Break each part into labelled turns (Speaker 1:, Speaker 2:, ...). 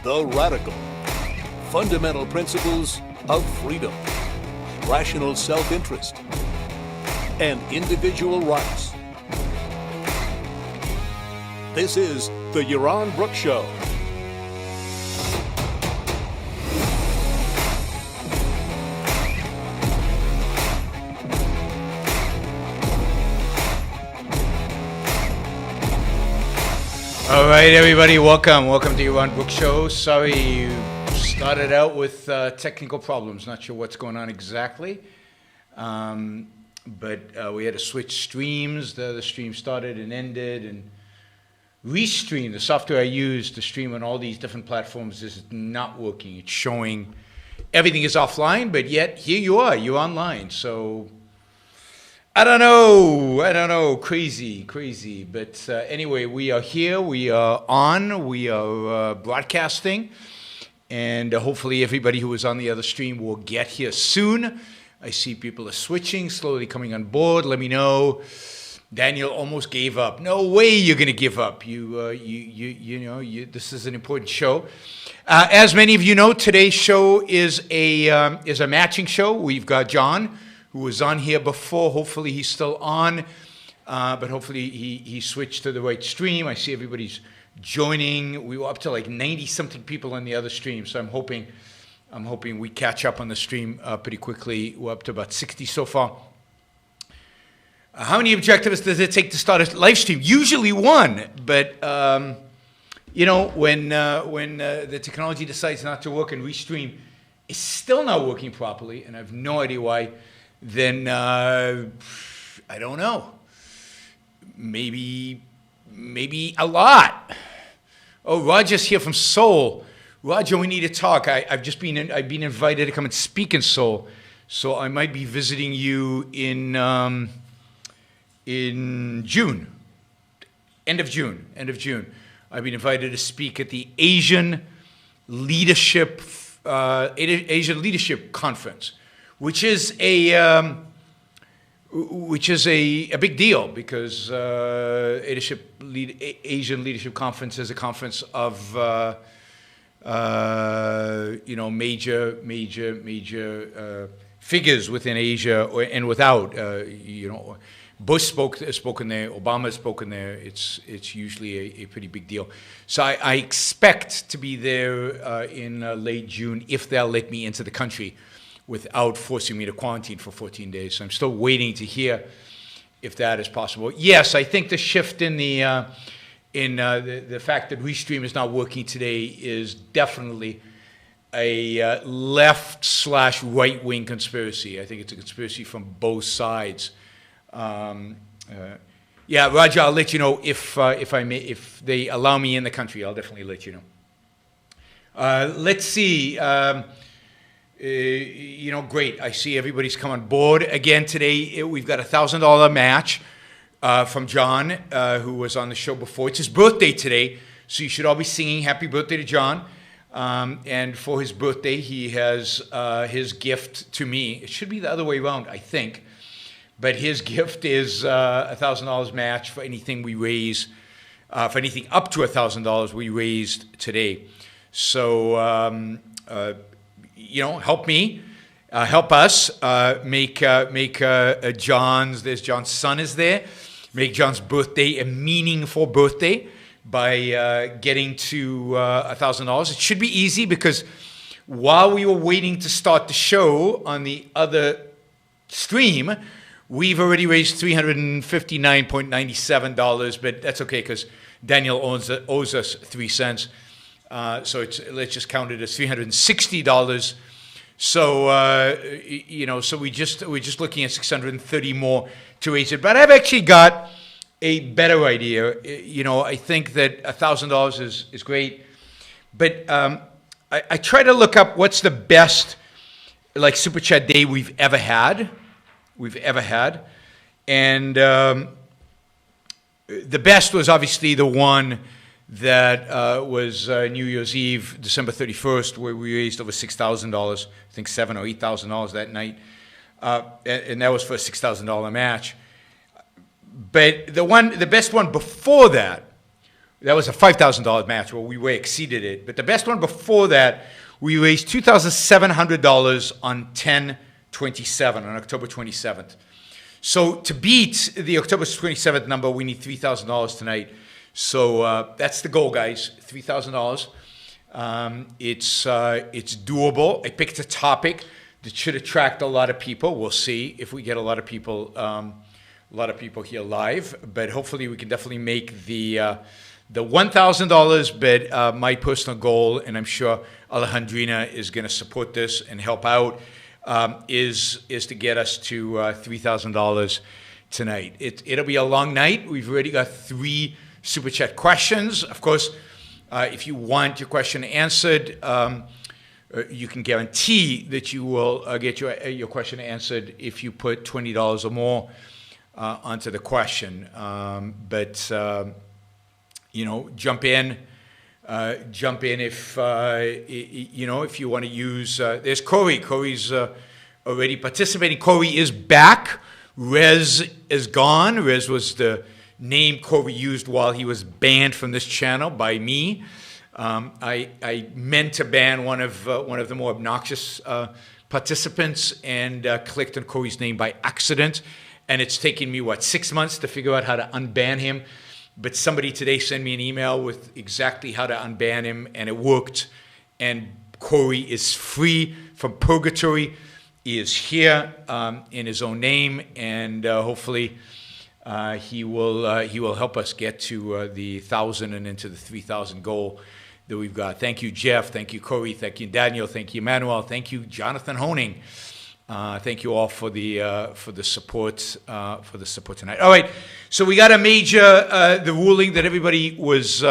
Speaker 1: the radical, fundamental principles of freedom, rational self-interest, and individual rights. This is the Yaron Brook Show.
Speaker 2: All right, everybody, welcome to Yaron Brook Show. Sorry you started out with technical problems. Not sure what's going on exactly, but we had to switch streams. The stream started and ended, and Restream, the software I use to stream on all these different platforms, is not working. It's showing everything is offline, but yet here you are, you're online. So I don't know, crazy. But anyway, we are here, we are on, we are broadcasting, and hopefully everybody who was on the other stream will get here soon. I see people are switching, slowly coming on board. Let me know. Daniel almost gave up. No way you're going to give up. This is an important show. As many of you know, today's show is a matching show. We've got John, who was on here before. Hopefully he's still on, but hopefully he switched to the right stream. I see everybody's joining. We were up to like 90-something people on the other stream, so I'm hoping we catch up on the stream pretty quickly. We're up to about 60 so far. How many objectives does it take to start a live stream? Usually one, but when the technology decides not to work and Restream is still not working properly, and I have no idea why, then I don't know. Maybe a lot. Oh, Roger's here from Seoul. Roger, we need to talk. I've been invited to come and speak in Seoul, so I might be visiting you in June, end of June. I've been invited to speak at the Asian Leadership Conference, which is a big deal because Asian Leadership Conference is a conference of major figures within Asia and without. Bush spoken there, Obama spoken there. It's usually a pretty big deal. So I expect to be there in late June if they'll let me into the country without forcing me to quarantine for 14 days. So I'm still waiting to hear if that is possible. Yes, I think the shift in the fact that Restream is not working today is definitely a left/right-wing conspiracy. I think it's a conspiracy from both sides. Roger, I'll let you know if they allow me in the country. I'll definitely let you know. Let's see. Great. I see everybody's come on board again today. We've got a $1,000 match from John, who was on the show before. It's his birthday today, so you should all be singing "Happy Birthday" to John. And for his birthday, he has his gift to me. It should be the other way around, I think. But his gift is a $1,000 match for anything we raise, for anything up to $1,000 we raised today. So, help me, help us make John's. There's John's son is there. Make John's birthday a meaningful birthday by getting to $1,000. It should be easy because while we were waiting to start the show on the other stream, we've already raised $359.97, but that's okay because Daniel owes us 3 cents. So let's just count it as $360. So so we're just looking at 630 more to raise it. But I've actually got a better idea. I think that $1,000 is great, but I try to look up what's the best SuperChat day we've ever had. And the best was obviously the one that was New Year's Eve, December 31st, where we raised over $6,000, I think $7,000 or $8,000 that night, and that was for a $6,000 match. But the best one before that That was a $5,000 match where we way exceeded it. But the best one before that, we raised $2,700 on 10/27, on October 27th. So to beat the October 27th number, we need $3,000 tonight. So that's the goal, guys, $3,000. It's doable. I picked a topic that should attract a lot of people. We'll see if we get a lot of people here live. But hopefully we can definitely make the $1,000. But my personal goal, and I'm sure Alejandrina is going to support this and help out, is to get us to $3,000 tonight. It'll be a long night. We've already got 3 Super Chat questions. Of course, if you want your question answered, you can guarantee that you will get your question answered if you put $20 or more onto the question. But jump in if if you want to use. There's Corey. Corey's already participating. Corey is back. Rez is gone. Rez was the name Corey used while he was banned from this channel by me. I meant to ban one of the more obnoxious participants and clicked on Corey's name by accident, and it's taken me 6 months to figure out how to unban him. But somebody today sent me an email with exactly how to unban him, and it worked. And Corey is free from purgatory. He is here in his own name, and hopefully he will help us get to the 1,000 and into the 3,000 goal that we've got. Thank you, Jeff. Thank you, Corey. Thank you, Daniel. Thank you, Emmanuel. Thank you, Jonathan Honing. Thank you all for the support tonight. All right, so we got a major the ruling that everybody was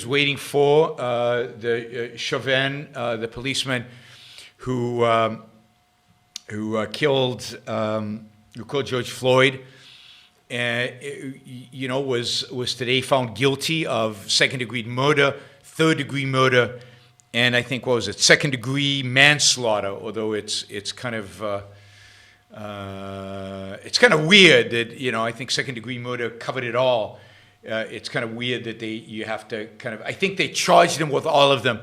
Speaker 2: waiting for. The Chauvin, the policeman who killed George Floyd, was today found guilty of second-degree murder, third-degree murder, and I think, second-degree manslaughter. Although it's kind of weird that I think second-degree murder covered it all. It's kind of weird that you have to I think they charged him with all of them,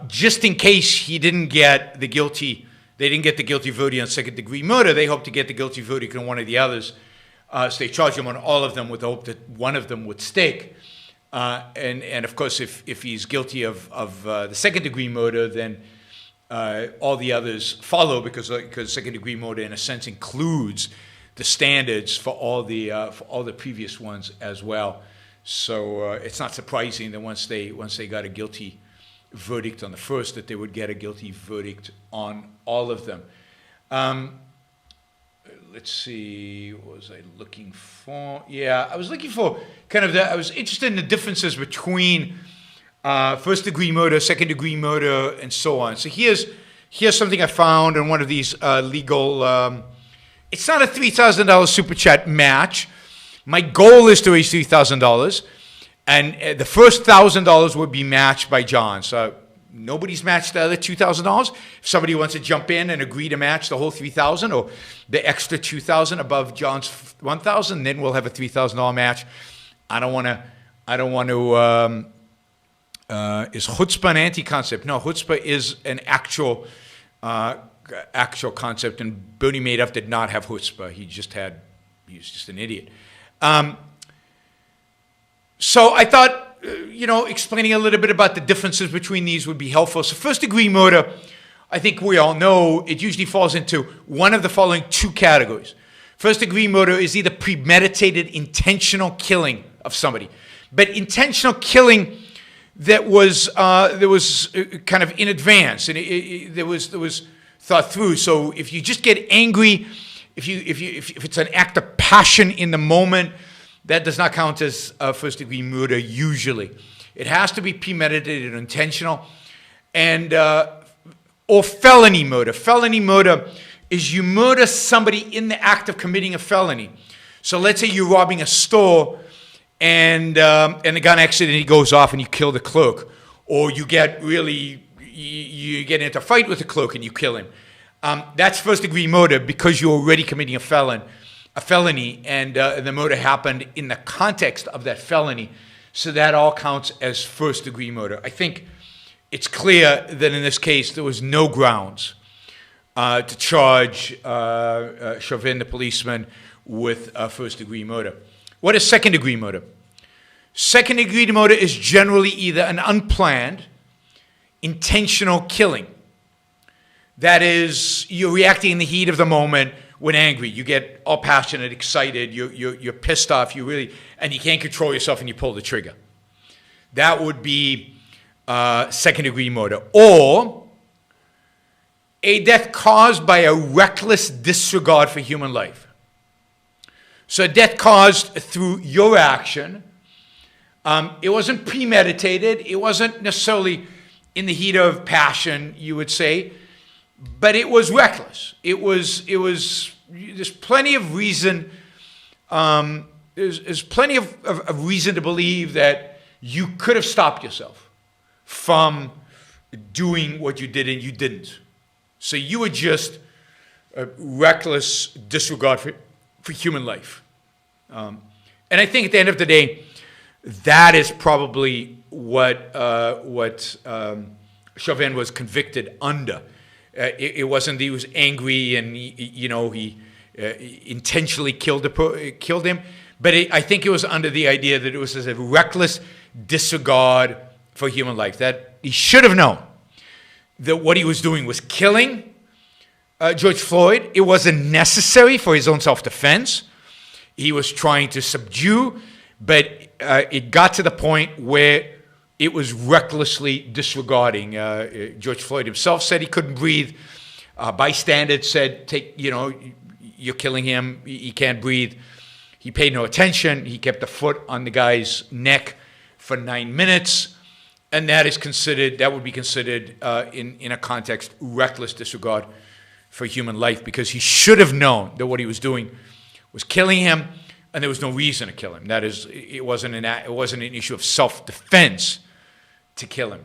Speaker 2: just in case he didn't get the guilty. They didn't get the guilty verdict on second-degree murder. They hoped to get the guilty verdict on one of the others. So they charged him on all of them with the hope that one of them would stick. And of course, if he's guilty of the second-degree murder, then all the others follow because second-degree murder, in a sense, includes the standards for all the previous ones as well. So it's not surprising that once they got a guilty verdict on the first, that they would get a guilty verdict on all of them. Let's see, what was I looking for? Yeah, I was looking for I was interested in the differences between first-degree murder, second-degree murder, and so on. So here's something I found in one of these legal, it's not a $3,000 Super Chat match. My goal is to raise $3,000, and the first $1,000 would be matched by John. So nobody's matched the other $2,000. If somebody wants to jump in and agree to match the whole $3,000 or the extra $2,000 above John's $1,000, then we'll have a $3,000 match. I don't want to. Is chutzpah an anti-concept? No, chutzpah is an actual concept, and Bernie Madoff did not have chutzpah. He was just an idiot. So I thought, explaining a little bit about the differences between these would be helpful. So first-degree murder, I think we all know, it usually falls into one of the following 2 categories. First-degree murder is either premeditated, intentional killing of somebody, but intentional killing that was kind of in advance, and there was thought through. So if you just get angry, if it's an act of passion in the moment, that does not count as first-degree murder usually. It has to be premeditated and intentional. And or felony murder. Felony murder is you murder somebody in the act of committing a felony. So let's say you're robbing a store and the gun accident goes off and you kill the clerk. Or you get into a fight with the clerk and you kill him. That's first-degree murder because you're already committing a felony. a felony, and the murder happened in the context of that felony. So that all counts as first-degree murder. I think it's clear that in this case there was no grounds to charge Chauvin, the policeman, with first-degree murder. What is second-degree murder? Second-degree murder is generally either an unplanned, intentional killing. That is, you're reacting in the heat of the moment when angry. You get all passionate, excited, you're pissed off, and you can't control yourself and you pull the trigger. That would be second-degree murder. Or a death caused by a reckless disregard for human life. So a death caused through your action. It wasn't premeditated. It wasn't necessarily in the heat of passion, you would say, but it was reckless. There's plenty of reason, there's plenty of reason to believe that you could have stopped yourself from doing what you did and you didn't. So you were just a reckless disregard for human life. And I think at the end of the day, that is probably what Chauvin was convicted under. It wasn't that he was angry and he intentionally killed him, but I think it was under the idea that it was a reckless disregard for human life. That he should have known that what he was doing was killing George Floyd. It wasn't necessary for his own self-defense. He was trying to subdue, but it got to the point where it was recklessly disregarding. George Floyd himself said he couldn't breathe. Bystanders said, you're killing him. He can't breathe. He paid no attention. He kept a foot on the guy's neck for 9 minutes. And that would be considered in a context, reckless disregard for human life, because he should have known that what he was doing was killing him, and there was no reason to kill him. That is, it wasn't an issue of self-defense to kill him.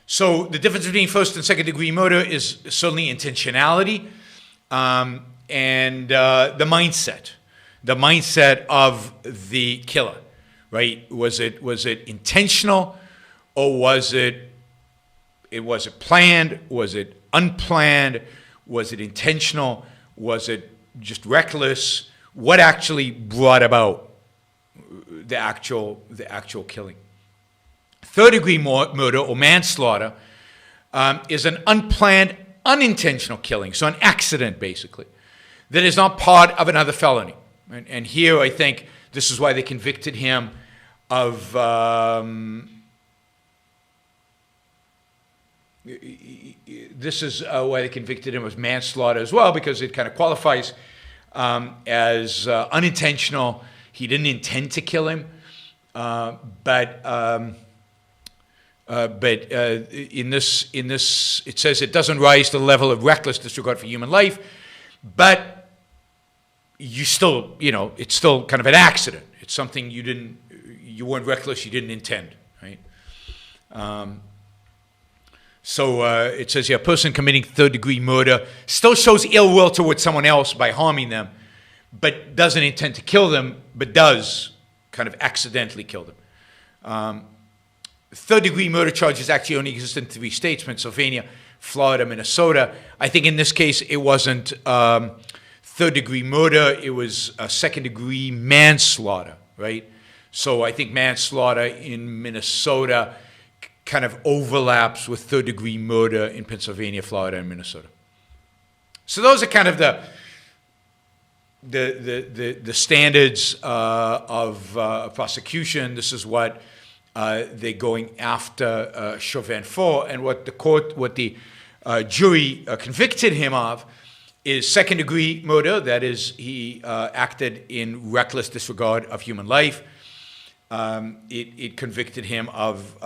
Speaker 2: So the difference between first and second degree murder is certainly intentionality and the mindset of the killer, right? Was it intentional, or was it planned? Was it unplanned? Was it intentional? Was it just reckless? What actually brought about the actual killing? Third-degree murder or manslaughter is an unplanned, unintentional killing, so an accident, basically, that is not part of another felony. And here, I think, this is why they convicted him of manslaughter as well, because it kind of qualifies as unintentional. He didn't intend to kill him, but in this, it says it doesn't rise to the level of reckless disregard for human life, but it's still kind of an accident. It's something you weren't reckless, you didn't intend, right? So it says here, a person committing third-degree murder still shows ill will towards someone else by harming them, but doesn't intend to kill them, but does kind of accidentally kill them. Third-degree murder charges actually only exist in 3 states, Pennsylvania, Florida, Minnesota. I think in this case it wasn't third-degree murder, it was second-degree manslaughter, right? So I think manslaughter in Minnesota kind of overlaps with third-degree murder in Pennsylvania, Florida, and Minnesota. So those are kind of the standards of prosecution. This is what they're going after Chauvin for, and what the jury convicted him of is second-degree murder. That is, he acted in reckless disregard of human life. It convicted him of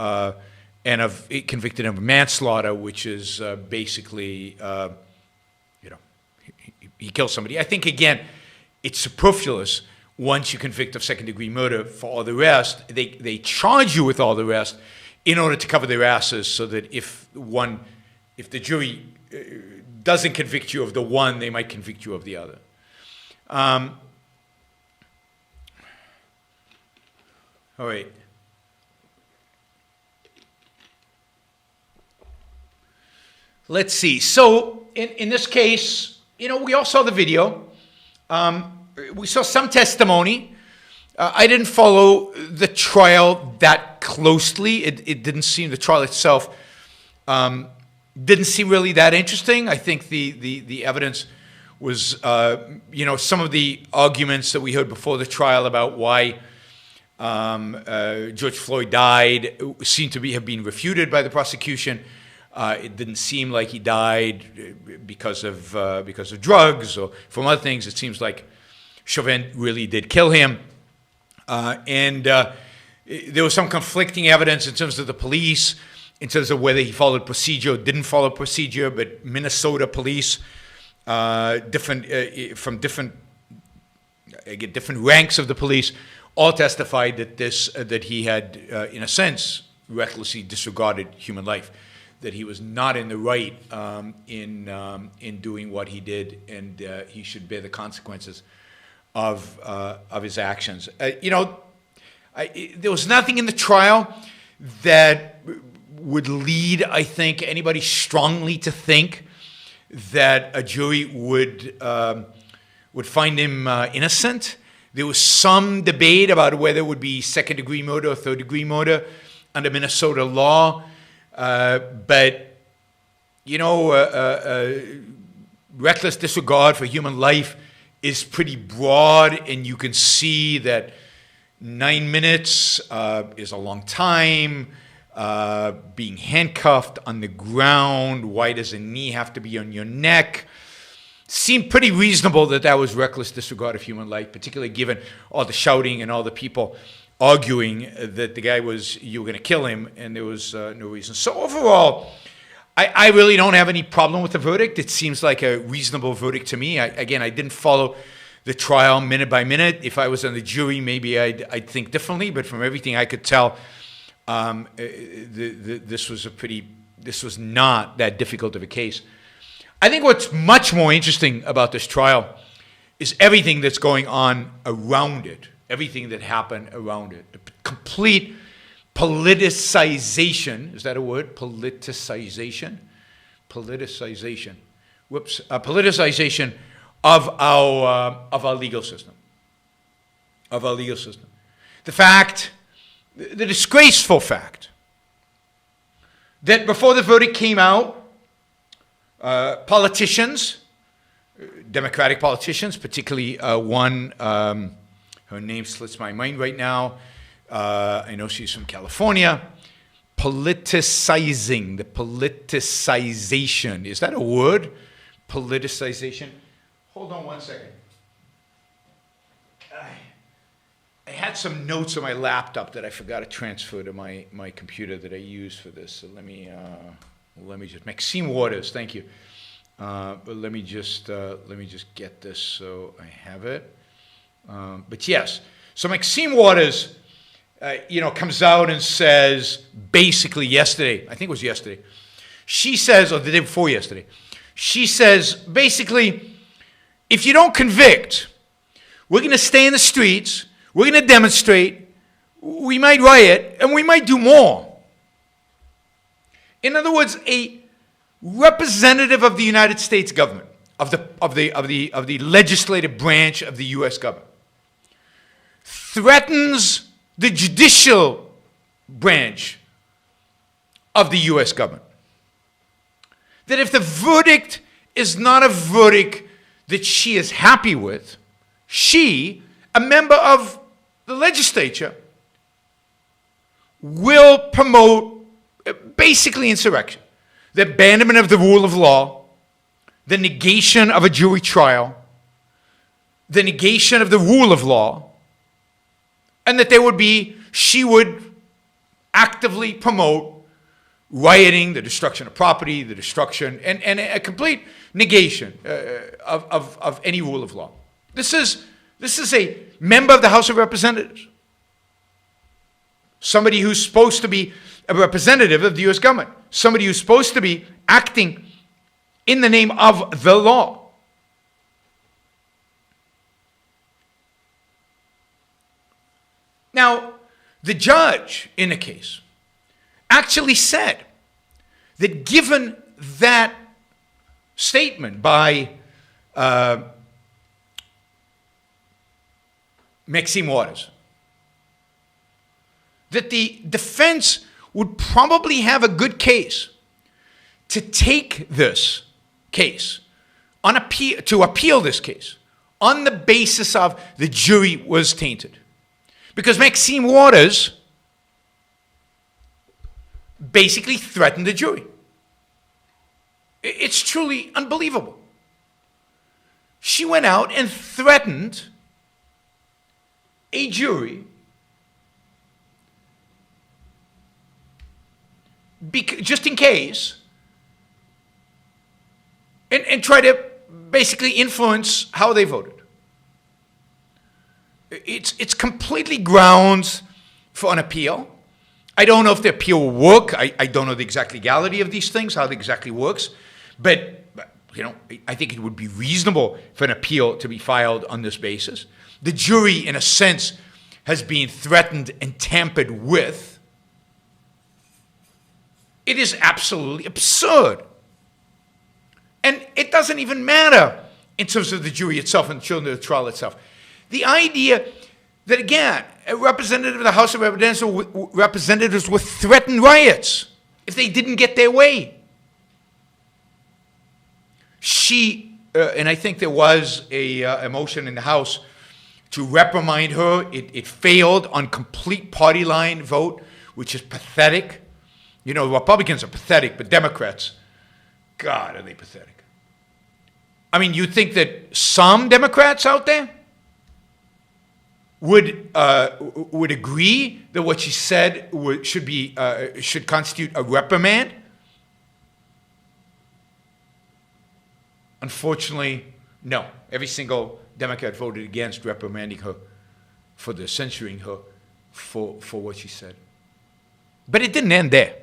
Speaker 2: manslaughter, which is basically, he killed somebody. I think, again, it's superfluous once you convict of second-degree murder for all the rest. They charge you with all the rest in order to cover their asses, so that if the jury doesn't convict you of the one, they might convict you of the other. All right. Let's see. So in this case, we all saw the video. We saw some testimony. I didn't follow the trial that closely. It didn't seem, the trial itself didn't seem really that interesting. I think the evidence was, some of the arguments that we heard before the trial about why George Floyd died seemed to have been refuted by the prosecution. It didn't seem like he died because of drugs or from other things. It seems like Chauvin really did kill him. And there was some conflicting evidence in terms of the police, in terms of whether he followed procedure or didn't follow procedure. But Minnesota police, different ranks of the police, all testified that he had, in a sense, recklessly disregarded human life, that he was not in the right in doing what he did, and he should bear the consequences of his actions. There was nothing in the trial that would lead, I think, anybody strongly to think that a jury would find him innocent. There was some debate about whether it would be second-degree murder or third-degree murder under Minnesota law. But reckless disregard for human life is pretty broad, and you can see that 9 minutes is a long time. Being handcuffed on the ground, why does a knee have to be on your neck? Seemed pretty reasonable that was reckless disregard of human life, particularly given all the shouting and all the people arguing that the guy you were going to kill him, and there was no reason. So overall, I really don't have any problem with the verdict. It seems like a reasonable verdict to me. I didn't follow the trial minute by minute. If I was on the jury, maybe I'd think differently. But from everything I could tell, this was not that difficult of a case. I think what's much more interesting about this trial is everything that's going on around it. Everything that happened around it. The complete politicization, is that a word? Politicization? Politicization. Politicization of our legal system. Of our legal system. The disgraceful fact that before the verdict came out, politicians, Democratic politicians, particularly one, her name slips my mind right now. I know she's from California. Politicizing, the politicization. Is that a word? Politicization. Hold on one second. I had some notes on my laptop that I forgot to transfer to my computer that I use for this. So let me just, Maxime Waters, thank you. But let me just get this so I have it. But yes, so Maxime Waters, comes out and says, basically yesterday, I think it was yesterday, she says, or the day before yesterday, she says, basically, if you don't convict, we're going to stay in the streets, we're going to demonstrate, we might riot, and we might do more. In other words, a representative of the United States government, of the legislative branch of the U.S. government, threatens the judicial branch of the U.S. government. That if the verdict is not a verdict that she is happy with, she, a member of the legislature, will promote basically insurrection, the abandonment of the rule of law, the negation of a jury trial, the negation of the rule of law, and that she would actively promote rioting, the destruction of property, the destruction, and a complete negation of any rule of law. This is a member of the House of Representatives. Somebody who's supposed to be a representative of the U.S. government. Somebody who's supposed to be acting in the name of the law. Now, the judge in the case actually said that given that statement by Maxime Waters, that the defense would probably have a good case to take this case on appeal, to appeal this case on the basis of the jury was tainted. Because Maxime Waters basically threatened the jury. It's truly unbelievable. She went out and threatened a jury just in case, and try to basically influence how they voted. It's completely grounds for an appeal. I don't know if the appeal will work. I don't know the exact legality of these things, how it exactly works. But I think it would be reasonable for an appeal to be filed on this basis. The jury, in a sense, has been threatened and tampered with. It is absolutely absurd. And it doesn't even matter in terms of the jury itself and the trial itself. The idea that, again, a representative of the House of Representatives would threaten riots if they didn't get their way. And I think there was a motion in the House to reprimand her. It failed on complete party line vote, which is pathetic. Republicans are pathetic, but Democrats, God, are they pathetic. I mean, you'd think that some Democrats out there would agree that what she said should constitute a reprimand. Unfortunately, no. Every single Democrat voted against reprimanding her, censuring her for what she said. But it didn't end there.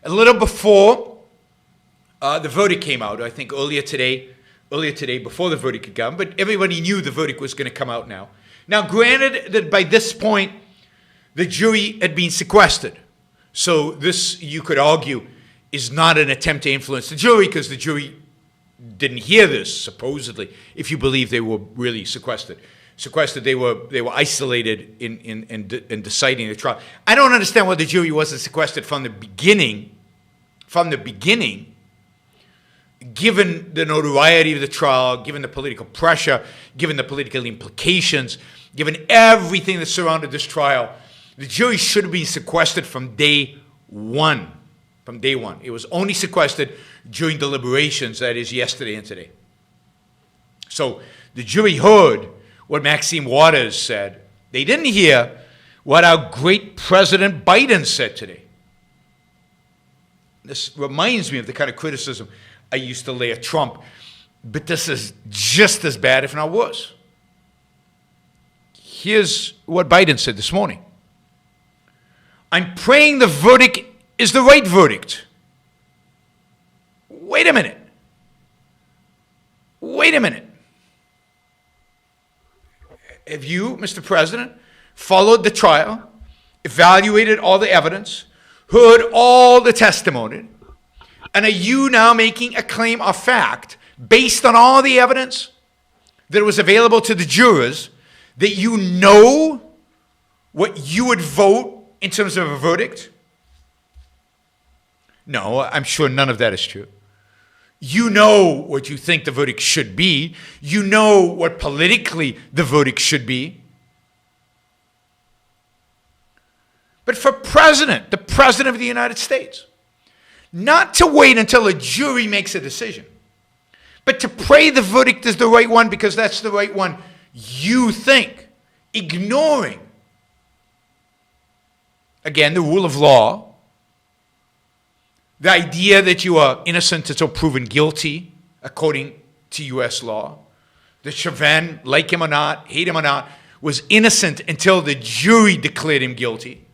Speaker 2: A little before the verdict came out, I think earlier today, before the verdict had come, but everybody knew the verdict was going to come out now. Now, granted that by this point, the jury had been sequestered. So this, you could argue, is not an attempt to influence the jury, because the jury didn't hear this, supposedly, if you believe they were really sequestered. They were isolated in deciding the trial. I don't understand why the jury wasn't sequestered from the beginning, given the notoriety of the trial, given the political pressure, given the political implications, given everything that surrounded this trial. The jury should have been sequestered from day one. From day one. It was only sequestered during deliberations, that is, yesterday and today. So the jury heard what Maxime Waters said. They didn't hear what our great President Biden said today. This reminds me of the kind of criticism I used to lay at Trump, but this is just as bad, if not worse. Here's what Biden said this morning. I'm praying the verdict is the right verdict. Wait a minute. Have you, Mr. President, followed the trial, evaluated all the evidence, heard all the testimony, and are you now making a claim of fact based on all the evidence that was available to the jurors that you know what you would vote in terms of a verdict? No, I'm sure none of that is true. You know what you think the verdict should be. You know what politically the verdict should be. But for the President of the United States, not to wait until a jury makes a decision, but to pray the verdict is the right one because that's the right one you think, ignoring, again, the rule of law, the idea that you are innocent until proven guilty, according to U.S. law, that Chauvin, like him or not, hate him or not, was innocent until the jury declared him guilty.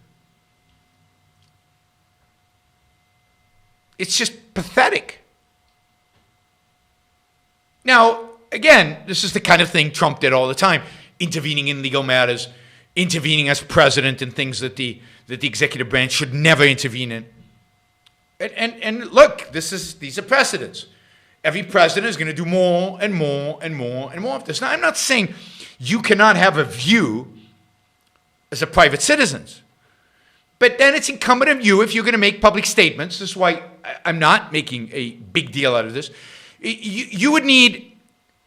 Speaker 2: It's just pathetic. Now, again, this is the kind of thing Trump did all the time. intervening in legal matters, intervening as president in things that the executive branch should never intervene in. And look, these are precedents. Every president is going to do more and more and more and more of this. Now, I'm not saying you cannot have a view as a private citizen. But then it's incumbent on you, if you're going to make public statements, this is why I'm not making a big deal out of this, you would need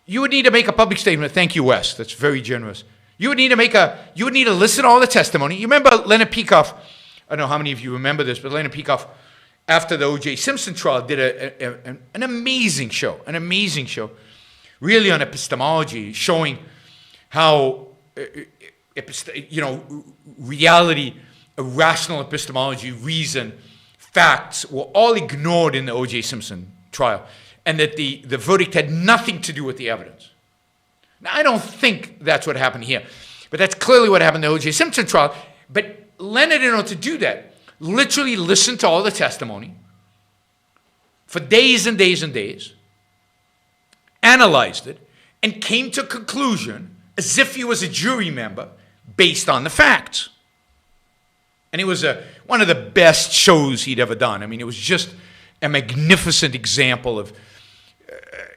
Speaker 2: to make a public statement. Thank you, Wes. That's very generous. You would need to listen to all the testimony. You remember Leonard Peikoff? I don't know how many of you remember this, but Leonard Peikoff, after the O.J. Simpson trial, did an amazing show, really on epistemology, showing how, reality, rational epistemology, reason, facts were all ignored in the O.J. Simpson trial, and that the verdict had nothing to do with the evidence. Now, I don't think that's what happened here, but that's clearly what happened in the O.J. Simpson trial. But Leonard, in order to do that, literally listened to all the testimony for days and days and days, analyzed it, and came to a conclusion as if he was a jury member based on the facts. And it was one of the best shows he'd ever done. I mean, it was just a magnificent example of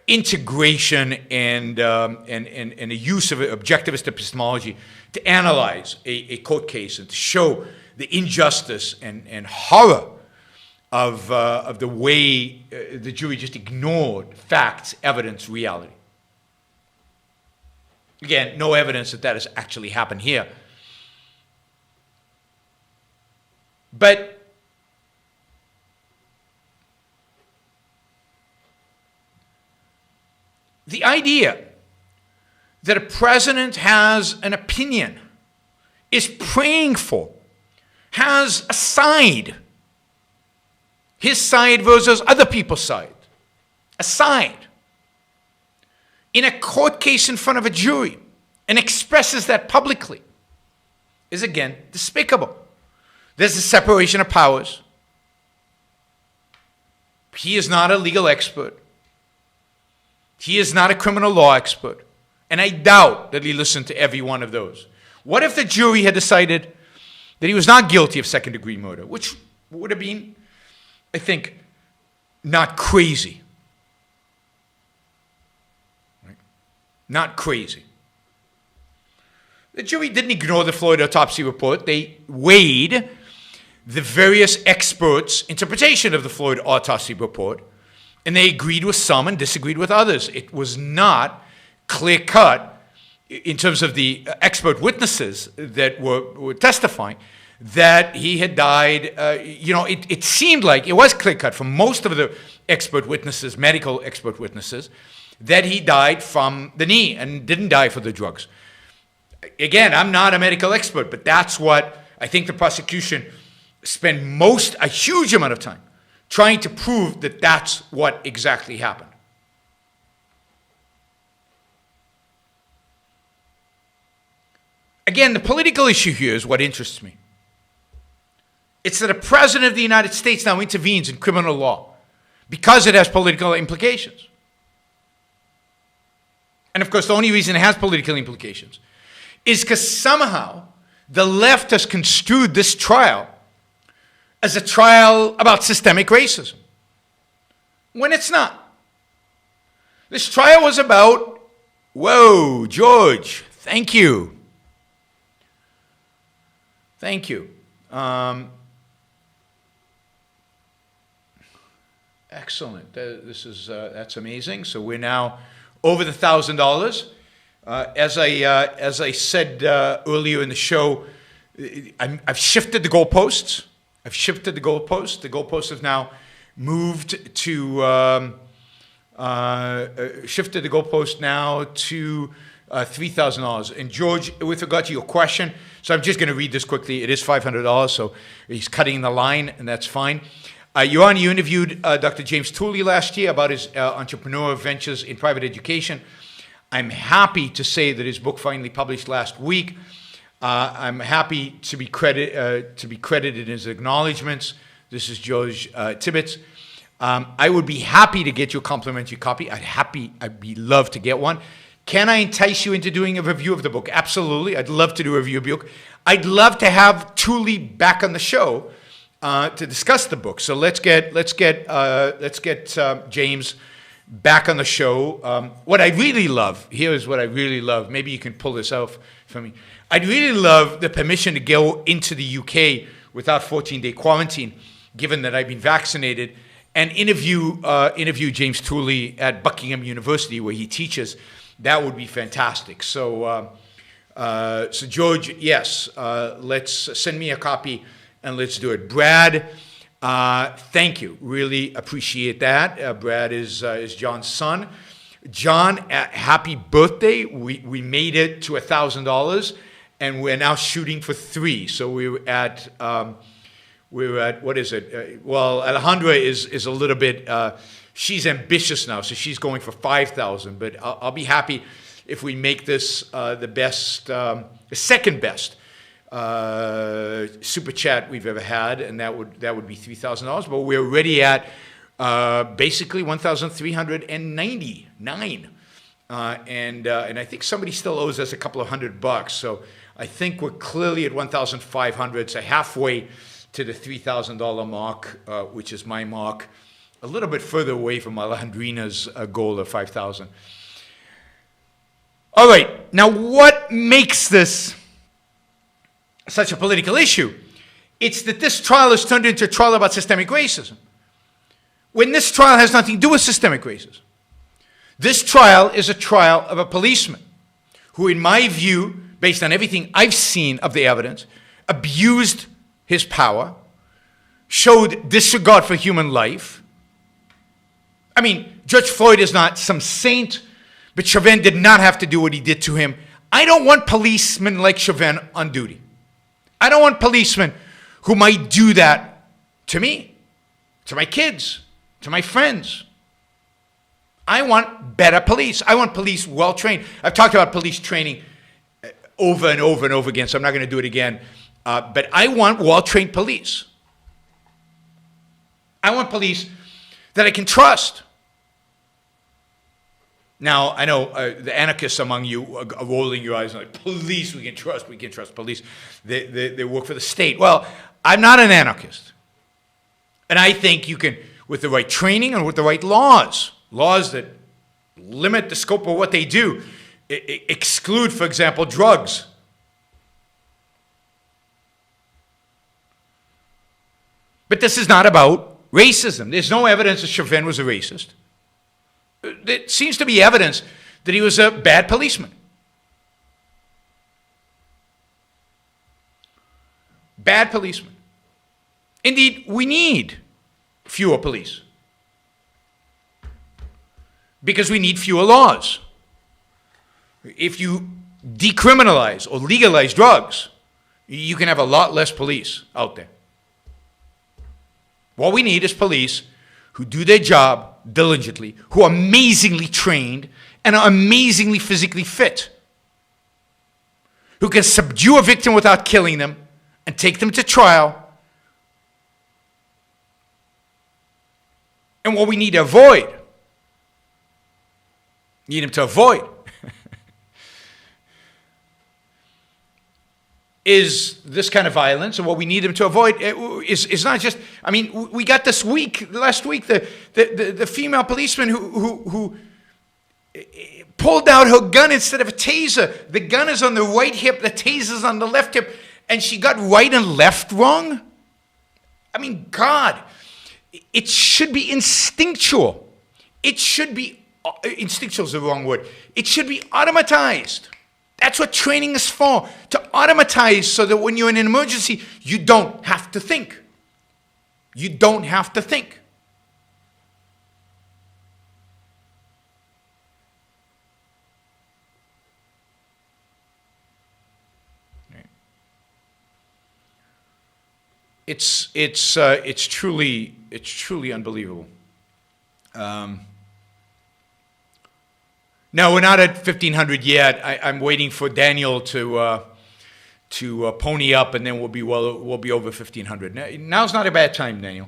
Speaker 2: integration and a use of objectivist epistemology to analyze a court case and to show the injustice and horror of the way the jury just ignored facts, evidence, reality. Again, no evidence that has actually happened here. But the idea that a president has an opinion, is praying for, has a side, his side versus other people's side, a side, in a court case in front of a jury, and expresses that publicly, is again despicable. There's a separation of powers. He is not a legal expert. He is not a criminal law expert. And I doubt that he listened to every one of those. What if the jury had decided that he was not guilty of second-degree murder, which would have been, I think, not crazy. Right? Not crazy. The jury didn't ignore the Floyd autopsy report. They weighed the various experts' interpretation of the Floyd autopsy report, and they agreed with some and disagreed with others. It was not clear-cut in terms of the expert witnesses that were testifying that he had died. It seemed like it was clear-cut from most of the expert witnesses, medical expert witnesses, that he died from the knee and didn't die for the drugs. Again, I'm not a medical expert, but that's what I think the prosecution spent a huge amount of time trying to prove that that's what exactly happened. Again, the political issue here is what interests me. It's that a president of the United States now intervenes in criminal law because it has political implications. And of course, the only reason it has political implications is because somehow the left has construed this trial as a trial about systemic racism, when it's not. This trial was about, whoa, George, thank you. Thank you. Excellent. That's amazing. So we're now over the $1,000. As I said earlier in the show, I've shifted the goalposts. The goalposts have now moved to shifted the goalpost now to $3,000. And George, with regard to your question, so I'm just going to read this quickly. It is $500, so he's cutting the line, and that's fine. You interviewed Dr. James Tooley last year about his entrepreneurial ventures in private education. I'm happy to say that his book finally published last week. I'm happy to be credited in his acknowledgments. This is George Tibbetts. I would be happy to get you a complimentary copy. I'd be love to get one. Can I entice you into doing a review of the book? Absolutely. I'd love to do a review of the book. I'd love to have Thule back on the show to discuss the book. So let's get James back on the show. What I really love, here's what I really love. Maybe you can pull this out for me. I'd really love the permission to go into the UK without 14-day quarantine, given that I've been vaccinated, and interview James Thule at Buckingham University where he teaches. That would be fantastic. So George, yes, let's send me a copy and let's do it. Brad, thank you. Really appreciate that. Brad is John's son. John, happy birthday. We made it to $1,000, and we're now shooting for 3. So we're at what is it? Well, Alejandra is a little bit. She's ambitious now, so she's going for 5,000. But I'll be happy if we make this the second best super chat we've ever had, and that would be $3,000. But we're already at basically 1,399, and I think somebody still owes us a couple of $100. So I think we're clearly at 1,500, so halfway to the $3,000 mark, which is my mark, a little bit further away from Alejandrina's goal of 5,000. All right, now what makes this such a political issue? It's that this trial has turned into a trial about systemic racism, when this trial has nothing to do with systemic racism. This trial is a trial of a policeman who, in my view, based on everything I've seen of the evidence, abused his power, showed disregard for human life. I mean, Judge Floyd is not some saint, but Chauvin did not have to do what he did to him. I don't want policemen like Chauvin on duty. I don't want policemen who might do that to me, to my kids, to my friends. I want better police. I want police well-trained. I've talked about police training over and over and over again, so I'm not going to do it again. But I want well-trained police. I want police that I can trust. Now, I know the anarchists among you are rolling your eyes like, police, we can trust police. They work for the state. Well, I'm not an anarchist. And I think you can, with the right training and with the right laws that limit the scope of what they do, exclude, for example, drugs. But this is not about racism. There's no evidence that Chauvin was a racist. There seems to be evidence that he was a bad policeman. Bad policeman. Indeed, we need fewer police, because we need fewer laws. If you decriminalize or legalize drugs, you can have a lot less police out there. What we need is police who do their job diligently, who are amazingly trained and are amazingly physically fit, who can subdue a victim without killing them and take them to trial. And what we need to avoid, is this kind of violence. And what we need them to avoid is not just, I mean, we got last week, the female policeman who pulled out her gun instead of a taser. The gun is on the right hip, the taser's on the left hip, and she got right and left wrong. I mean, God, it should be instinctual. It should be, instinctual is the wrong word. It should be automatized. That's what training is for, to automatize so that when you're in an emergency, you don't have to think. You don't have to think. Right. It's truly unbelievable. No, we're not at 1,500 yet. I'm waiting for Daniel to pony up, and then we'll be over 1,500. Now's not a bad time, Daniel.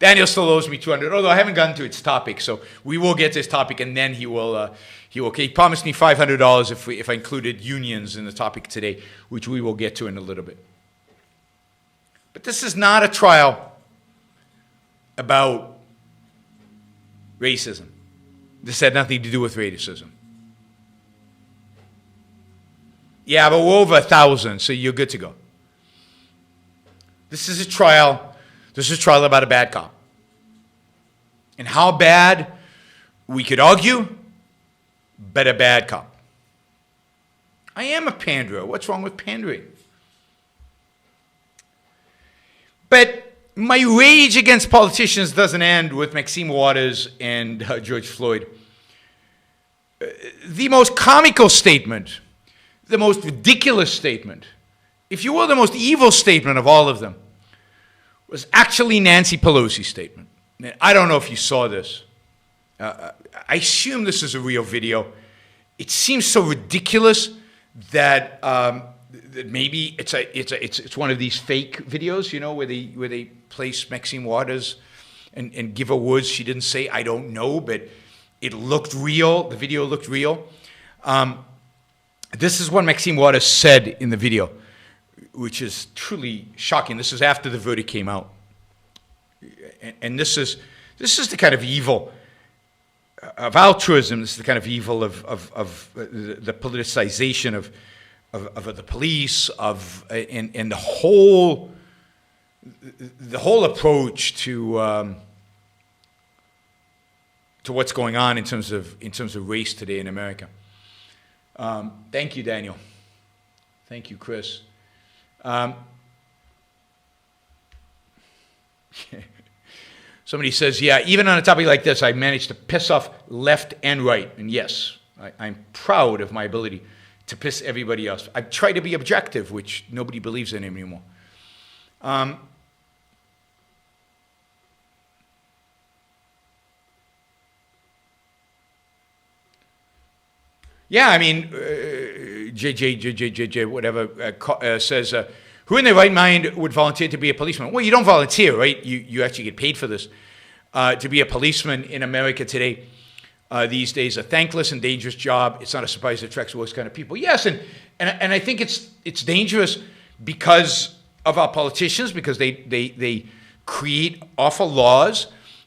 Speaker 2: Daniel still owes me $200, although I haven't gotten to its topic, so we will get to his topic, and then he promised me $500 if I included unions in the topic today, which we will get to in a little bit. But this is not a trial about racism. This had nothing to do with racism. Yeah, but we're over 1,000, so you're good to go. This is a trial. This is a trial about a bad cop. And how bad, we could argue, but a bad cop. I am a panderer. What's wrong with pandering? But my rage against politicians doesn't end with Maxine Waters and George Floyd. The most comical statement, the most ridiculous statement, if you will, the most evil statement of all of them, was actually Nancy Pelosi's statement. I don't know if you saw this. I assume this is a real video. It seems so ridiculous that that maybe it's one of these fake videos, you know, where they place Maxine Waters and give her words she didn't say. I don't know, but it looked real. The video looked real. This is what Maxine Waters said in the video, which is truly shocking. This is after the verdict came out, and this is the kind of evil of altruism. This is the kind of evil of the politicization of the police, and the whole approach to what's going on in terms of race today in America. Thank you, Daniel. Thank you, Chris. Somebody says, yeah, even on a topic like this, I managed to piss off left and right. And yes, I'm proud of my ability to piss everybody else. I try to be objective, which nobody believes in anymore. Yeah, I mean, JJ, whatever, says, who in their right mind would volunteer to be a policeman? Well, you don't volunteer, right? You actually get paid for this. To be a policeman in America today, these days, a thankless and dangerous job. It's not a surprise it attracts those kind of people. Yes, and I think it's dangerous because of our politicians, because they create awful laws.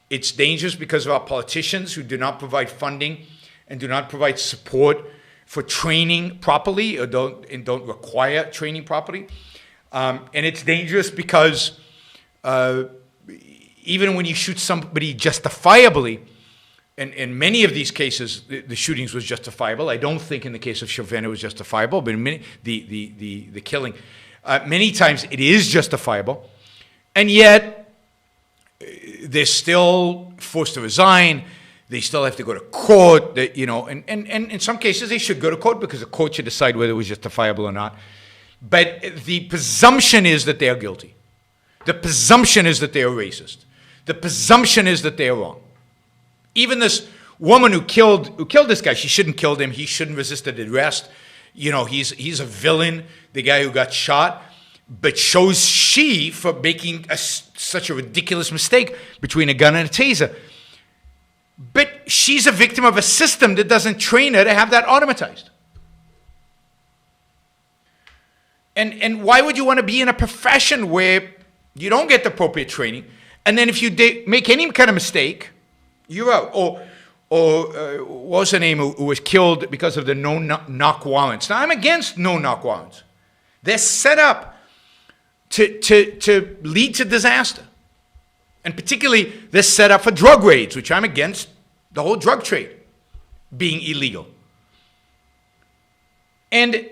Speaker 2: It's dangerous because of our politicians who do not provide funding and do not provide support for training properly, or don't require training properly. And it's dangerous because even when you shoot somebody justifiably, and in many of these cases, the shootings was justifiable. I don't think in the case of Chauvin it was justifiable, but in many, the killing, many times it is justifiable, and yet they're still forced to resign. They still have to go to court, and in some cases they should go to court because the court should decide whether it was justifiable or not. But the presumption is that they are guilty. The presumption is that they are racist. The presumption is that they are wrong. Even this woman who killed this guy, she shouldn't kill him. He shouldn't resisted arrest. He's a villain, the guy who got shot. But shows she for making such a ridiculous mistake between a gun and a taser. But she's a victim of a system that doesn't train her to have that automatized. And why would you want to be in a profession where you don't get the appropriate training, and then if you make any kind of mistake, you're out? Or what was her name, who was killed because of the no-knock warrants? Now, I'm against no-knock warrants. They're set up to lead to disaster. And particularly, they're set up for drug raids, which I'm against the whole drug trade being illegal. And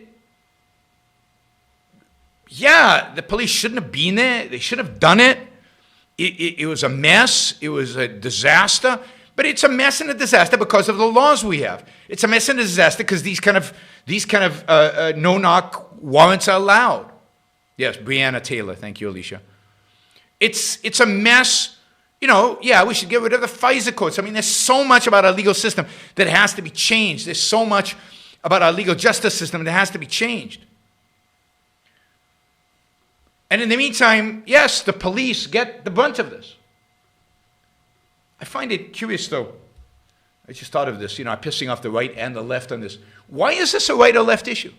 Speaker 2: yeah, the police shouldn't have been there. They should have done it. It was a mess. It was a disaster. But it's a mess and a disaster because of the laws we have. It's a mess and a disaster because these kind of no-knock warrants are allowed. Yes, Breonna Taylor. Thank you, Alicia. It's a mess. Yeah, we should get rid of the FISA courts. I mean, there's so much about our legal system that has to be changed. There's so much about our legal justice system that has to be changed. And in the meantime, yes, the police get the brunt of this. I find it curious, though. I just thought of this. I'm pissing off the right and the left on this. Why is this a right or left issue?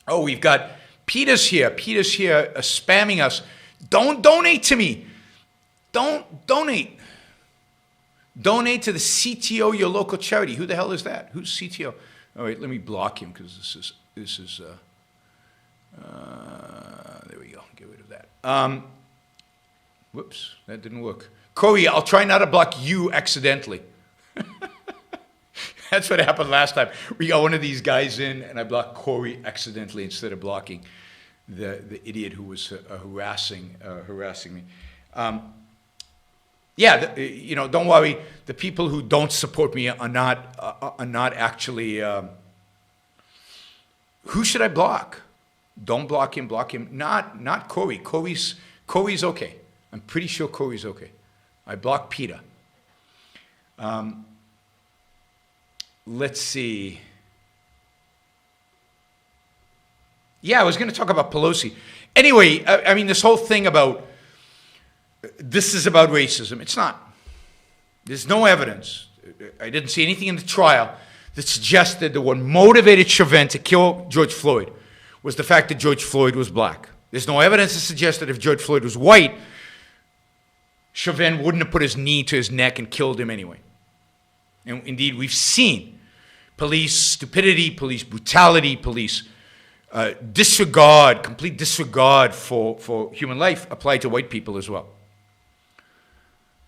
Speaker 2: Oh, we've got Peter's here. Peter's here spamming us. Don't donate to me. Don't donate. Donate to the CTO, your local charity. Who the hell is that? Who's CTO? All right, let me block him because this is there we go. Get rid of that. Whoops, that didn't work. Corey, I'll try not to block you accidentally. That's what happened last time. We got one of these guys in, and I blocked Corey accidentally instead of blocking the idiot who was harassing me. Don't worry. The people who don't support me are not actually. Who should I block? Don't block him. Block him. Not Corey. Corey's okay. I'm pretty sure Corey's okay. I blocked Peter. Let's see. Yeah, I was going to talk about Pelosi. Anyway, I mean, this whole thing about this is about racism. It's not. There's no evidence. I didn't see anything in the trial that suggested that what motivated Chauvin to kill George Floyd was the fact that George Floyd was black. There's no evidence to suggest that if George Floyd was white, Chauvin wouldn't have put his knee to his neck and killed him anyway. And indeed, we've seen police stupidity, police brutality, police disregard, complete disregard for human life applied to white people as well.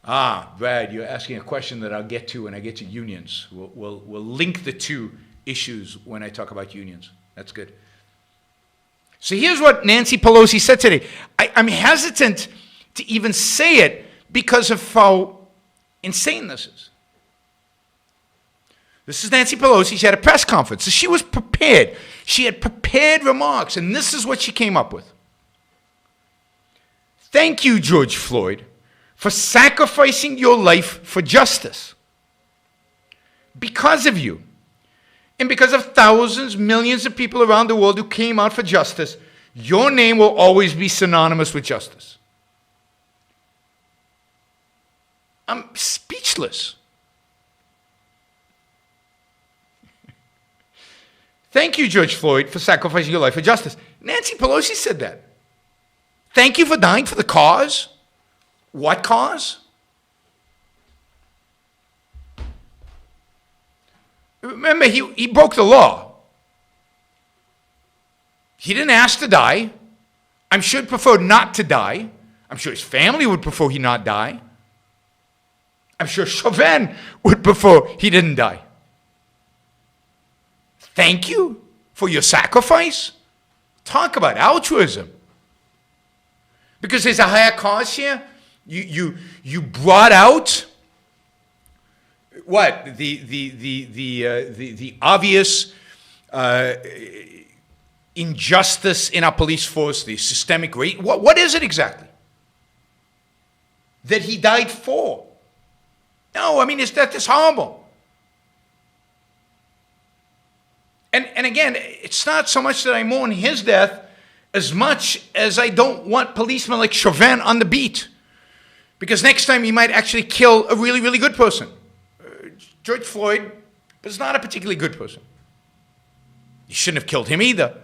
Speaker 2: Brad, you're asking a question that I'll get to when I get to unions. We'll link the two issues when I talk about unions. That's good. So here's what Nancy Pelosi said today. I'm hesitant to even say it because of how insane this is. This is Nancy Pelosi. She had a press conference. So she was prepared. She had prepared remarks, and this is what she came up with. Thank you, George Floyd, for sacrificing your life for justice. Because of you, and because of thousands, millions of people around the world who came out for justice, your name will always be synonymous with justice. I'm speechless. Thank you, George Floyd, for sacrificing your life for justice. Nancy Pelosi said that. Thank you for dying for the cause. What cause? Remember, he broke the law. He didn't ask to die. I'm sure he'd prefer not to die. I'm sure his family would prefer he not die. I'm sure Chauvin would prefer he didn't die. Thank you for your sacrifice. Talk about altruism. Because there's a higher cause here. You brought out what the obvious injustice in our police force, the systemic rate. What is it exactly that he died for? No, I mean, that's horrible. And again, it's not so much that I mourn his death as much as I don't want policemen like Chauvin on the beat. Because next time he might actually kill a really, really good person. George Floyd was not a particularly good person. You shouldn't have killed him either.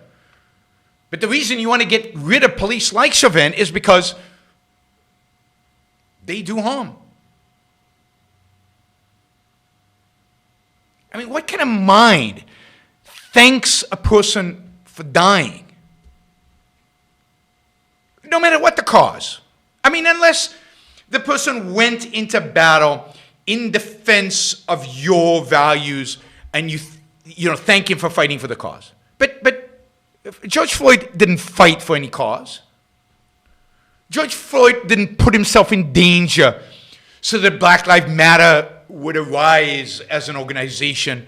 Speaker 2: But the reason you want to get rid of police like Chauvin is because they do harm. I mean, what kind of mind thanks a person for dying? No matter what the cause. I mean, unless the person went into battle in defense of your values and you thank him for fighting for the cause. But George Floyd didn't fight for any cause. George Floyd didn't put himself in danger so that Black Lives Matter would arise as an organization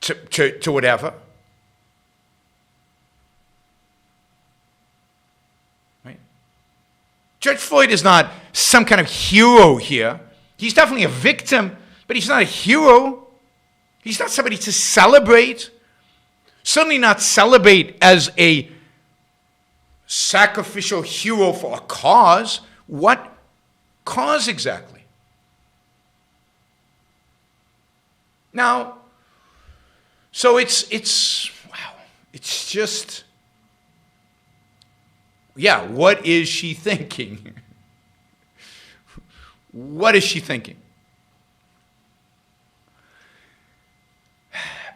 Speaker 2: to whatever. Right? George Floyd is not some kind of hero here. He's definitely a victim, but he's not a hero. He's not somebody to celebrate. Certainly not celebrate as a sacrificial hero for a cause. What cause exactly? Now, so it's wow, it's just, yeah, what is she thinking? What is she thinking?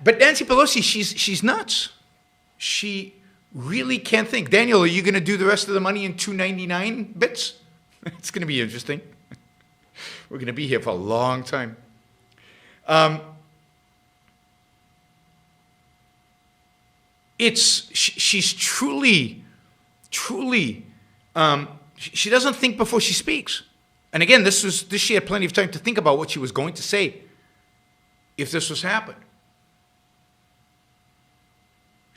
Speaker 2: But Nancy Pelosi, she's nuts. She really can't think. Daniel, are you going to do the rest of the money in $2.99 bits? It's going to be interesting. We're going to be here for a long time. She's truly, she doesn't think before she speaks. And again, she had plenty of time to think about what she was going to say if this was happened.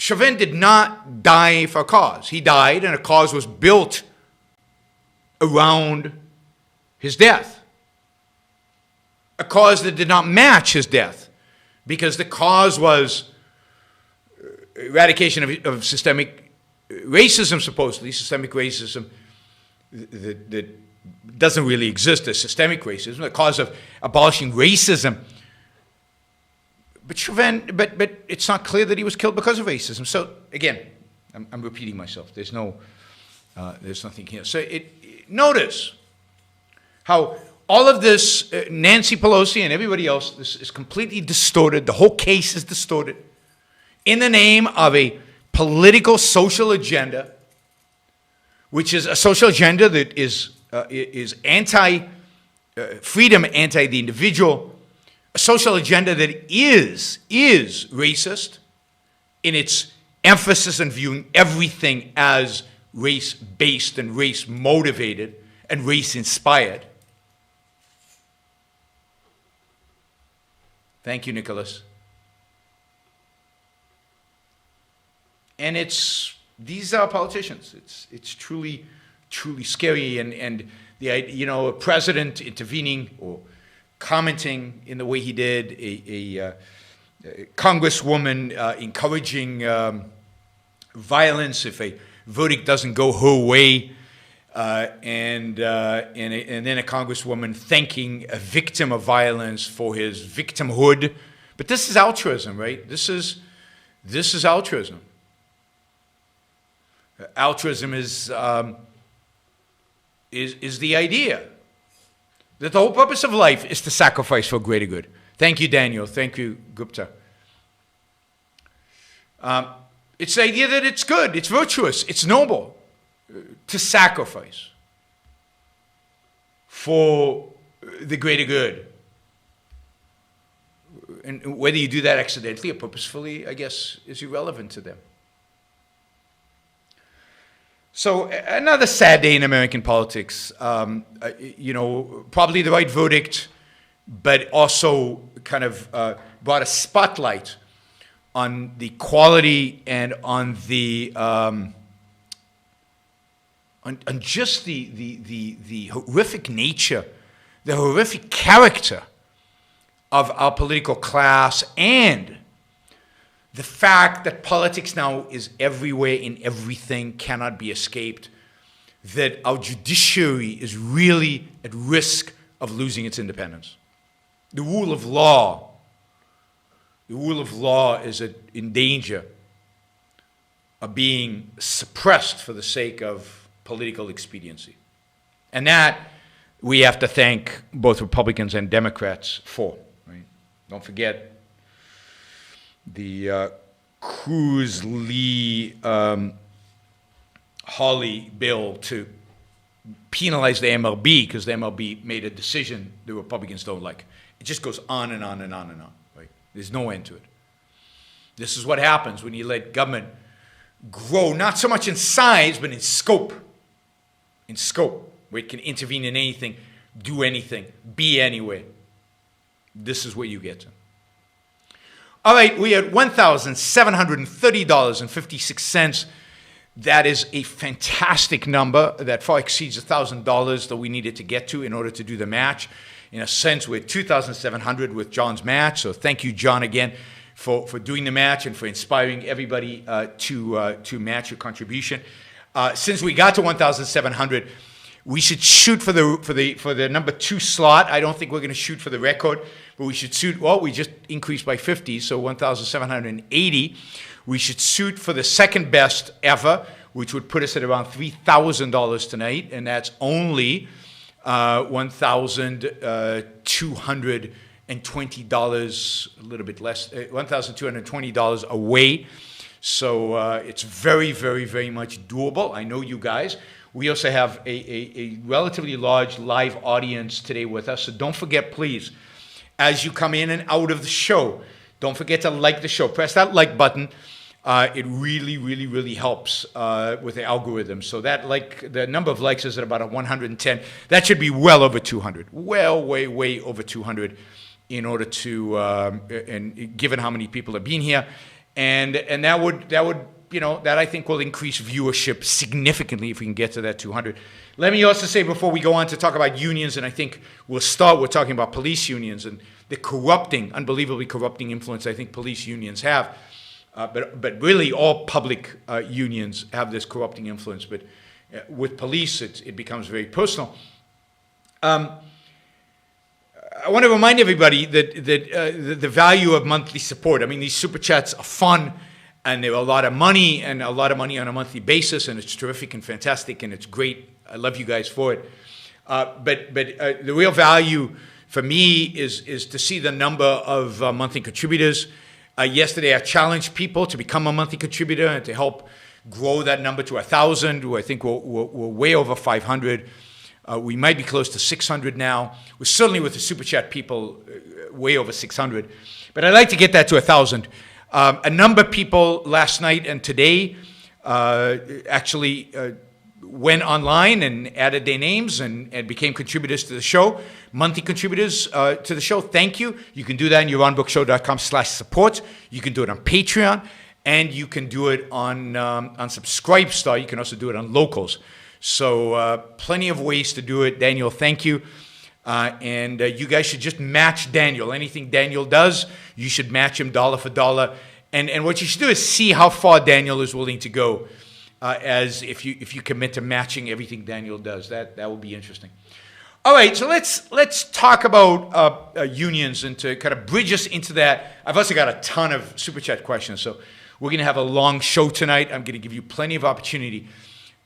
Speaker 2: Chauvin did not die for a cause. He died, and a cause was built around his death. A cause that did not match his death, because the cause was eradication of systemic racism, supposedly, systemic racism that doesn't really exist as systemic racism, the cause of abolishing racism. But Chauvin, but it's not clear that he was killed because of racism. So again, I'm repeating myself. There's nothing here. So notice how all of this, Nancy Pelosi and everybody else, this is completely distorted. The whole case is distorted in the name of a political social agenda, which is a social agenda that is anti-freedom, anti the individual. A social agenda that is racist in its emphasis on viewing everything as race-based and race-motivated and race-inspired. Thank you, Nicholas. And these are politicians. It's truly scary, and a president intervening or commenting in the way he did, a congresswoman encouraging violence if a verdict doesn't go her way, and then a congresswoman thanking a victim of violence for his victimhood. But this is altruism, right? This is altruism. Altruism is the idea that the whole purpose of life is to sacrifice for greater good. Thank you, Daniel. Thank you, Gupta. It's the idea that it's good, it's virtuous, it's noble to sacrifice for the greater good. And whether you do that accidentally or purposefully, I guess, is irrelevant to them. So another sad day in American politics. Probably the right verdict, but also kind of brought a spotlight on the quality and on the on just the horrific nature, the horrific character of our political class, and the fact that politics now is everywhere in everything, cannot be escaped, that our judiciary is really at risk of losing its independence. The rule of law is in danger of being suppressed for the sake of political expediency. And that we have to thank both Republicans and Democrats for. Right? Don't forget the Cruz-Lee Hawley bill to penalize the MLB because the MLB made a decision the Republicans don't like. It just goes on and on and on and on. Right? There's no end to it. This is what happens when you let government grow, not so much in size, but in scope. In scope, where it can intervene in anything, do anything, be anywhere. This is where you get to. All right, we are at $1,730.56. That is a fantastic number that far exceeds $1,000 that we needed to get to in order to do the match. In a sense, we're at $2,700 with John's match. So thank you, John, again, for doing the match and for inspiring everybody to match your contribution. Since we got to $1,700, We should shoot for the number 2 slot. I don't think we're going to shoot for the record, but we should shoot. Well, we just increased by 50, so 1,780. We should shoot for the second best ever, which would put us at around $3,000 tonight, and that's only $1,220, a little bit less, $1,220 away. So it's very, very, very much doable. I know you guys. We also have a relatively large live audience today with us. So don't forget, please, as you come in and out of the show, don't forget to like the show. Press that like button. It really, really, really helps with the algorithm. So that the number of likes is at about 110. That should be well over 200. Well, way over 200 in order to, and given how many people have been here. And that would that I think will increase viewership significantly if we can get to that 200. Let me also say before we go on to talk about unions, and I think we'll start with talking about police unions and the unbelievably corrupting influence I think police unions have. But really all public unions have this corrupting influence. But with police, it becomes very personal. I want to remind everybody that the value of monthly support. I mean, these super chats are fun, and they're a lot of money, and a lot of money on a monthly basis, and it's terrific and fantastic, and it's great. I love you guys for it. But the real value for me is to see the number of monthly contributors. Yesterday, I challenged people to become a monthly contributor and to help grow that number to 1,000. I think we're way over 500. We might be close to 600 now. We're certainly with the Super Chat people way over 600. But I'd like to get that to 1,000. A number of people last night and today actually went online and added their names and became contributors to the show, monthly contributors to the show. Thank you. You can do that on YaronBrookShow.com/support. You can do it on Patreon, and you can do it on Subscribestar. You can also do it on Locals. So plenty of ways to do it. Daniel, thank you. And you guys should just match Daniel. Anything Daniel does, you should match him dollar for dollar. And what you should do is see how far Daniel is willing to go. As if you commit to matching everything Daniel does, that will be interesting. All right, so let's talk about unions and to kind of bridge us into that. I've also got a ton of Super Chat questions, so we're going to have a long show tonight. I'm going to give you plenty of opportunity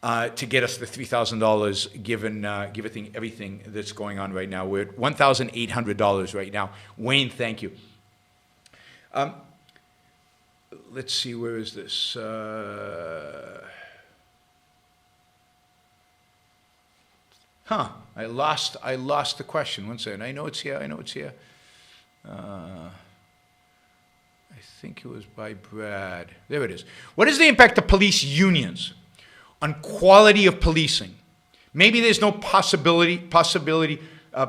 Speaker 2: to get us the $3,000 given everything that's going on right now. We're at $1,800 right now. Wayne, thank you. Let's see, where is this? I lost the question. One second. I know it's here. I think it was by Brad. There it is. What is the impact of police unions on quality of policing? Maybe there's no possibility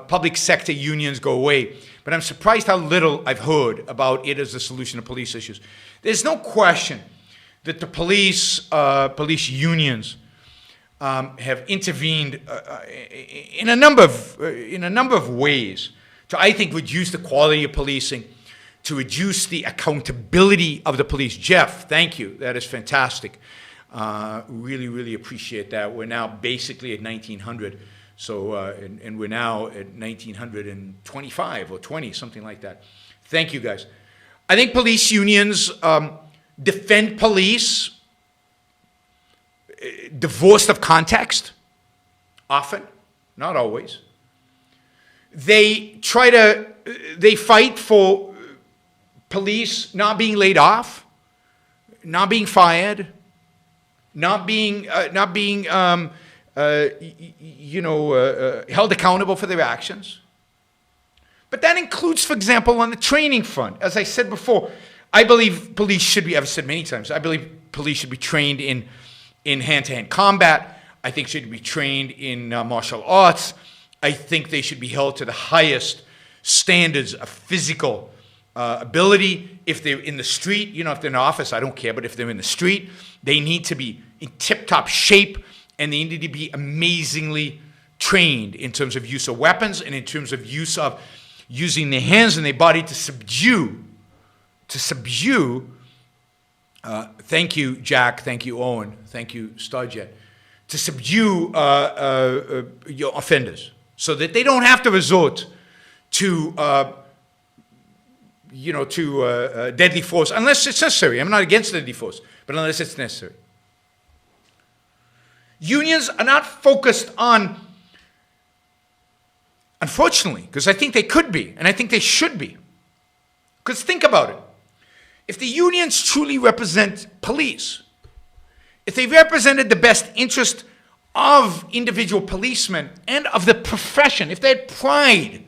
Speaker 2: public sector unions go away, but I'm surprised how little I've heard about it as a solution to police issues. There's no question that the police unions have intervened in a number of ways to, I think, reduce the quality of policing, to reduce the accountability of the police. Jeff, thank you. That is fantastic. Really, really appreciate that. We're now basically at 1,900. So, and we're now at 1,925 or 20, something like that. Thank you, guys. I think police unions defend police divorced of context, often, not always. They fight for police not being laid off, not being fired, not being held accountable for their actions. But that includes, for example, on the training front. As I said before, I believe police should be, I've said many times, I believe police should be trained in hand-to-hand combat. I think should be trained in martial arts. I think they should be held to the highest standards of physical ability. If they're in the street, if they're in the office, I don't care, but if they're in the street, they need to be in tip-top shape, and they need to be amazingly trained in terms of use of weapons and in terms of using their hands and their body to subdue. Thank you, Jack. Thank you, Owen. Thank you, Starjet. to subdue your offenders, so that they don't have to resort to deadly force unless it's necessary. I'm not against deadly force, but unless it's necessary. Unions are not focused on, unfortunately, because I think they could be, and I think they should be. Because think about it. If the unions truly represent police, if they represented the best interest of individual policemen and of the profession, if they had pride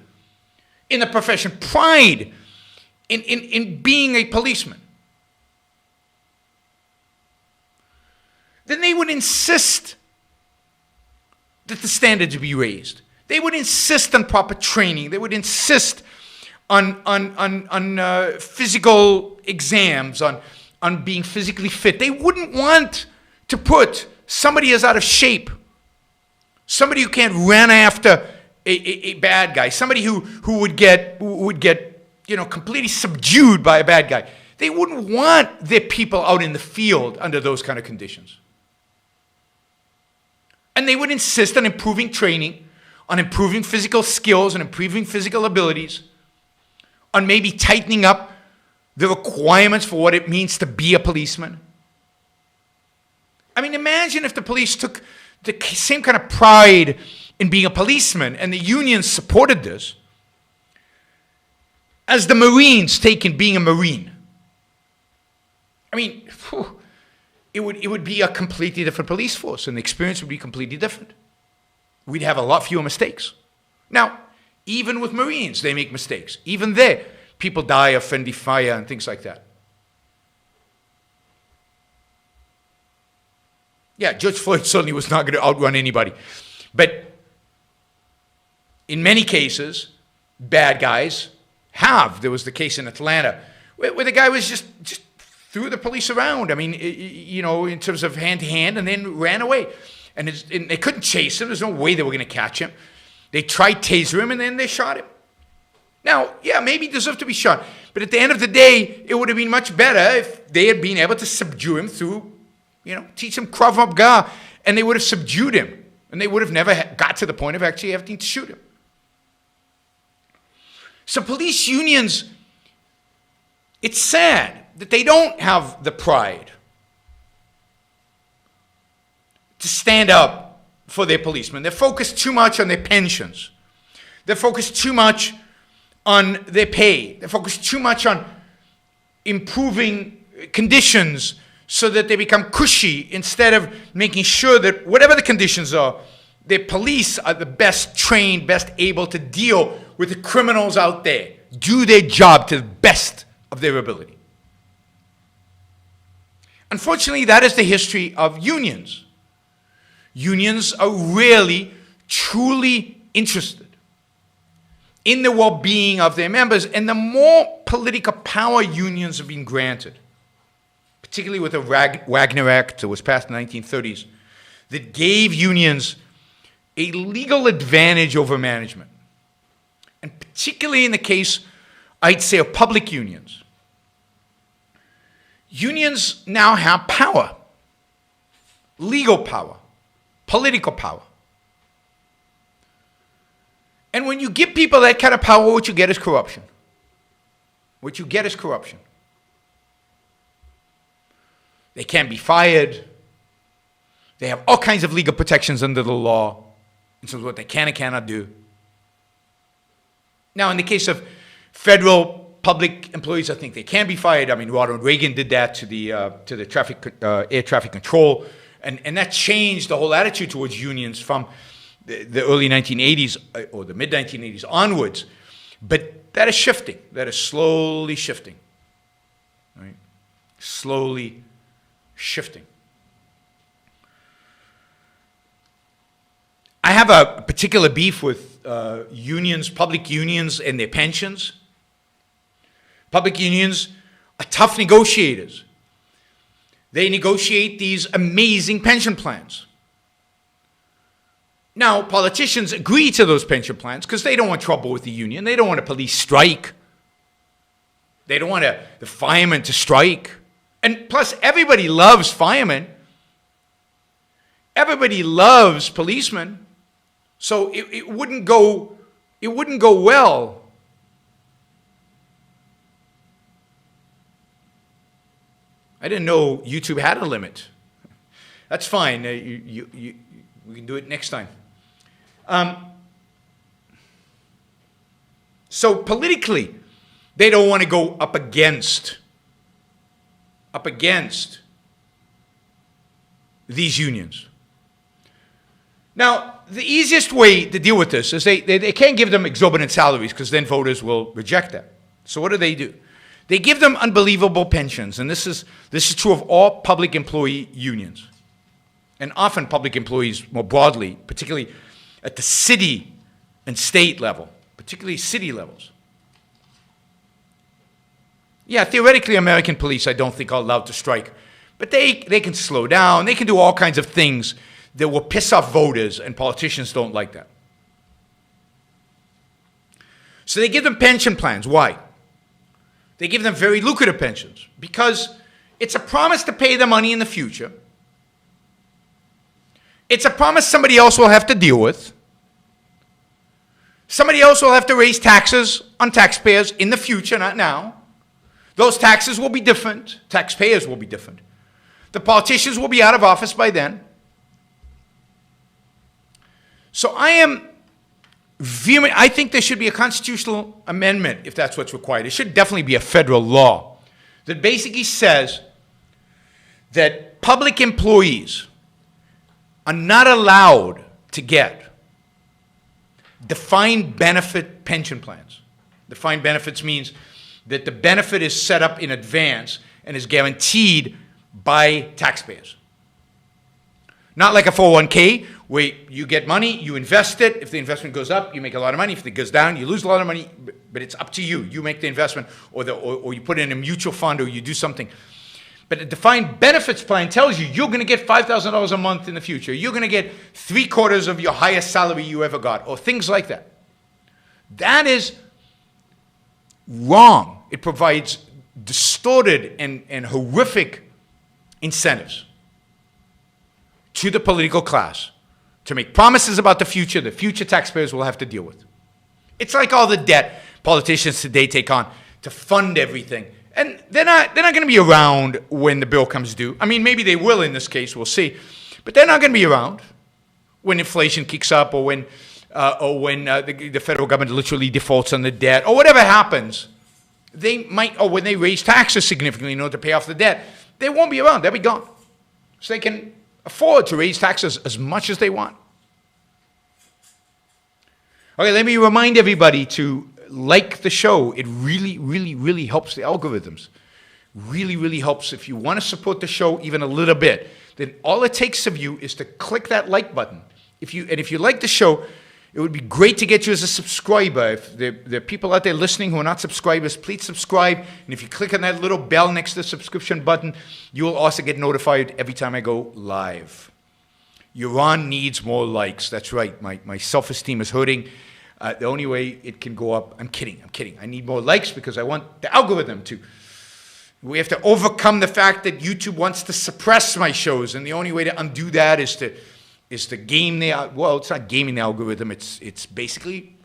Speaker 2: in the profession, pride in being a policeman, then they would insist that the standards be raised. They would insist on proper training. They would insist on physical exams, on being physically fit. They wouldn't want to put somebody who's out of shape, somebody who can't run after a bad guy, somebody who would get completely subdued by a bad guy. They wouldn't want their people out in the field under those kind of conditions. And they would insist on improving training, on improving physical skills and improving physical abilities, on maybe tightening up the requirements for what it means to be a policeman. I mean, imagine if the police took the same kind of pride in being a policeman, and the unions supported this, as the Marines take in being a Marine. I mean, it would be a completely different police force, and the experience would be completely different. We'd have a lot fewer mistakes. Now, even with Marines, they make mistakes. Even there, people die of friendly fire and things like that. Yeah, George Floyd certainly was not going to outrun anybody. But in many cases, bad guys have. There was the case in Atlanta where the guy was just threw the police around. I mean, in terms of hand-to-hand, and then ran away. And they couldn't chase him. There's no way they were going to catch him. They tried taser him, and then they shot him. Now, yeah, maybe he deserved to be shot. But at the end of the day, it would have been much better if they had been able to subdue him through, teach him Krav Maga, and they would have subdued him. And they would have never got to the point of actually having to shoot him. So police unions, it's sad that they don't have the pride to stand up for their policemen. They're focused too much on their pensions. They're focused too much on their pay. They're focused too much on improving conditions so that they become cushy, instead of making sure that whatever the conditions are, their police are the best trained, best able to deal with the criminals out there, do their job to the best of their ability. Unfortunately, that is the history of unions. Unions are rarely truly interested in the well-being of their members, and the more political power unions have been granted, particularly with the Wagner Act that was passed in the 1930s, that gave unions a legal advantage over management. And particularly in the case, I'd say, of public unions. Unions now have power, legal power, political power. And when you give people that kind of power, what you get is corruption. What you get is corruption. They can't be fired. They have all kinds of legal protections under the law in terms of what they can and cannot do. Now, in the case of federal public employees, I think they can be fired. I mean, Ronald Reagan did that to the air traffic control, and that changed the whole attitude towards unions from the early 1980s or the mid 1980s onwards. But that is shifting. That is slowly shifting. Right? Slowly shifting. I have a particular beef with unions, public unions, and their pensions. Public unions are tough negotiators. They negotiate these amazing pension plans. Now, politicians agree to those pension plans because they don't want trouble with the union. They don't want a police strike. They don't want the firemen to strike. And plus, everybody loves firemen. everybody loves policemen, so it wouldn't go well. I didn't know YouTube had a limit. That's fine. We can do it next time. So politically, they don't want to go up against these unions. Now, the easiest way to deal with this is they can't give them exorbitant salaries because then voters will reject that. So what do? They give them unbelievable pensions, and this is true of all public employee unions, and often public employees more broadly, particularly at the city and state level, particularly city levels. Yeah, theoretically, American police I don't think are allowed to strike, but they can slow down, they can do all kinds of things that will piss off voters, and politicians don't like that. So they give them pension plans. Why? They give them very lucrative pensions because it's a promise to pay the money in the future. It's a promise somebody else will have to deal with. Somebody else will have to raise taxes on taxpayers in the future, not now. Those taxes will be different. Taxpayers will be different. The politicians will be out of office by then. So I think there should be a constitutional amendment if that's what's required. It should definitely be a federal law that basically says that public employees are not allowed to get defined benefit pension plans. Defined benefits means that the benefit is set up in advance and is guaranteed by taxpayers. Not like a 401k where you get money, you invest it. If the investment goes up, you make a lot of money. If it goes down, you lose a lot of money, but it's up to you. You make the investment or you put it in a mutual fund or you do something. But a defined benefits plan tells you you're going to get $5,000 a month in the future. You're going to get 3/4 of your highest salary you ever got, or things like that. That is wrong. It provides distorted and horrific incentives to the political class to make promises about the future taxpayers will have to deal with. It's like all the debt politicians today take on to fund everything. And they're not going to be around when the bill comes due. I mean, maybe they will in this case, we'll see. But they're not going to be around when inflation kicks up or when the federal government literally defaults on the debt or whatever happens. They might, or when they raise taxes significantly in order to pay off the debt, they won't be around. They'll be gone. So they can afford to raise taxes as much as they want. Okay, let me remind everybody to like the show. It really, really, really helps the algorithms. Really, really helps. If you want to support the show even a little bit, then all it takes of you is to click that like button. If you like the show, it would be great to get you as a subscriber. If there are people out there listening who are not subscribers, please subscribe. And if you click on that little bell next to the subscription button, you will also get notified every time I go live. Yaron needs more likes. That's right. My self-esteem is hurting. The only way it can go up, I'm kidding. I need more likes because I want the algorithm to. We have to overcome the fact that YouTube wants to suppress my shows, and the only way to undo that is to game the, well, it's not gaming the algorithm, it's basically,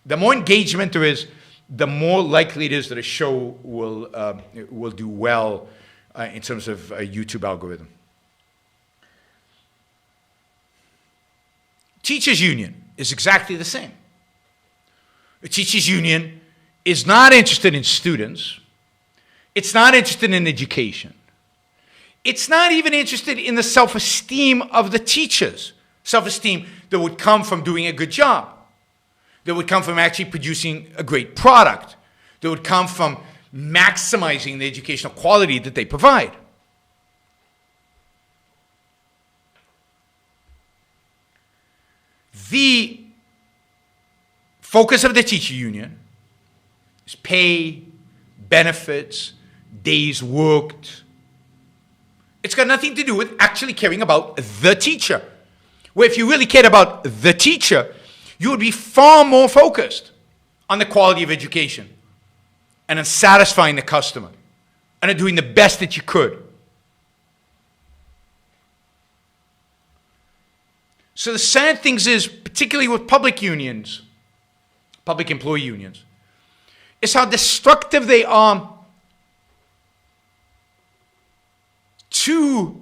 Speaker 2: the more engagement there is, the more likely it is that a show will do well in terms of a YouTube algorithm. Teachers Union is exactly the same. The teachers union is not interested in students. It's not interested in education. It's not even interested in the self-esteem of the teachers. Self-esteem that would come from doing a good job. That would come from actually producing a great product. That would come from maximizing the educational quality that they provide. The focus of the teacher union is pay, benefits, days worked. It's got nothing to do with actually caring about the teacher. Where if you really cared about the teacher, you would be far more focused on the quality of education and on satisfying the customer and on doing the best that you could. So the sad thing is, particularly with public unions, public employee unions, is how destructive they are to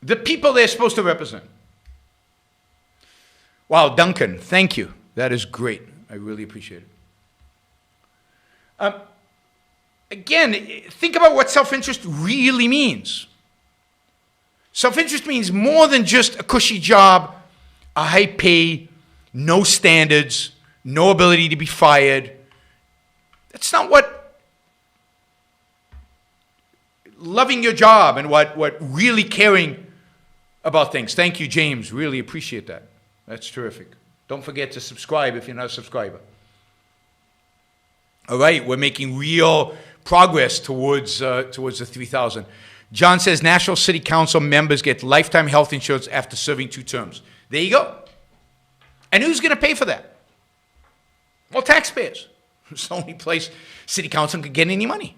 Speaker 2: the people they're supposed to represent. Wow, Duncan, thank you. That is great. I really appreciate it. Again, think about what self-interest really means. Self-interest means more than just a cushy job, a high pay, no standards, no ability to be fired. That's not what loving your job and what really caring about things. Thank you, James. Really appreciate that. That's terrific. Don't forget to subscribe if you're not a subscriber. All right, we're making real progress towards the 3,000. John says National City Council members get lifetime health insurance after serving 2 terms. There you go. And who's going to pay for that? Well, taxpayers. It's the only place City Council can get any money.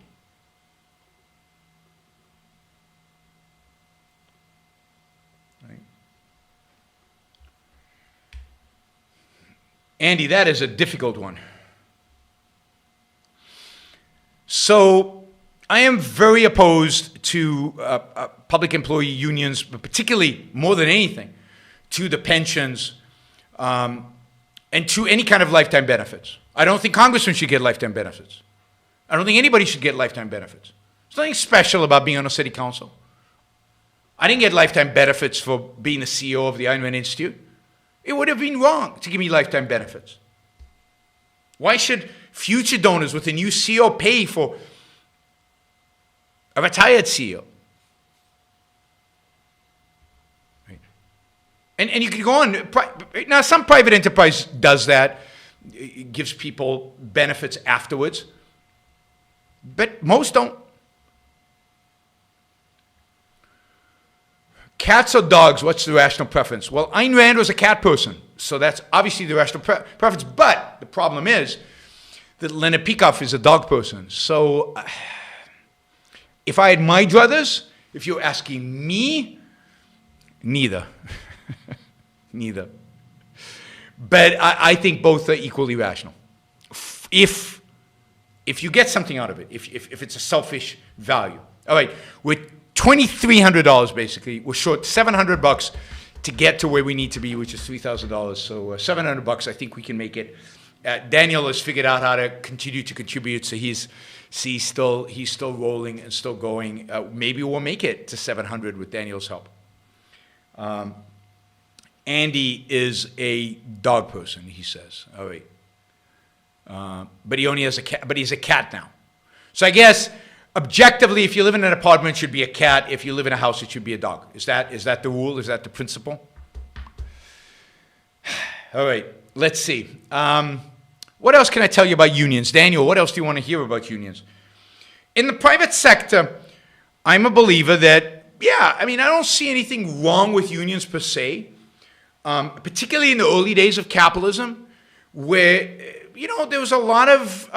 Speaker 2: Right. Andy, that is a difficult one. So I am very opposed to public employee unions, but particularly, more than anything, to the pensions and to any kind of lifetime benefits. I don't think congressmen should get lifetime benefits. I don't think anybody should get lifetime benefits. There's nothing special about being on a city council. I didn't get lifetime benefits for being the CEO of the Ayn Rand Institute. It would have been wrong to give me lifetime benefits. Why should future donors with a new CEO pay for a retired CEO? Right. And you can go on. Now, some private enterprise does that. It gives people benefits afterwards. But most don't. Cats or dogs, what's the rational preference? Well, Ayn Rand was a cat person, so that's obviously the rational preference. But the problem is that Leonard Peikoff is a dog person. So if I had my druthers, if you're asking me, neither. Neither. But I think both are equally rational. If you get something out of it, if it's a selfish value. All right, with $2,300 basically, we're short $700 to get to where we need to be, which is $3,000. So $700, I think we can make it. Daniel has figured out how to continue to contribute, so he's still rolling and still going. Maybe we'll make it to 700 with Daniel's help. Andy is a dog person, he says. All right, but he only has a cat. But he's a cat now. So I guess objectively, if you live in an apartment, it should be a cat. If you live in a house, it should be a dog. Is that the rule? Is that the principle? All right, let's see. What else can I tell you about unions? Daniel, what else do you want to hear about unions? In the private sector, I'm a believer that, I don't see anything wrong with unions per se, particularly in the early days of capitalism, where, there was a lot of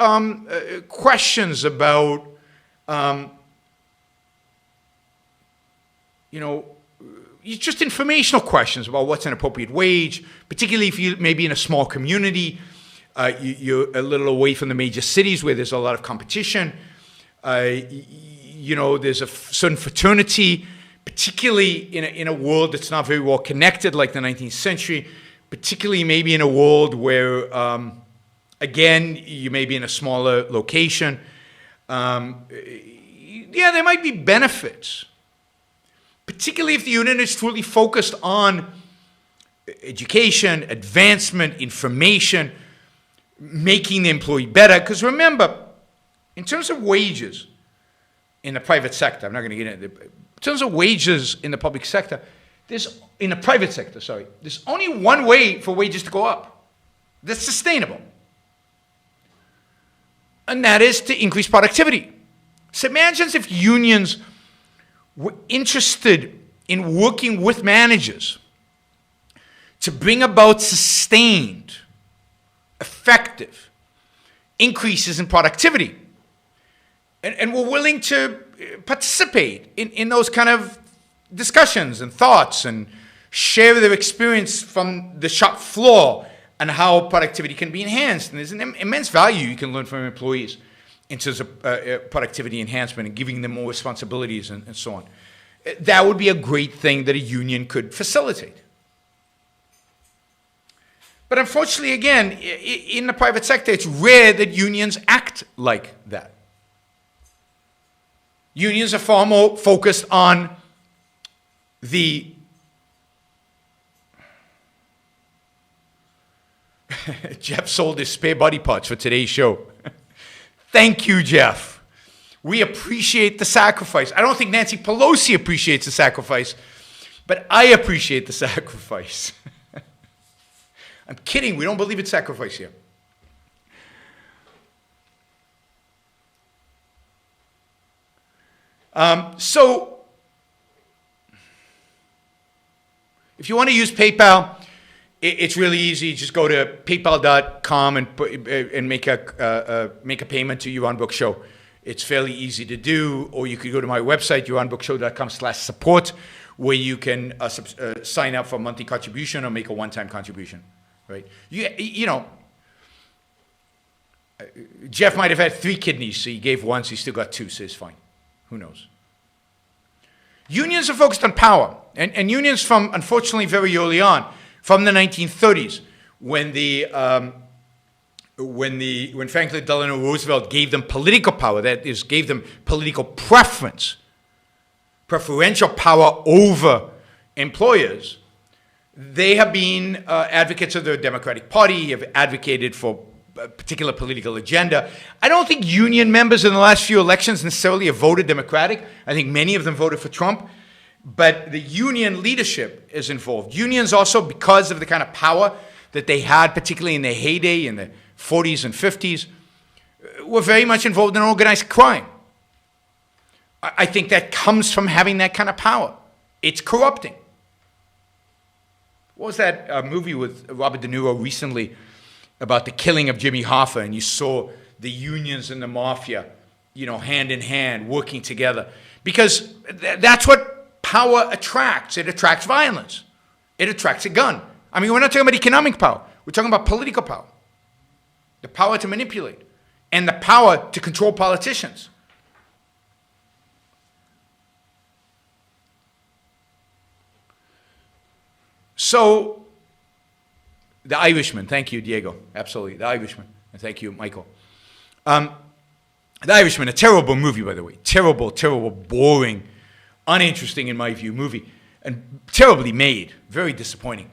Speaker 2: questions about, just informational questions about what's an appropriate wage, particularly if you maybe in a small community, you're a little away from the major cities where there's a lot of competition. There's a certain fraternity, particularly in a world that's not very well connected like the 19th century, particularly maybe in a world where, again, you may be in a smaller location. There might be benefits, particularly if the unit is truly focused on education, advancement, information, making the employee better. Because remember, in terms of wages in the private sector, I'm not going to get into it. In terms of wages in the public sector, there's only one way for wages to go up that's sustainable. And that is to increase productivity. So imagine if unions were interested in working with managers to bring about sustained, effective increases in productivity. and were willing to participate in those kind of discussions and thoughts and share their experience from the shop floor and how productivity can be enhanced. And there's an immense value you can learn from employees in terms of productivity enhancement and giving them more responsibilities and so on. That would be a great thing that a union could facilitate. But unfortunately, again, in the private sector, it's rare that unions act like that. Unions are far more focused on the Jeff sold his spare body parts for today's show. Thank you, Jeff. We appreciate the sacrifice. I don't think Nancy Pelosi appreciates the sacrifice, but I appreciate the sacrifice. I'm kidding. We don't believe in sacrifice here. So, if you want to use PayPal, it's really easy. Just go to paypal.com and make a payment to Yaron Brook Show. It's fairly easy to do. Or you could go to my website, yaronbrookshow.com/support, where you can sign up for a monthly contribution or make a one-time contribution. Right? You know, Jeff might have had 3 kidneys, so he gave one, so he still got 2, so it's fine. Who knows? Unions are focused on power, and unions from, unfortunately, very early on, from the 1930s, when Franklin Delano Roosevelt gave them political power, that is, gave them political preferential power over employers. They have been advocates of the Democratic Party, have advocated for a particular political agenda. I don't think union members in the last few elections necessarily have voted Democratic. I think many of them voted for Trump. But the union leadership is involved. Unions also, because of the kind of power that they had, particularly in their heyday in the 40s and 50s, were very much involved in organized crime. I think that comes from having that kind of power. It's corrupting. What was that movie with Robert De Niro recently about the killing of Jimmy Hoffa, and you saw the unions and the mafia, you know, hand in hand, working together? Because that's what power attracts. It attracts violence. It attracts a gun. I mean, we're not talking about economic power. We're talking about political power. The power to manipulate and the power to control politicians. So, The Irishman. Thank you, Diego. Absolutely. The Irishman. And thank you, Michael. The Irishman, a terrible movie, by the way. Terrible, terrible, boring, uninteresting, in my view, movie. And terribly made. Very disappointing.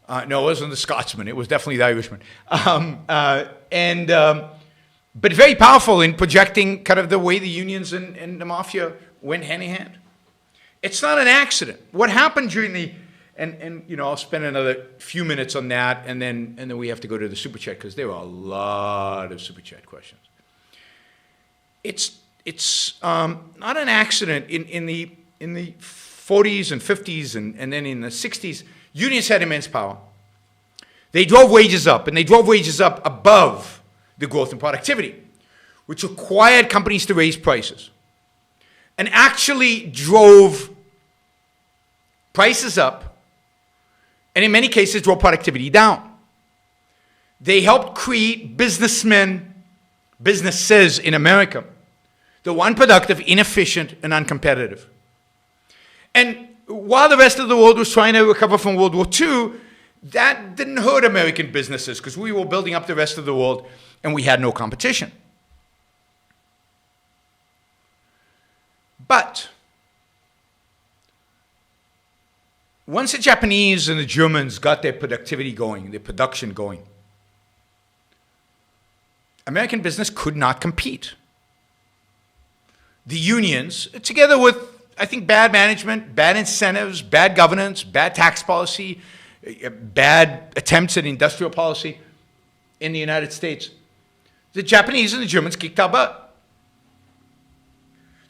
Speaker 2: No, it wasn't The Scotsman. It was definitely The Irishman. But very powerful in projecting kind of the way the unions and the mafia went hand in hand. It's not an accident. What happened during the... And you know, I'll spend another few minutes on that, and then we have to go to the SuperChat, because there are a lot of SuperChat questions. It's not an accident. In the 40s and 50s and then in the 60s, unions had immense power. They drove wages up, and they drove wages up above the growth in productivity, which required companies to raise prices, and actually drove prices up, and in many cases drove productivity down. They helped create businesses in America that were unproductive, inefficient, and uncompetitive. And while the rest of the world was trying to recover from World War II, that didn't hurt American businesses, because we were building up the rest of the world and we had no competition. But once the Japanese and the Germans got their productivity going, their production going, American business could not compete. The unions, together with, I think, bad management, bad incentives, bad governance, bad tax policy, bad attempts at industrial policy in the United States, the Japanese and the Germans kicked our butt.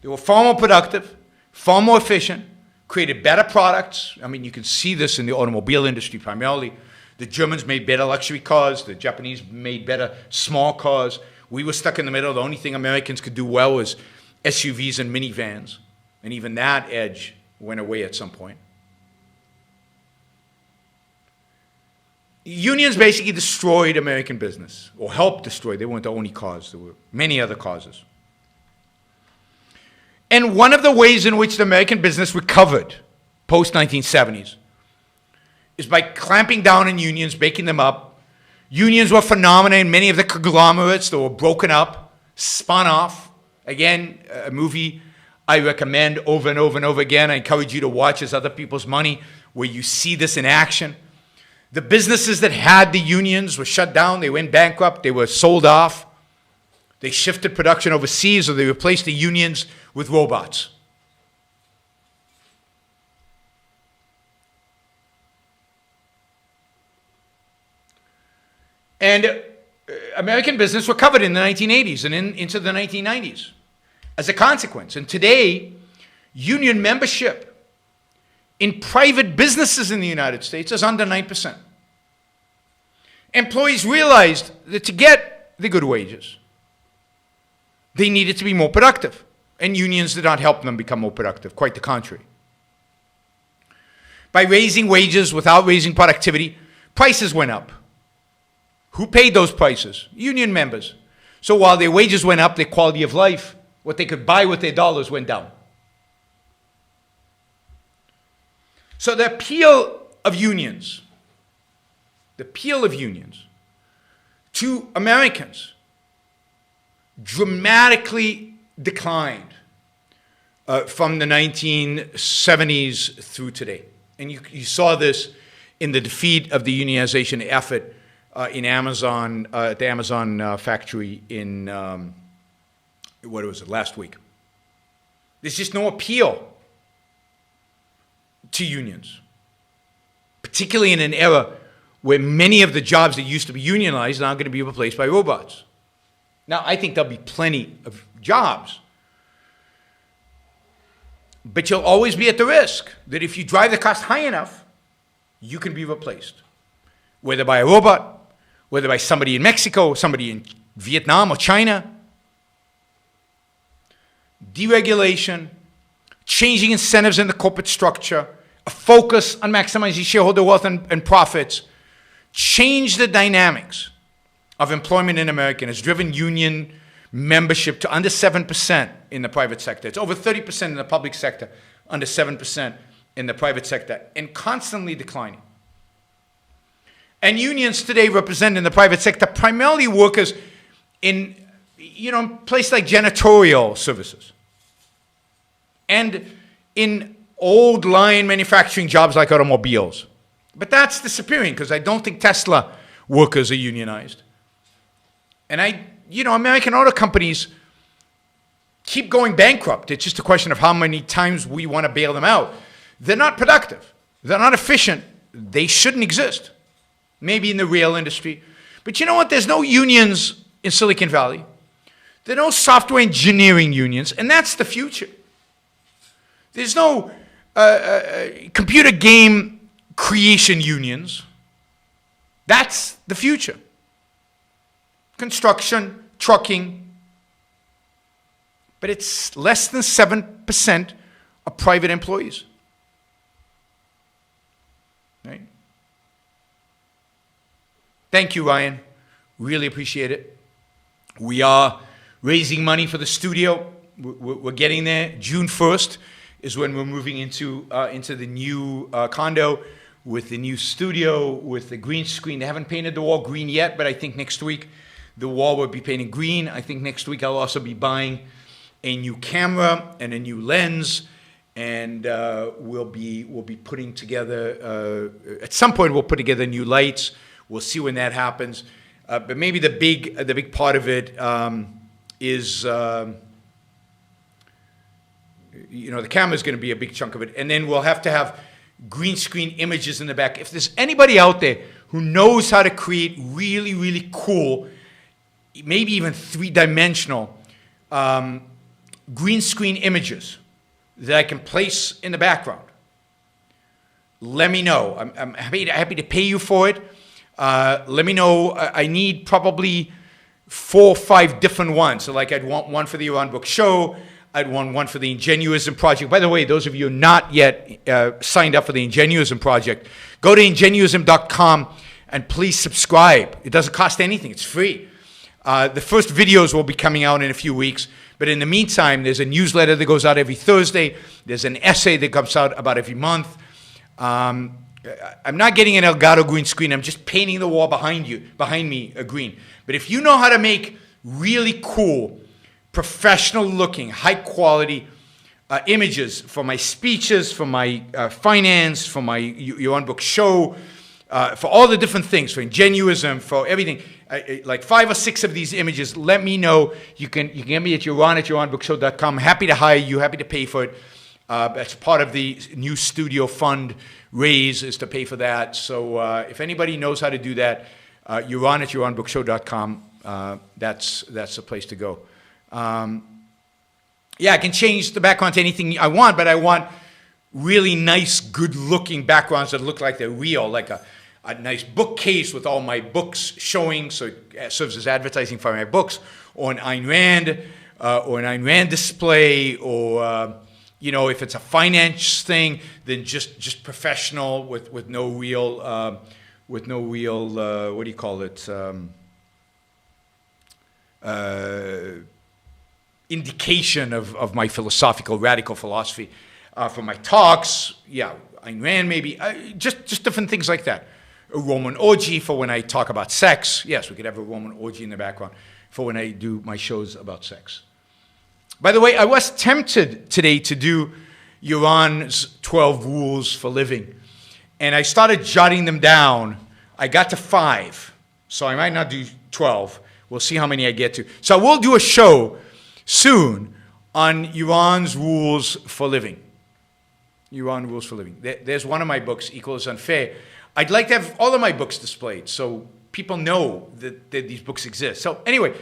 Speaker 2: They were far more productive, far more efficient, created better products. I mean, you can see this in the automobile industry primarily. The Germans made better luxury cars. The Japanese made better small cars. We were stuck in the middle. The only thing Americans could do well was SUVs and minivans, and even that edge went away at some point. Unions basically destroyed American business, or helped destroy. They weren't the only cause. There were many other causes. And one of the ways in which the American business recovered post-1970s is by clamping down on unions, breaking them up. Unions were phenomena in many of the conglomerates that were broken up, spun off. Again, a movie I recommend over and over and over again. I encourage you to watch As Other People's Money, where you see this in action. The businesses that had the unions were shut down. They went bankrupt. They were sold off. They shifted production overseas, or they replaced the unions with robots. And American business recovered in the 1980s and into the 1990s as a consequence. And today, union membership in private businesses in the United States is under 9%. Employees realized that to get the good wages, they needed to be more productive. And unions did not help them become more productive, quite the contrary. By raising wages without raising productivity, prices went up. Who paid those prices? Union members. So while their wages went up, their quality of life, what they could buy with their dollars, went down. So the appeal of unions to Americans dramatically declined from the 1970s through today. And you saw this in the defeat of the unionization effort in Amazon, at the Amazon factory in, last week. There's just no appeal to unions, particularly in an era where many of the jobs that used to be unionized are now going to be replaced by robots. Now, I think there'll be plenty of jobs, but you'll always be at the risk that if you drive the cost high enough, you can be replaced, whether by a robot, whether by somebody in Mexico, somebody in Vietnam or China. Deregulation, changing incentives in the corporate structure, a focus on maximizing shareholder wealth and profits, change the dynamics of employment in America and has driven union membership to under 7% in the private sector. It's over 30% in the public sector, under 7% in the private sector, and constantly declining. And unions today represent in the private sector primarily workers in, places like janitorial services and in old line manufacturing jobs like automobiles. But that's disappearing because I don't think Tesla workers are unionized. And American auto companies keep going bankrupt. It's just a question of how many times we want to bail them out. They're not productive. They're not efficient. They shouldn't exist. Maybe in the rail industry. But you know what? There's no unions in Silicon Valley. There are no software engineering unions, and that's the future. There's no computer game creation unions. That's the future. Construction, trucking. But it's less than 7% of private employees. Right? Thank you, Ryan. Really appreciate it. We are raising money for the studio. We're getting there. June 1st is when we're moving into the new condo with the new studio, with the green screen. They haven't painted the wall green yet, but I think next week the wall will be painted green. I think next week I'll also be buying a new camera and a new lens, and we'll be putting together, at some point we'll put together new lights. We'll see when that happens. But maybe the big part of it is, the camera is going to be a big chunk of it. And then we'll have to have green screen images in the back. If there's anybody out there who knows how to create really, really cool, maybe even three-dimensional green screen images that I can place in the background, let me know. I'm happy to pay you for it. Let me know. I need probably 4 or 5 different ones. So like I'd want one for the Iran Book Show. I'd want one for the Ingenuism Project. By the way, those of you not yet signed up for the Ingenuism Project, go to ingenuism.com and please subscribe. It doesn't cost anything. It's free. The first videos will be coming out in a few weeks. But in the meantime, there's a newsletter that goes out every Thursday. There's an essay that comes out about every month. I'm not getting an Elgato green screen. I'm just painting the wall behind me green. But if you know how to make really cool, professional-looking, high-quality images for my speeches, for my finance, for my Your Own Book show, for all the different things, for Ingenuism, for everything, like 5 or 6 of these images, let me know. You can get me at youroneatyourOwnBookShow.com. Happy to hire you, happy to pay for it. That's part of the new studio fund raise is to pay for that. So if anybody knows how to do that, youroneatyourOwnBookShow.com. That's the place to go. Yeah, I can change the background to anything I want, but I want really nice, good-looking backgrounds that look like they're real, like a nice bookcase with all my books showing, so it serves as advertising for my books, or an Ayn Rand display, or if it's a finance thing, then just professional with no real what do you call it? Indication of my radical philosophy. For my talks, yeah, Ayn Rand maybe, just different things like that. A Roman orgy for when I talk about sex. Yes, we could have a Roman orgy in the background for when I do my shows about sex. By the way, I was tempted today to do Yaron's 12 rules for living. And I started jotting them down. I got to 5, so I might not do 12. We'll see how many I get to. So I will do a show soon on Yaron's rules for living. Yaron Rules for Living. There's one of my books, Equal is Unfair. I'd like to have all of my books displayed so people know that these books exist. So anyway,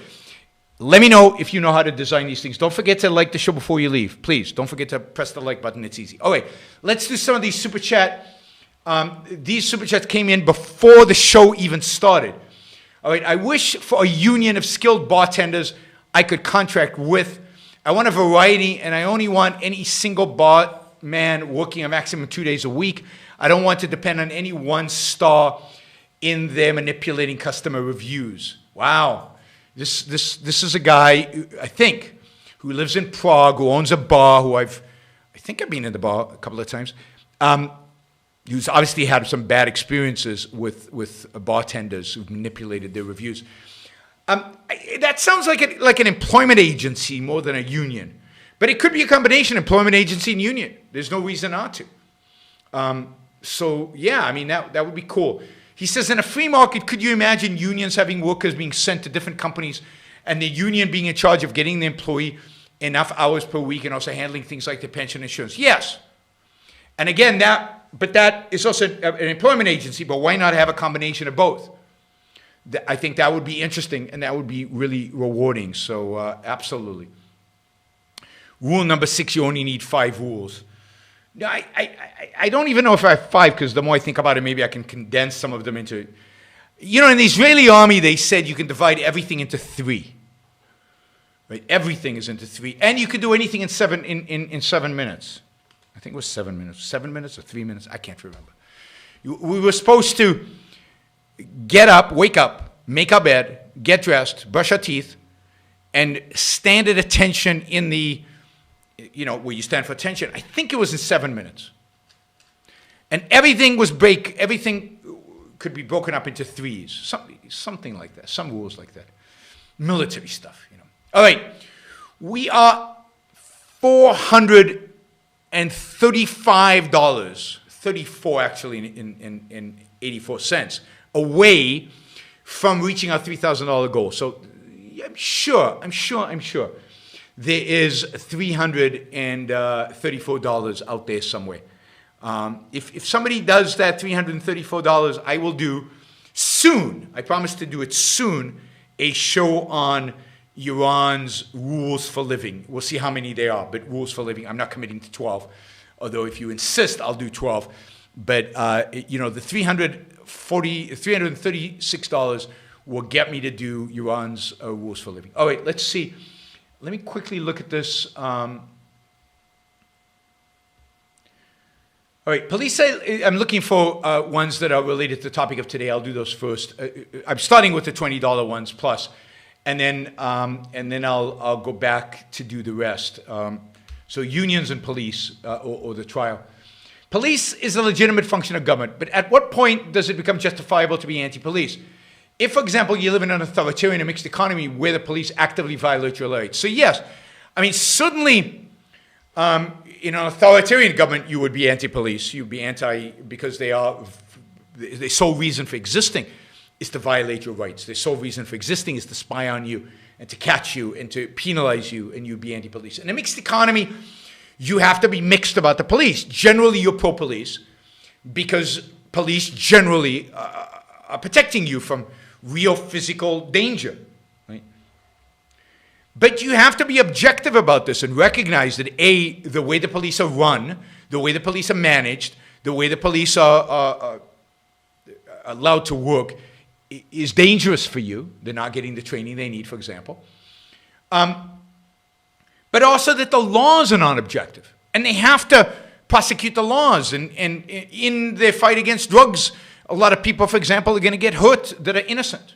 Speaker 2: let me know if you know how to design these things. Don't forget to like the show before you leave. Please, don't forget to press the like button. It's easy. Okay, let's do some of these Super Chat. These Super Chats came in before the show even started. All right, I wish for a union of skilled bartenders I could contract with. I want a variety, and I only want any single barman working a maximum 2 days a week. I don't want to depend on any one star in their manipulating customer reviews. Wow. This is a guy, I think, who lives in Prague, who owns a bar, I think I've been in the bar a couple of times, who's obviously had some bad experiences with bartenders who've manipulated their reviews. That sounds like an employment agency more than a union. But it could be a combination, employment agency and union. There's no reason not to. So, yeah, I mean, that would be cool. He says, in a free market, could you imagine unions having workers being sent to different companies and the union being in charge of getting the employee enough hours per week and also handling things like the pension insurance? Yes. And again, that is also an employment agency, but why not have a combination of both? I think that would be interesting and that would be really rewarding. So, absolutely. Rule number 6, you only need 5 rules. I don't even know if I have 5, because the more I think about it, maybe I can condense some of them into... in the Israeli army, they said you can divide everything into 3. Right? Everything is into 3. And you can do anything in 7 minutes. I think it was 7 minutes. 7 minutes or 3 minutes? I can't remember. We were supposed to get up, wake up, make our bed, get dressed, brush our teeth, and stand at attention in the... where you stand for attention. I think it was in 7 minutes. And everything could be broken up into 3s. Something like that. Some rules like that. Military stuff, All right. We are $435, 34 actually in 84 cents, away from reaching our $3,000 goal. So I'm sure there is $334 out there somewhere. If somebody does that $334, I will do soon, I promise to do it soon, a show on Yaron's rules for living. We'll see how many there are, but rules for living, I'm not committing to 12. Although if you insist, I'll do 12. But, the $336 will get me to do Yaron's rules for living. All right, let's see let me quickly look at this. All right, police say, I'm looking for ones that are related to the topic of today. I'll do those first. I'm starting with the $20 ones plus, and then I'll go back to do the rest. So unions and police, or the trial. Police is a legitimate function of government, but at what point does it become justifiable to be anti-police? If, for example, you live in an authoritarian or mixed economy where the police actively violate your rights. So yes, I mean, certainly in an authoritarian government, you would be anti-police. You'd be anti, because their sole reason for existing is to violate your rights. Their sole reason for existing is to spy on you and to catch you and to penalize you, and you'd be anti-police. In a mixed economy, you have to be mixed about the police. Generally, you're pro-police because police generally are protecting you from real physical danger, right? But you have to be objective about this and recognize that A, the way the police are run, the way the police are managed, the way the police are allowed to work is dangerous for you. They're not getting the training they need, for example. But also that the laws are not objective. And they have to prosecute the laws. And in their fight against drugs, a lot of people, for example, are going to get hurt that are innocent.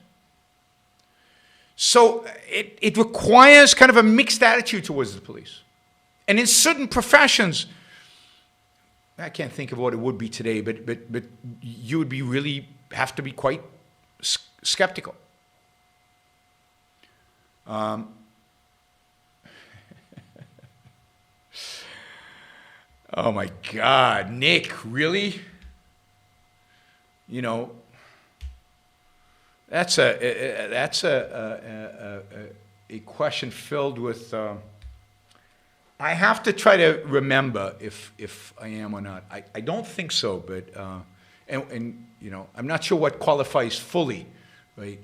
Speaker 2: So it requires kind of a mixed attitude towards the police. And in certain professions, I can't think of what it would be today, but you would be really have to be quite skeptical. Oh my God, Nick, really? You know, that's a question filled with. I have to try to remember if I am or not. I don't think so, but and you know, I'm not sure what qualifies fully, right?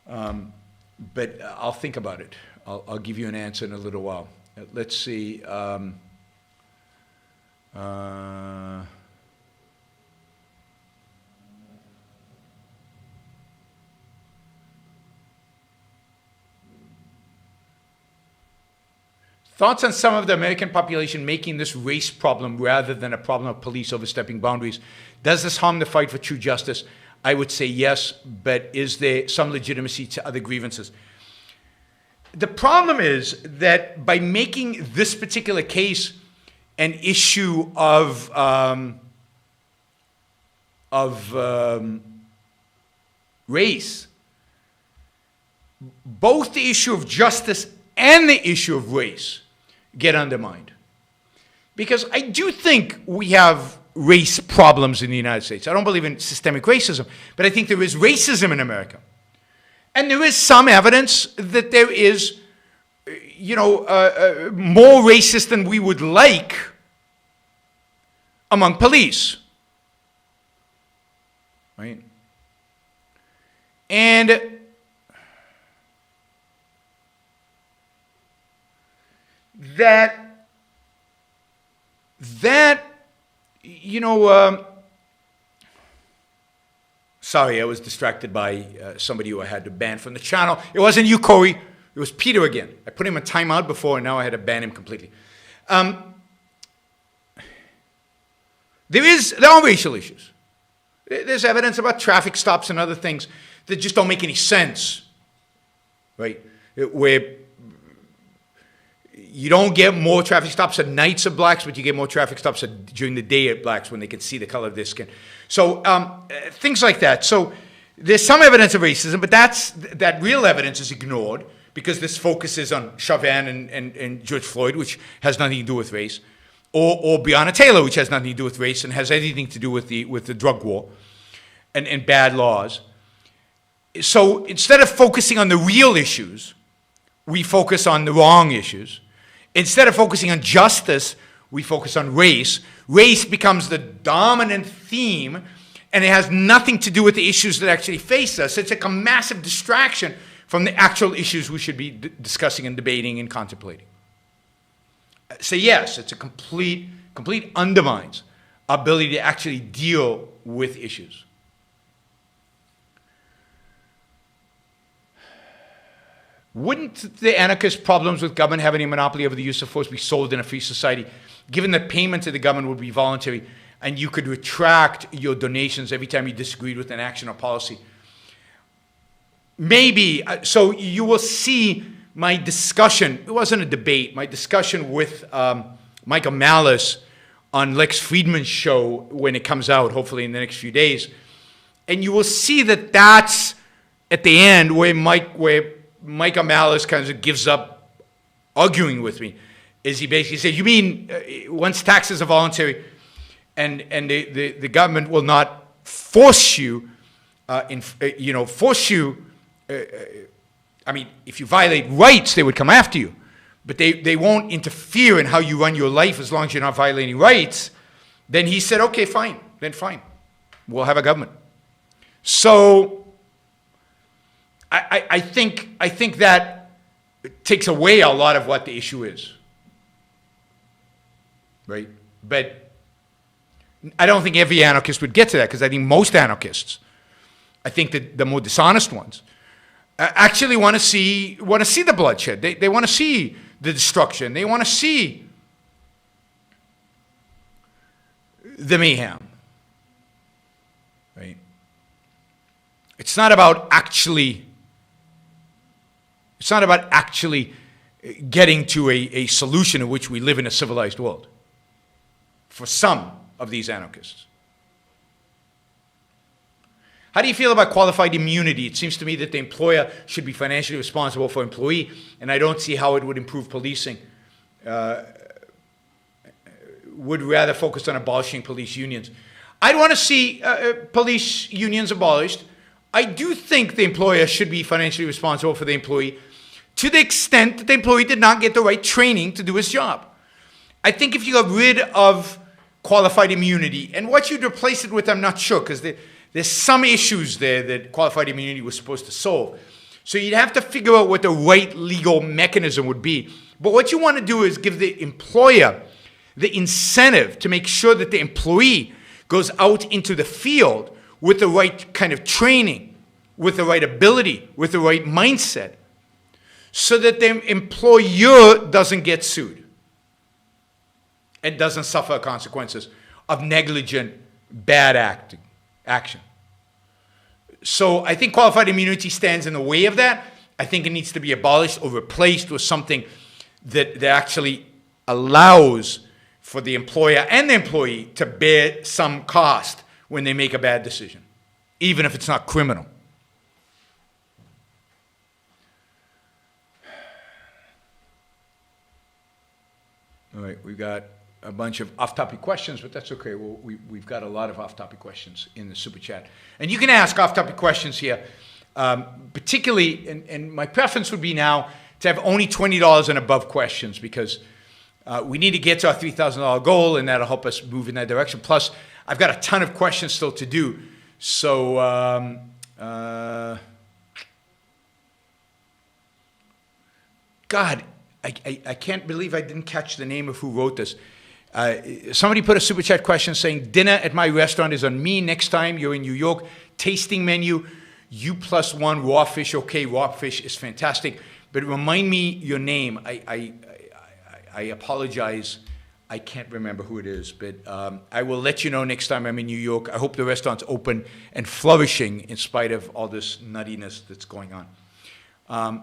Speaker 2: But I'll think about it. I'll give you an answer in a little while. Let's see. Thoughts on some of the American population making this race problem rather than a problem of police overstepping boundaries. Does this harm the fight for true justice? I would say yes, but is there some legitimacy to other grievances? The problem is that by making this particular case an issue of race, both the issue of justice and the issue of race get undermined. Because I do think we have race problems in the United States. I don't believe in systemic racism, but I think there is racism in America. And there is some evidence that there is, you know, more racist than we would like among police. Right? And that you know, sorry, I was distracted by somebody who I had to ban from the channel. It wasn't you, Corey. It was Peter again. I put him in timeout before, and now I had to ban him completely. There are racial issues. There's evidence about traffic stops and other things that just don't make any sense, right? Where you don't get more traffic stops at nights of blacks, but you get more traffic stops during the day at blacks when they can see the color of their skin. So things like that. So there's some evidence of racism, but that real evidence is ignored because this focuses on Chauvin and George Floyd, which has nothing to do with race, or Breonna Taylor, which has nothing to do with race and has everything to do with the drug war and bad laws. So instead of focusing on the real issues, we focus on the wrong issues. Instead of focusing on justice, we focus on race. Race becomes the dominant theme, and it has nothing to do with the issues that actually face us. It's like a massive distraction from the actual issues we should be discussing and debating and contemplating. So yes, it's a complete undermines our ability to actually deal with issues. Wouldn't the anarchist problems with government having a monopoly over the use of force be solved in a free society, given that payment to the government would be voluntary and you could retract your donations every time you disagreed with an action or policy? Maybe. So you will see my discussion. It wasn't a debate. My discussion with Michael Malice on Lex Friedman's show when it comes out, hopefully in the next few days. And you will see that that's at the end where Michael Malice kind of gives up arguing with me, is he basically said, you mean once taxes are voluntary and the government will not force you, I mean, if you violate rights, they would come after you, but they won't interfere in how you run your life as long as you're not violating rights. Then he said, okay, fine, then fine, we'll have a government. So I think that takes away a lot of what the issue is, right? But I don't think every anarchist would get to that, because I think most anarchists, I think that the more dishonest ones, actually want to see the bloodshed. They want to see the destruction. They want to see the mayhem, right? It's not about actually getting to a solution in which we live in a civilized world for some of these anarchists. How do you feel about qualified immunity? It seems to me that the employer should be financially responsible for employee, and I don't see how it would improve policing. Would rather focus on abolishing police unions. I'd want to see police unions abolished. I do think the employer should be financially responsible for the employee to the extent that the employee did not get the right training to do his job. I think if you got rid of qualified immunity, and what you'd replace it with, I'm not sure, because there's some issues there that qualified immunity was supposed to solve. So you'd have to figure out what the right legal mechanism would be. But what you want to do is give the employer the incentive to make sure that the employee goes out into the field with the right kind of training, with the right ability, with the right mindset, so that the employer doesn't get sued and doesn't suffer consequences of negligent, bad action. So I think qualified immunity stands in the way of that. I think it needs to be abolished or replaced with something that actually allows for the employer and the employee to bear some cost when they make a bad decision, even if it's not criminal. All right, we've got a bunch of off-topic questions, but that's okay. We've got a lot of off-topic questions in the Super Chat. And you can ask off-topic questions here, particularly, and my preference would be now to have only $20 and above questions, because we need to get to our $3,000 goal, and that'll help us move in that direction. Plus, I've got a ton of questions still to do. So, God, I can't believe I didn't catch the name of who wrote this. Somebody put a Super Chat question saying, dinner at my restaurant is on me next time you're in New York. Tasting menu, U+1 raw fish. Okay, raw fish is fantastic. But remind me your name. I apologize. I can't remember who it is, but I will let you know next time I'm in New York. I hope the restaurant's open and flourishing in spite of all this nuttiness that's going on.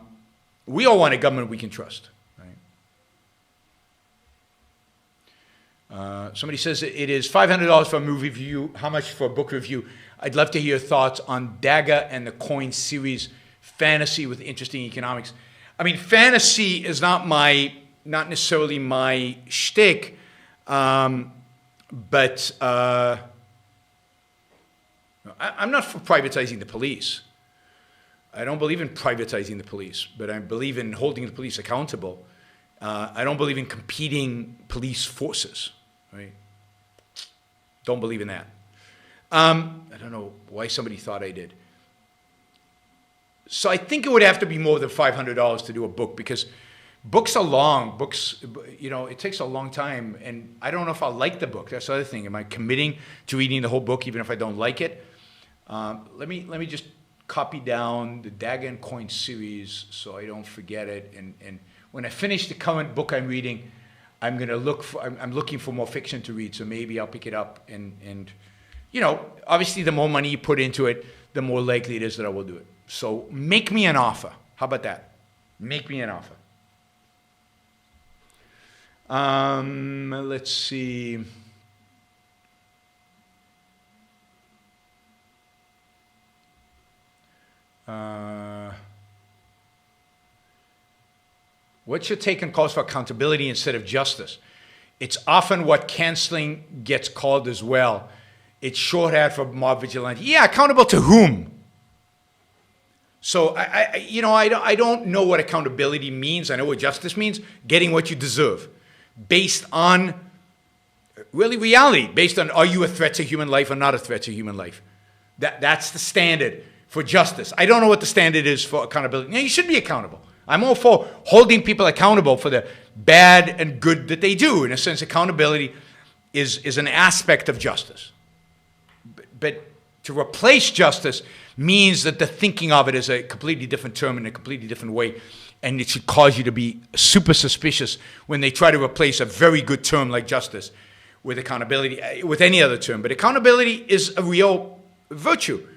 Speaker 2: We all want a government we can trust. Somebody says it is $500 for a movie review. How much for a book review? I'd love to hear your thoughts on Dagger and the Coin series, fantasy with interesting economics. I mean, fantasy is not necessarily my shtick, but I'm not for privatizing the police. I don't believe in privatizing the police, but I believe in holding the police accountable. I don't believe in competing police forces, right? Don't believe in that. I don't know why somebody thought I did. So I think it would have to be more than $500 to do a book, because books are long. Books, it takes a long time, and I don't know if I'll like the book. That's the other thing. Am I committing to reading the whole book even if I don't like it? Let me just copy down the Dagger and Coin series so I don't forget it. And when I finish the current book I'm reading, I'm looking for more fiction to read, so maybe I'll pick it up. And you know, obviously the more money you put into it, the more likely it is that I will do it. So make me an offer. How about that? Make me an offer. Let's see. What's your take on calls for accountability instead of justice? It's often what canceling gets called as well. It's shorthand for mob vigilante. Yeah, accountable to whom? So I don't know what accountability means. I know what justice means. Getting what you deserve, based on really reality. Based on, are you a threat to human life or not a threat to human life? That's the standard for justice. I don't know what the standard is for accountability. Now, you should be accountable. I'm all for holding people accountable for the bad and good that they do. In a sense, accountability is an aspect of justice. But to replace justice means that the thinking of it is a completely different term in a completely different way, and it should cause you to be super suspicious when they try to replace a very good term like justice with accountability, with any other term. But accountability is a real virtue.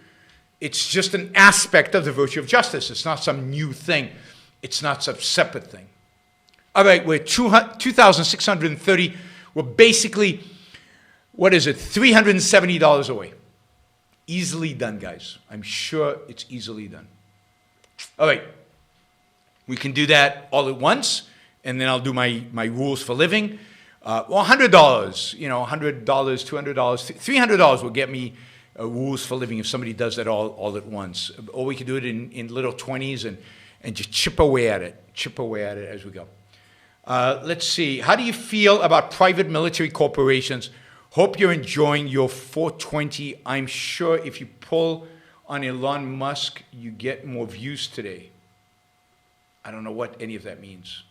Speaker 2: It's just an aspect of the virtue of justice. It's not some new thing. It's not some separate thing. All right, we're 2,630. We're basically, what is it, $370 away. Easily done, guys. I'm sure it's easily done. All right. We can do that all at once, and then I'll do my rules for living. Well, $100, you know, $100, $200, $300 will get me rules for living if somebody does that all at once. Or we can do it in little 20s and just chip away at it as we go. Let's see. How do you feel about private military corporations? Hope you're enjoying your 420. I'm sure if you pull on Elon Musk, you get more views today. I don't know what any of that means.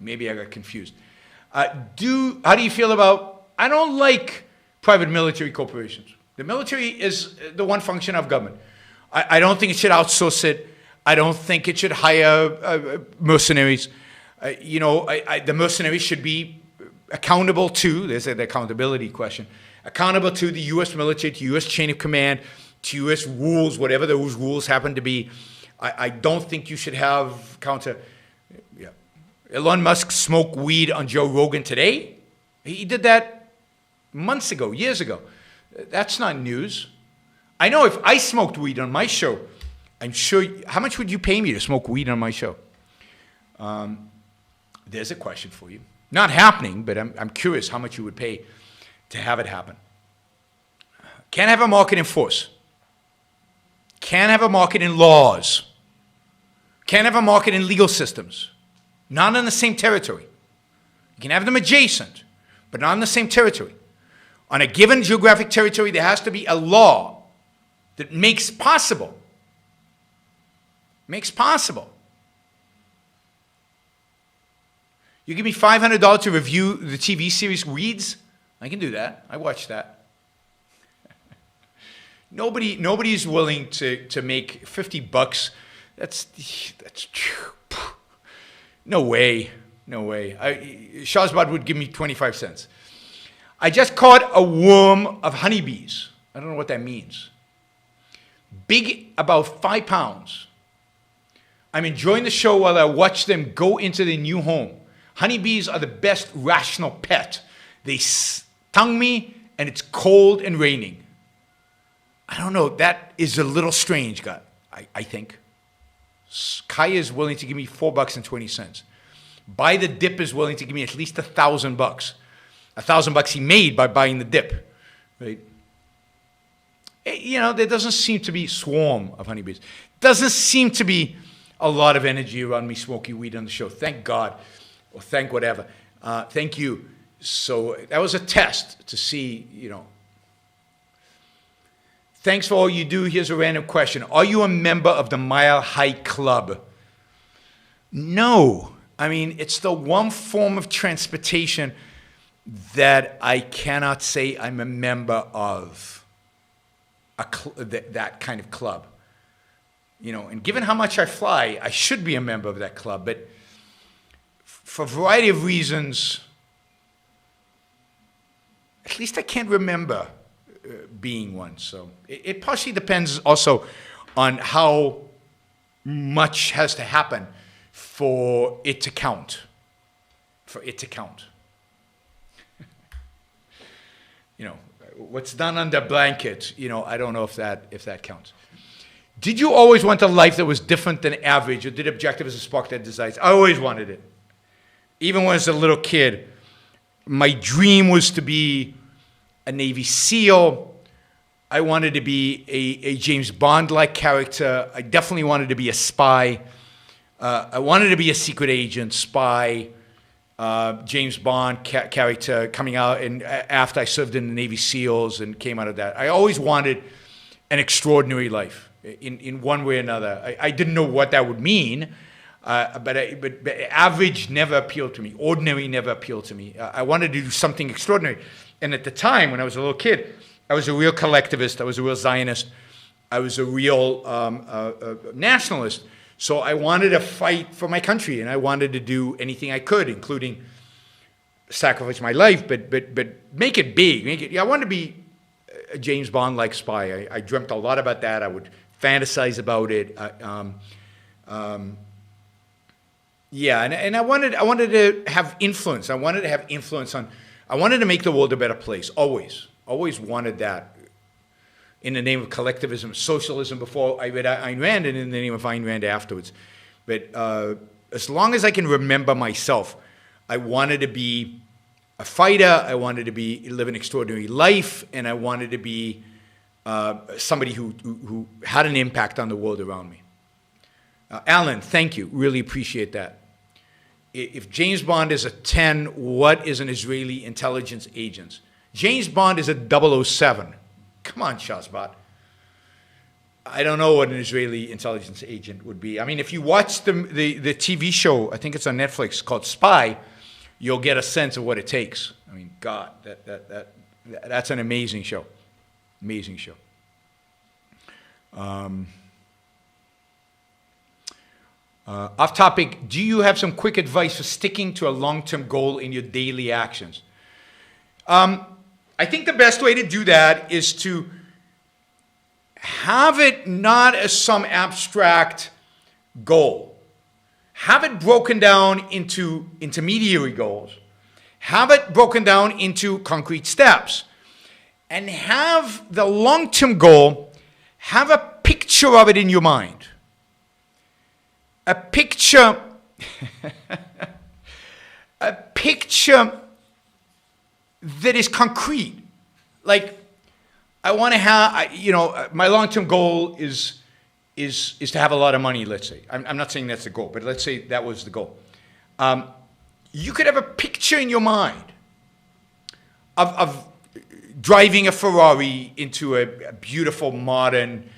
Speaker 2: Maybe I got confused. How do you feel about, I don't like private military corporations. The military is the one function of government. I don't think it should outsource it. I don't think it should hire mercenaries. The mercenaries should be accountable to, there's the accountability question, accountable to the U.S. military, to U.S. chain of command, to U.S. rules, whatever those rules happen to be. I don't think you should have Elon Musk smoked weed on Joe Rogan today. He did that months ago, years ago. That's not news. I know if I smoked weed on my show, I'm sure, how much would you pay me to smoke weed on my show? There's a question for you. Not happening, but I'm curious how much you would pay to have it happen. Can't have a market in force. Can't have a market in laws. Can't have a market in legal systems. Not in the same territory. You can have them adjacent, but not in the same territory. On a given geographic territory, there has to be a law that makes possible. Makes possible. You give me $500 to review the TV series Weeds? I can do that. I watch that. Nobody's willing to make $50. That's no way. No way. Shazbad would give me 25 cents. I just caught a worm of honeybees. I don't know what that means. Big, about 5 pounds. I'm enjoying the show while I watch them go into their new home. Honeybees are the best rational pet. They stung me, and it's cold and raining. I don't know. That is a little strange, God. I think. Kaya is willing to give me $4.20. Buy the Dip is willing to give me at least $1,000. $1,000 he made by buying the Dip, right? There doesn't seem to be a swarm of honeybees. Doesn't seem to be a lot of energy around me smoking weed on the show. Thank God, or thank whatever. Thank you. So that was a test to see, Thanks for all you do. Here's a random question. Are you a member of the Mile High Club? No. I mean, it's the one form of transportation that I cannot say I'm a member of. that kind of club. You know, and given how much I fly, I should be a member of that club. But for a variety of reasons, at least I can't remember being one. So it partially depends also on how much has to happen for it to count. For it to count. You know, what's done under blankets, you know, I don't know if that counts. Did you always want a life that was different than average, or did objectivism spark that desire? I always wanted it. Even when I was a little kid, my dream was to be a Navy SEAL. I wanted to be a James Bond-like character. I definitely wanted to be a spy. I wanted to be a secret agent, spy, James Bond character coming out, and after I served in the Navy SEALs and came out of that. I always wanted an extraordinary life in one way or another. I didn't know what that would mean, but average never appealed to me. Ordinary never appealed to me. I wanted to do something extraordinary. And at the time, when I was a little kid, I was a real collectivist. I was a real Zionist. I was a real nationalist. So I wanted to fight for my country, and I wanted to do anything I could, including sacrifice my life, but make it big. I wanted to be a James Bond-like spy. I dreamt a lot about that. I would fantasize about it. And I wanted to have influence. I wanted to have influence on. I wanted to make the world a better place. Always wanted that. In the name of collectivism, socialism before I read Ayn Rand, and in the name of Ayn Rand afterwards. But as long as I can remember myself, I wanted to be a fighter. I wanted to live an extraordinary life, and I wanted to be somebody who had an impact on the world around me. Alan, thank you. Really appreciate that. If James Bond is a 10, what is an Israeli intelligence agent? James Bond is a 007. Come on, Shazbot. I don't know what an Israeli intelligence agent would be. I mean, if you watch the TV show, I think it's on Netflix, called Spy, you'll get a sense of what it takes. I mean, God, that's an amazing show. Amazing show. Off topic, do you have some quick advice for sticking to a long-term goal in your daily actions? I think the best way to do that is to have it not as some abstract goal. Have it broken down into intermediary goals. Have it broken down into concrete steps. And have the long-term goal, have a picture of it in your mind. A picture that is concrete. Like, I want to have, my long-term goal is to have a lot of money, let's say. I'm not saying that's the goal, but let's say that was the goal. You could have a picture in your mind of driving a Ferrari into a beautiful modern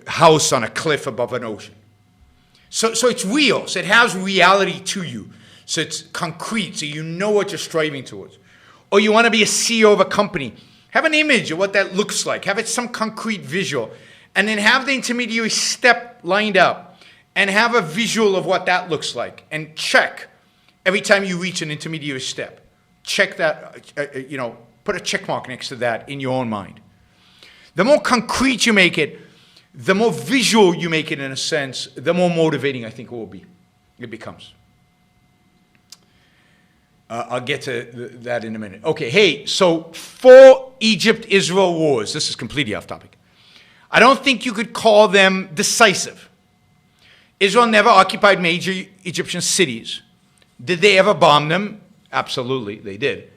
Speaker 2: house on a cliff above an ocean. So it's real. So it has reality to you. So it's concrete. So you know what you're striving towards. Or you want to be a CEO of a company. Have an image of what that looks like. Have it some concrete visual. And then have the intermediary step lined up. And have a visual of what that looks like. And check every time you reach an intermediary step. Check that, put a check mark next to that in your own mind. The more concrete you make it, the more visual you make it in a sense, the more motivating I think it becomes. I'll get to that in a minute. Okay, hey, so 4 Egypt-Israel wars. This is completely off topic. I don't think you could call them decisive. Israel never occupied major Egyptian cities. Did they ever bomb them? Absolutely, they did.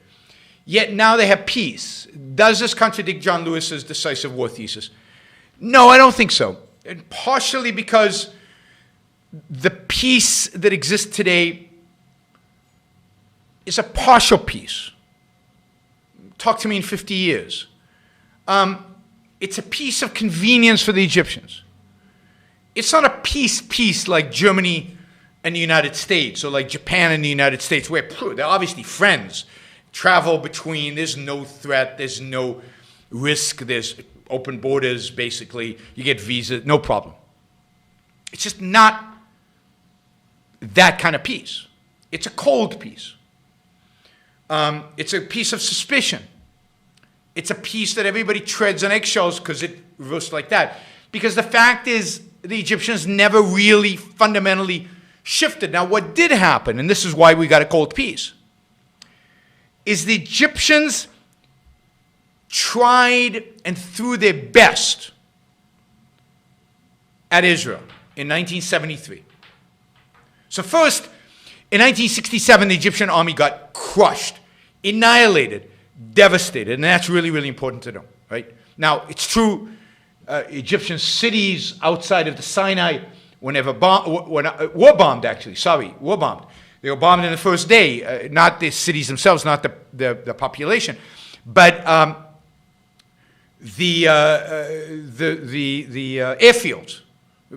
Speaker 2: Yet now they have peace. Does this contradict John Lewis's decisive war thesis? No, I don't think so. And partially because the peace that exists today is a partial peace. Talk to me in 50 years. It's a piece of convenience for the Egyptians. It's not a peace like Germany and the United States, or like Japan and the United States, where they're obviously friends. Travel between, there's no threat, there's no risk, there's open borders, basically. You get visas, no problem. It's just not that kind of peace. It's a cold peace. It's a peace of suspicion. It's a peace that everybody treads on eggshells because it reversed like that. Because the fact is, the Egyptians never really fundamentally shifted. Now, what did happen, and this is why we got a cold peace, is the Egyptians tried and threw their best at Israel in 1973. So first, in 1967, the Egyptian army got crushed, annihilated, devastated, and that's really, really important to know, right? Now, it's true, Egyptian cities outside of the Sinai were war bombed, actually, war bombed. They were bombed in the first day, not the cities themselves, not the population, but the airfields.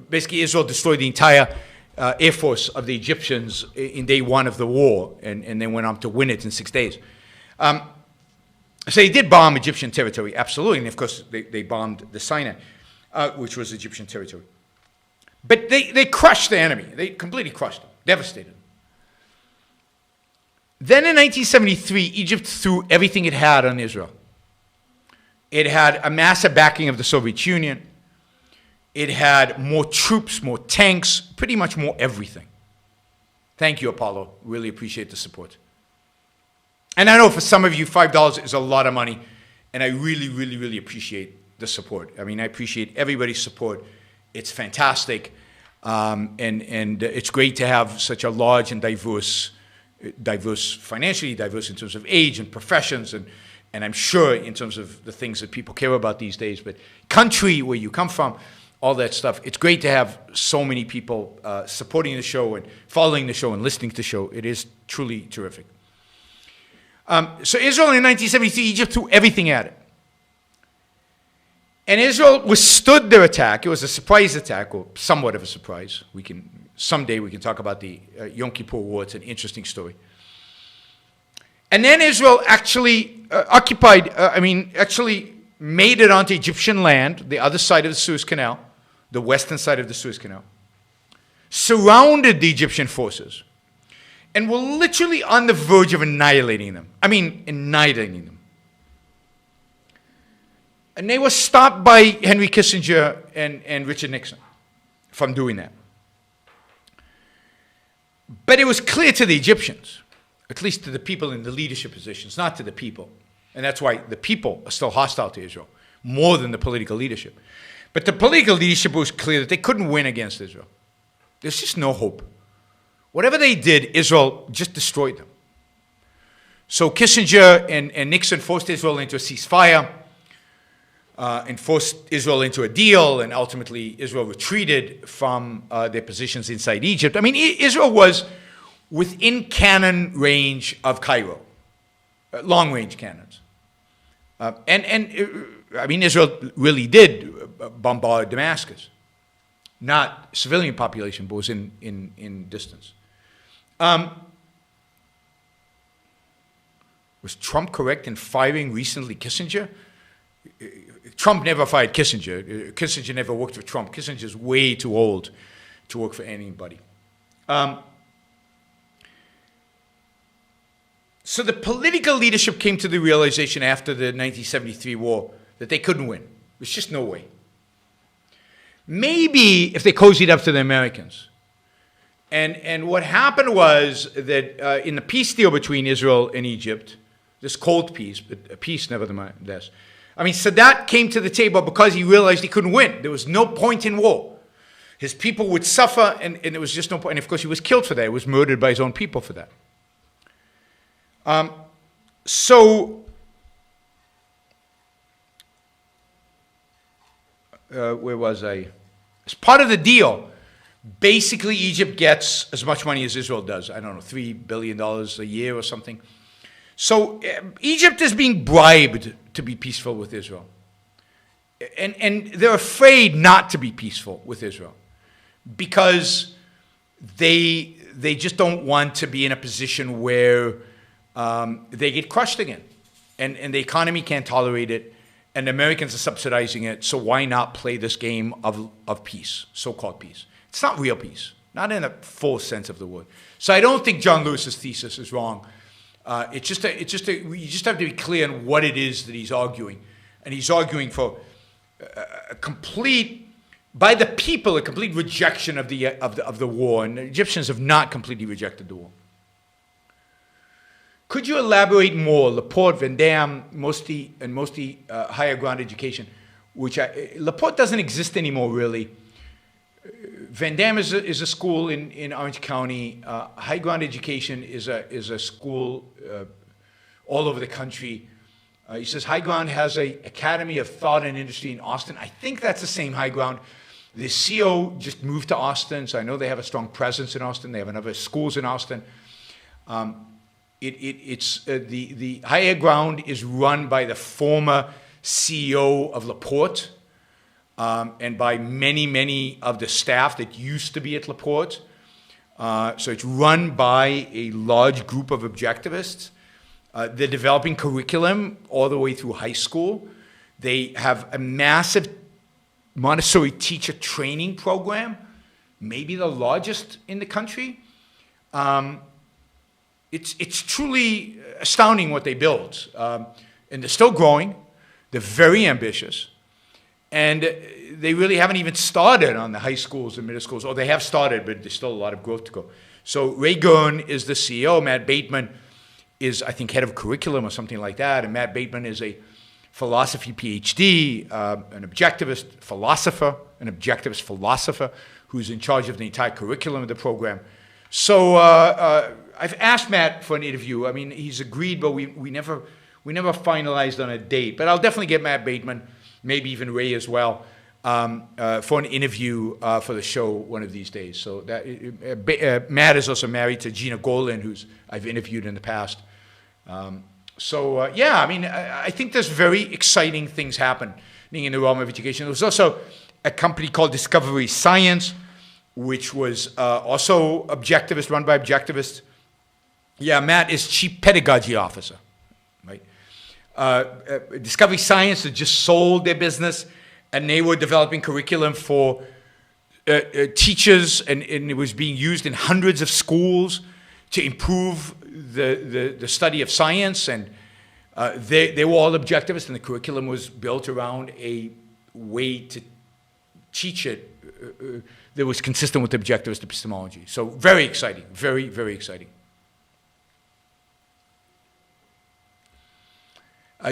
Speaker 2: Basically, Israel destroyed the entire air force of the Egyptians in day one of the war, and then went on to win it in 6 days. So they did bomb Egyptian territory, absolutely, and of course they bombed the Sinai, which was Egyptian territory. But they crushed the enemy. They completely crushed them, devastated them. Then in 1973, Egypt threw everything it had on Israel. It had a massive backing of the Soviet Union. It had more troops, more tanks, pretty much more everything. Thank you, Apollo. Really appreciate the support. And I know for some of you, $5 is a lot of money, and I really, really, really appreciate the support. I mean, I appreciate everybody's support. It's fantastic, and it's great to have such a large and diverse, financially diverse in terms of age and professions, and I'm sure in terms of the things that people care about these days, but country, where you come from, all that stuff. It's great to have so many people supporting the show and following the show and listening to the show. It is truly terrific. So Israel in 1973, Egypt threw everything at it. And Israel withstood their attack. It was a surprise attack, or somewhat of a surprise. Someday we can talk about the Yom Kippur War. It's an interesting story. And then Israel actually actually made it onto Egyptian land, the other side of the Suez Canal, the western side of the Suez Canal, surrounded the Egyptian forces, and were literally on the verge of annihilating them. Annihilating them. And they were stopped by Henry Kissinger and Richard Nixon from doing that. But it was clear to the Egyptians, at least to the people in the leadership positions, not to the people. And that's why the people are still hostile to Israel, more than the political leadership. But the political leadership was clear that they couldn't win against Israel. There's just no hope. Whatever they did, Israel just destroyed them. So Kissinger and Nixon forced Israel into a ceasefire, and forced Israel into a deal, and ultimately Israel retreated from their positions inside Egypt. Israel was within cannon range of Cairo, long-range cannons. Israel really did bombard Damascus. Not civilian population, but was in distance. Was Trump correct in firing recently Kissinger? Trump never fired Kissinger. Kissinger never worked for Trump. Kissinger's way too old to work for anybody. So the political leadership came to the realization after the 1973 war that they couldn't win. There's just no way. Maybe if they cozied up to the Americans. And what happened was that in the peace deal between Israel and Egypt, this cold peace, but a peace nevertheless, Sadat came to the table because he realized he couldn't win. There was no point in war. His people would suffer, and there was just no point. And of course, he was killed for that. He was murdered by his own people for that. Where was I? As part of the deal, basically Egypt gets as much money as Israel does. I don't know, $3 billion a year or something. So Egypt is being bribed to be peaceful with Israel. And they're afraid not to be peaceful with Israel because they just don't want to be in a position where they get crushed again. And the economy can't tolerate it, and the Americans are subsidizing it, so why not play this game of peace, so-called peace? It's not real peace, not in a full sense of the word. So I don't think John Lewis's thesis is wrong. You just have to be clear on what it is that he's arguing. And he's arguing for a complete, by the people, a complete rejection of the war. And the Egyptians have not completely rejected the war. Could you elaborate more? Laporte, Van Dam, mostly higher ground education, which Laporte doesn't exist anymore, really. Van Dam is a school in Orange County. High ground education is a school all over the country. He says High Ground has a Academy of Thought and Industry in Austin. I think that's the same High Ground. The CO just moved to Austin, so I know they have a strong presence in Austin. They have another schools in Austin. The Higher Ground is run by the former CEO of Laporte, and by many of the staff that used to be at Laporte. So it's run by a large group of objectivists. They're developing curriculum all the way through high school. They have a massive Montessori teacher training program, maybe the largest in the country. It's truly astounding what they built. And they're still growing. They're very ambitious. And they really haven't even started on the high schools and middle schools. Or they have started, but there's still a lot of growth to go. So Ray Gurn is the CEO. Matt Bateman is, I think, head of curriculum or something like that. And Matt Bateman is a philosophy PhD, an objectivist philosopher who's in charge of the entire curriculum of the program. So I've asked Matt for an interview. I mean, he's agreed, but we never finalized on a date. But I'll definitely get Matt Bateman, maybe even Ray as well, for an interview for the show one of these days. So that Matt is also married to Gina Golan, who's I've interviewed in the past. Yeah, I mean, I think there's very exciting things happening in the realm of education. There was also a company called Discovery Science, which was also objectivist, run by objectivists. Yeah, Matt is Chief Pedagogy Officer, right? Discovery Science had just sold their business, and they were developing curriculum for teachers, and it was being used in hundreds of schools to improve the study of science. And they were all objectivists, and the curriculum was built around a way to teach it that was consistent with objectivist epistemology. So very exciting, very, very exciting.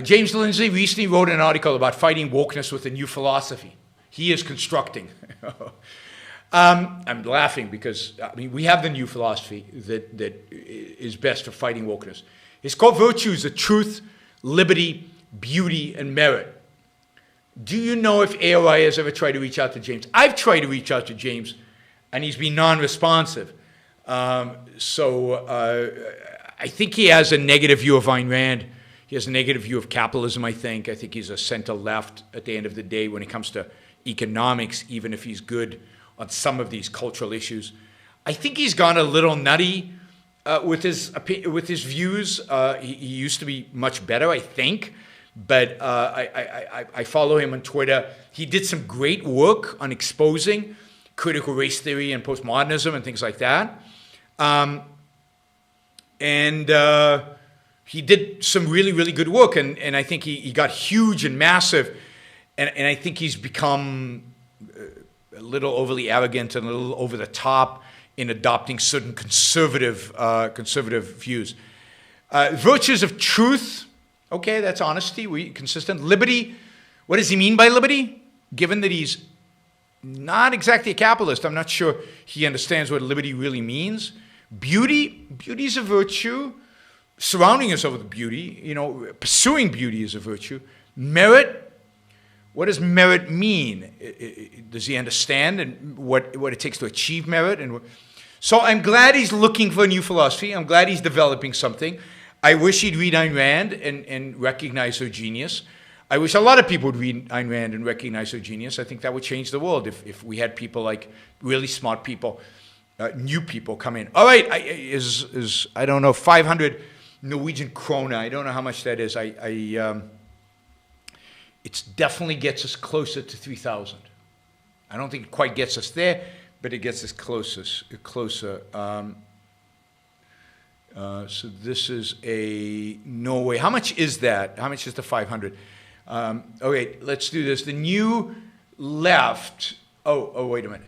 Speaker 2: James Lindsay recently wrote an article about fighting wokeness with a new philosophy. He is constructing. I'm laughing because, I mean, we have the new philosophy that is best for fighting wokeness. It's called Virtues of Truth, Liberty, Beauty, and Merit. Do you know if AOI has ever tried to reach out to James? I've tried to reach out to James, and he's been non-responsive. I think he has a negative view of Ayn Rand. He has a negative view of capitalism, I think. I think he's a center-left at the end of the day when it comes to economics, even if he's good on some of these cultural issues. I think he's gone a little nutty with his views. He used to be much better, I think. But I follow him on Twitter. He did some great work on exposing critical race theory and postmodernism and things like that. He did some really, really good work. And I think he got huge and massive. And I think he's become a little overly arrogant and a little over the top in adopting certain conservative views. Virtues of truth. Okay, that's honesty, consistent. Liberty, what does he mean by liberty? Given that he's not exactly a capitalist, I'm not sure he understands what liberty really means. Beauty is a virtue. Surrounding yourself with beauty, pursuing beauty is a virtue. Merit, what does merit mean? Does he understand and what it takes to achieve merit? So I'm glad he's looking for a new philosophy. I'm glad he's developing something. I wish he'd read Ayn Rand and recognize her genius. I wish a lot of people would read Ayn Rand and recognize her genius. I think that would change the world if we had people like really smart people, new people come in. All right, I don't know, 500 Norwegian krona. I don't know how much that is. it definitely gets us closer to 3,000. I don't think it quite gets us there, but it gets us closer. So this is a Norway. How much is that? How much is the 500? Okay, let's do this. The new left. Oh, wait a minute.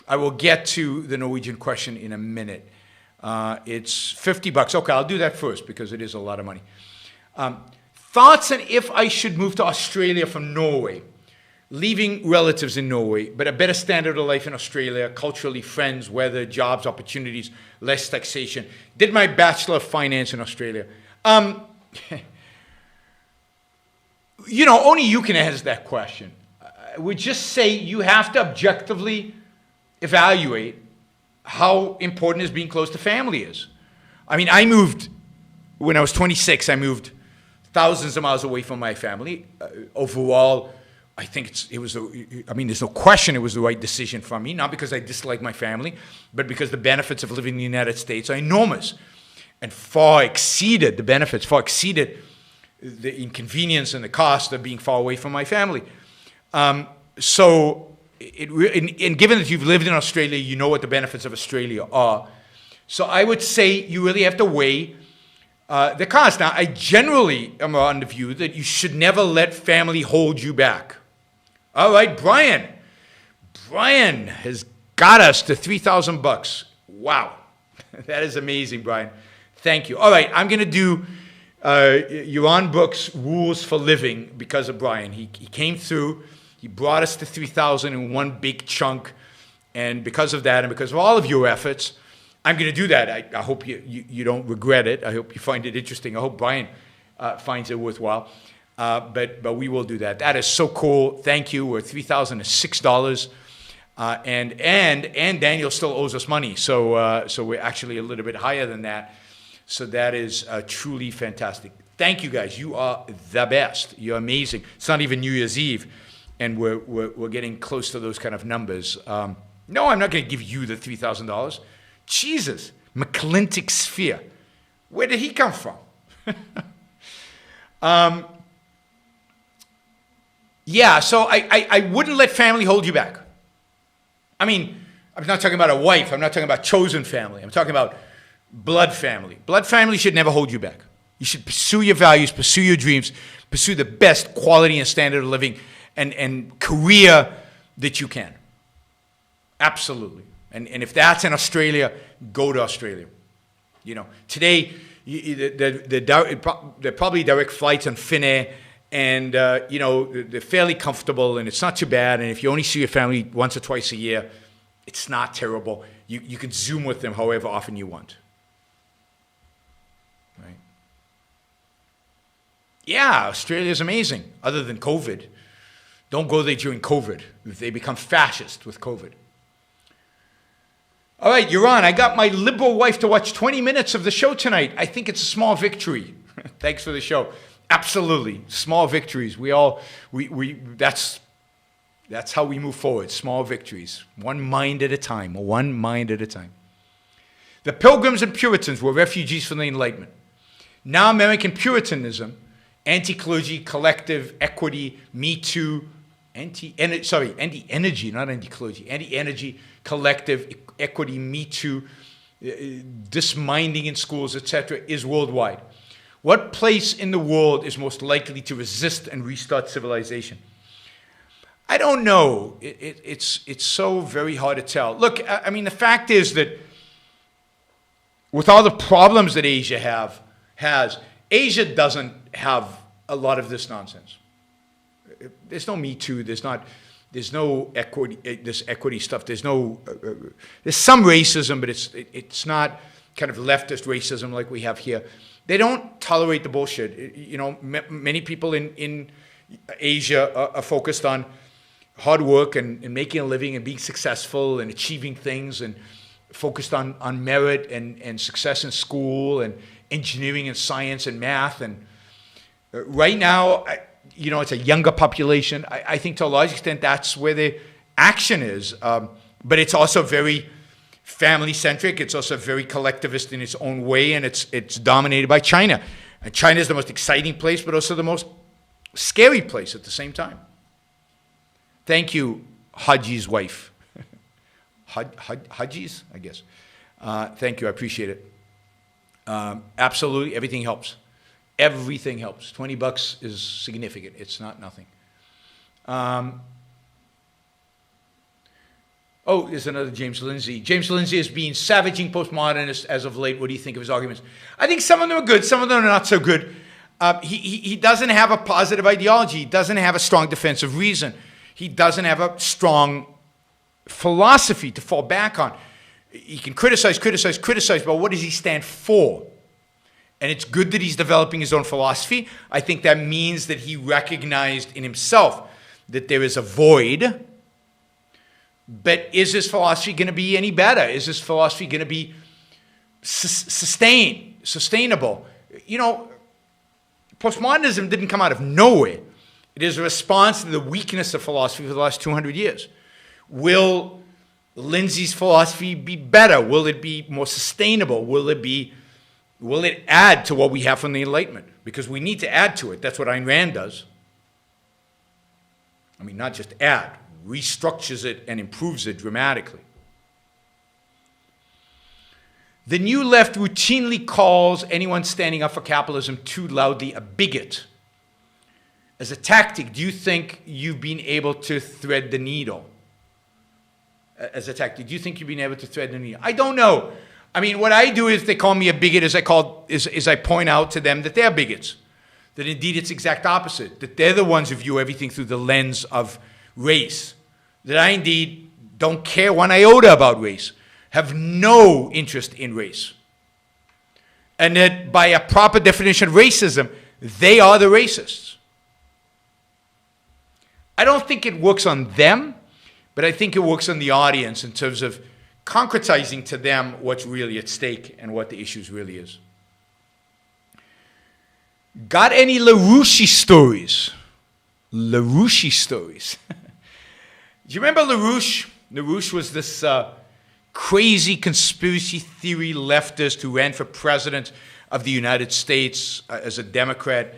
Speaker 2: I will get to the Norwegian question in a minute. It's $50. Okay, I'll do that first because it is a lot of money. Thoughts on if I should move to Australia from Norway, leaving relatives in Norway, but a better standard of life in Australia, culturally, friends, weather, jobs, opportunities, less taxation. Did my Bachelor of Finance in Australia. Only you can answer that question. I would just say you have to objectively evaluate how important is being close to family is. I mean, I moved, when I was 26, I moved thousands of miles away from my family. Overall, I think there's no question it was the right decision for me, not because I dislike my family, but because the benefits of living in the United States are enormous and far exceeded the inconvenience and the cost of being far away from my family. And given that you've lived in Australia, you know what the benefits of Australia are. So I would say you really have to weigh the cost. Now, I generally am on the view that you should never let family hold you back. All right, Brian. Brian has got us to $3,000. Wow. That is amazing, Brian. Thank you. All right, I'm going to do Yaron Brook's Rules for Living because of Brian. He came through. He brought us to 3,000 in one big chunk. And because of that and because of all of your efforts, I'm going to do that. I hope you don't regret it. I hope you find it interesting. I hope Brian finds it worthwhile. But we will do that. That is so cool. Thank you. We're $3,006. And Daniel still owes us money. So we're actually a little bit higher than that. So that is truly fantastic. Thank you, guys. You are the best. You're amazing. It's not even New Year's Eve, and we're getting close to those kind of numbers. No, I'm not going to give you the $3,000. Jesus, McClintic Sphere. Where did he come from? Yeah, so I wouldn't let family hold you back. I mean, I'm not talking about a wife. I'm not talking about chosen family. I'm talking about blood family. Blood family should never hold you back. You should pursue your values, pursue your dreams, pursue the best quality and standard of living and career that you can. Absolutely. And if that's in Australia, go to Australia. You know, today, there are probably direct flights on Finnair, and, they're fairly comfortable, and it's not too bad. And if you only see your family once or twice a year, it's not terrible. You can Zoom with them however often you want. Right? Yeah, Australia is amazing, other than COVID. Don't go there during COVID. They become fascist with COVID. All right, Yaron, I got my liberal wife to watch 20 minutes of the show tonight. I think it's a small victory. Thanks for the show. Absolutely. Small victories. That's how we move forward. Small victories. One mind at a time. One mind at a time. The Pilgrims and Puritans were refugees from the Enlightenment. Now American Puritanism, anti-clergy, collective, equity, Me Too, anti-energy, not anti-clergy, anti-energy, collective, equity, Me Too, disminding in schools, etc., is worldwide. What place in the world is most likely to resist and restart civilization? I don't know. It's so very hard to tell. Look, I mean, the fact is that with all the problems that Asia has, Asia doesn't have a lot of this nonsense. There's no Me Too. There's no equity. This equity stuff. There's some racism, but it's not kind of leftist racism like we have here. They don't tolerate the bullshit. Many people in Asia are focused on hard work and making a living and being successful and achieving things and focused on merit and success in school and engineering and science and math. And right now, it's a younger population. I think to a large extent that's where the action is. But it's also very family-centric. It's also very collectivist in its own way, and it's dominated by China. And China is the most exciting place, but also the most scary place at the same time. Thank you, Haji's wife. Haji's, I guess. Thank you, I appreciate it. Absolutely, everything helps. Everything helps. $20 is significant. It's not nothing. Oh, there's another James Lindsay. James Lindsay is being savaging postmodernists as of late. What do you think of his arguments? I think some of them are good. Some of them are not so good. He doesn't have a positive ideology. He doesn't have a strong defensive reason. He doesn't have a strong philosophy to fall back on. He can criticize, but what does he stand for? And it's good that he's developing his own philosophy. I think that means that he recognized in himself that there is a void. But is his philosophy going to be any better? Is his philosophy going to be sustainable? You know, postmodernism didn't come out of nowhere. It is a response to the weakness of philosophy for the last 200 years. Will Lindsay's philosophy be better? Will it be more sustainable? Will it add to what we have from the Enlightenment? Because we need to add to it. That's what Ayn Rand does. I mean, not just add, restructures it and improves it dramatically. The new left routinely calls anyone standing up for capitalism too loudly a bigot. As a tactic, do you think you've been able to thread the needle? As a tactic, do you think you've been able to thread the needle? I don't know. I mean, what I do is they call me a bigot is I point out to them that they're bigots. That indeed it's exact opposite. That they're the ones who view everything through the lens of race. That I indeed don't care one iota about race. Have no interest in race. And that by a proper definition of racism, they are the racists. I don't think it works on them, but I think it works on the audience in terms of concretizing to them what's really at stake and what the issues really is. Got any LaRouche stories? LaRouche stories. Do you remember LaRouche? LaRouche was this crazy conspiracy theory leftist who ran for president of the United States as a Democrat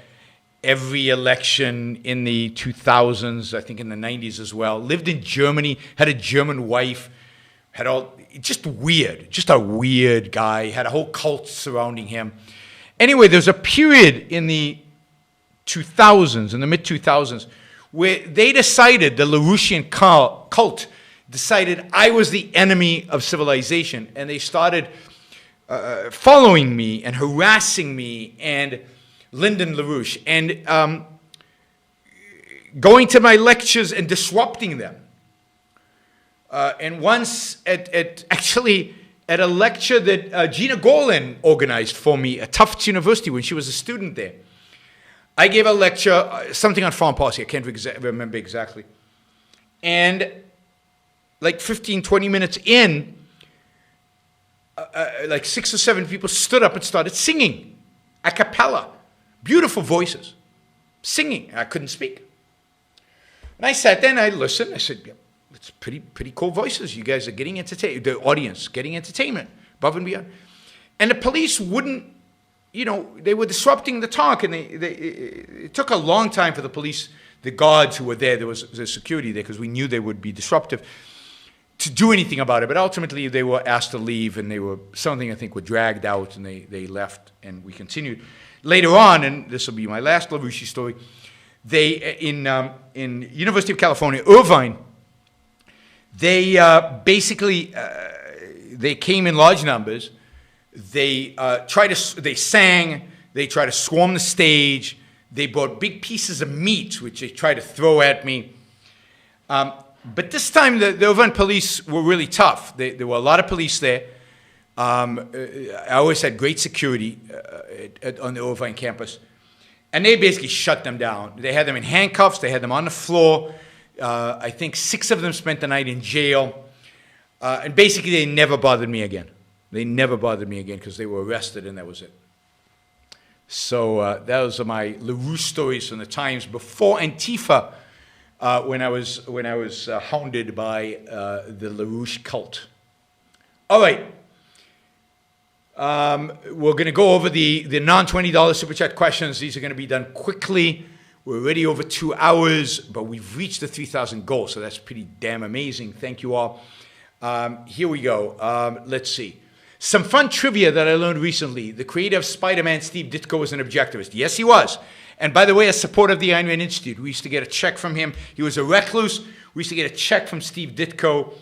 Speaker 2: every election in the 2000s, I think in the 90s as well. Lived in Germany, had a German wife, had all, just a weird guy, had a whole cult surrounding him. Anyway, there's a period in the 2000s, in the mid-2000s, where they decided, the LaRouchian cult decided I was the enemy of civilization, and they started following me and harassing me and Lyndon LaRouche, and going to my lectures and disrupting them. And once at a lecture that Gina Gorlin organized for me at Tufts University when she was a student there, I gave a lecture, something on foreign policy, I can't remember exactly. And like 15, 20 minutes in, like 6 or 7 people stood up and started singing, a cappella, beautiful voices, singing. I couldn't speak. And I sat there and I listened. I said, yeah, it's pretty cool voices. You guys are getting entertainment, the audience getting entertainment above and beyond. And the police wouldn't, they were disrupting the talk, and it took a long time for the police, the guards who were there was security there because we knew they would be disruptive, to do anything about it. But ultimately they were asked to leave, and something I think were dragged out, and they left, and we continued. Later on, and this will be my last LaRouche story, they, in University of California, Irvine, they basically, they came in large numbers. They sang, they tried to swarm the stage, they brought big pieces of meat, which they tried to throw at me. But this time, the Irvine police were really tough. There were a lot of police there. I always had great security on the Irvine campus. And they basically shut them down. They had them in handcuffs, they had them on the floor. I think 6 of them spent the night in jail. And basically, they never bothered me again. They never bothered me again because they were arrested, and that was it. So those are my LaRouche stories from the times before Antifa, when I was hounded by the LaRouche cult. All right. We're going to go over the non-$20 Super Chat questions. These are going to be done quickly. We're already over 2 hours, but we've reached the 3,000 goal, so that's pretty damn amazing. Thank you all. Here we go. Let's see. Some fun trivia that I learned recently. The creator of Spider-Man, Steve Ditko, was an objectivist. Yes, he was. And by the way, a supporter of the Ayn Rand Institute. We used to get a check from him. He was a recluse. We used to get a check from Steve Ditko.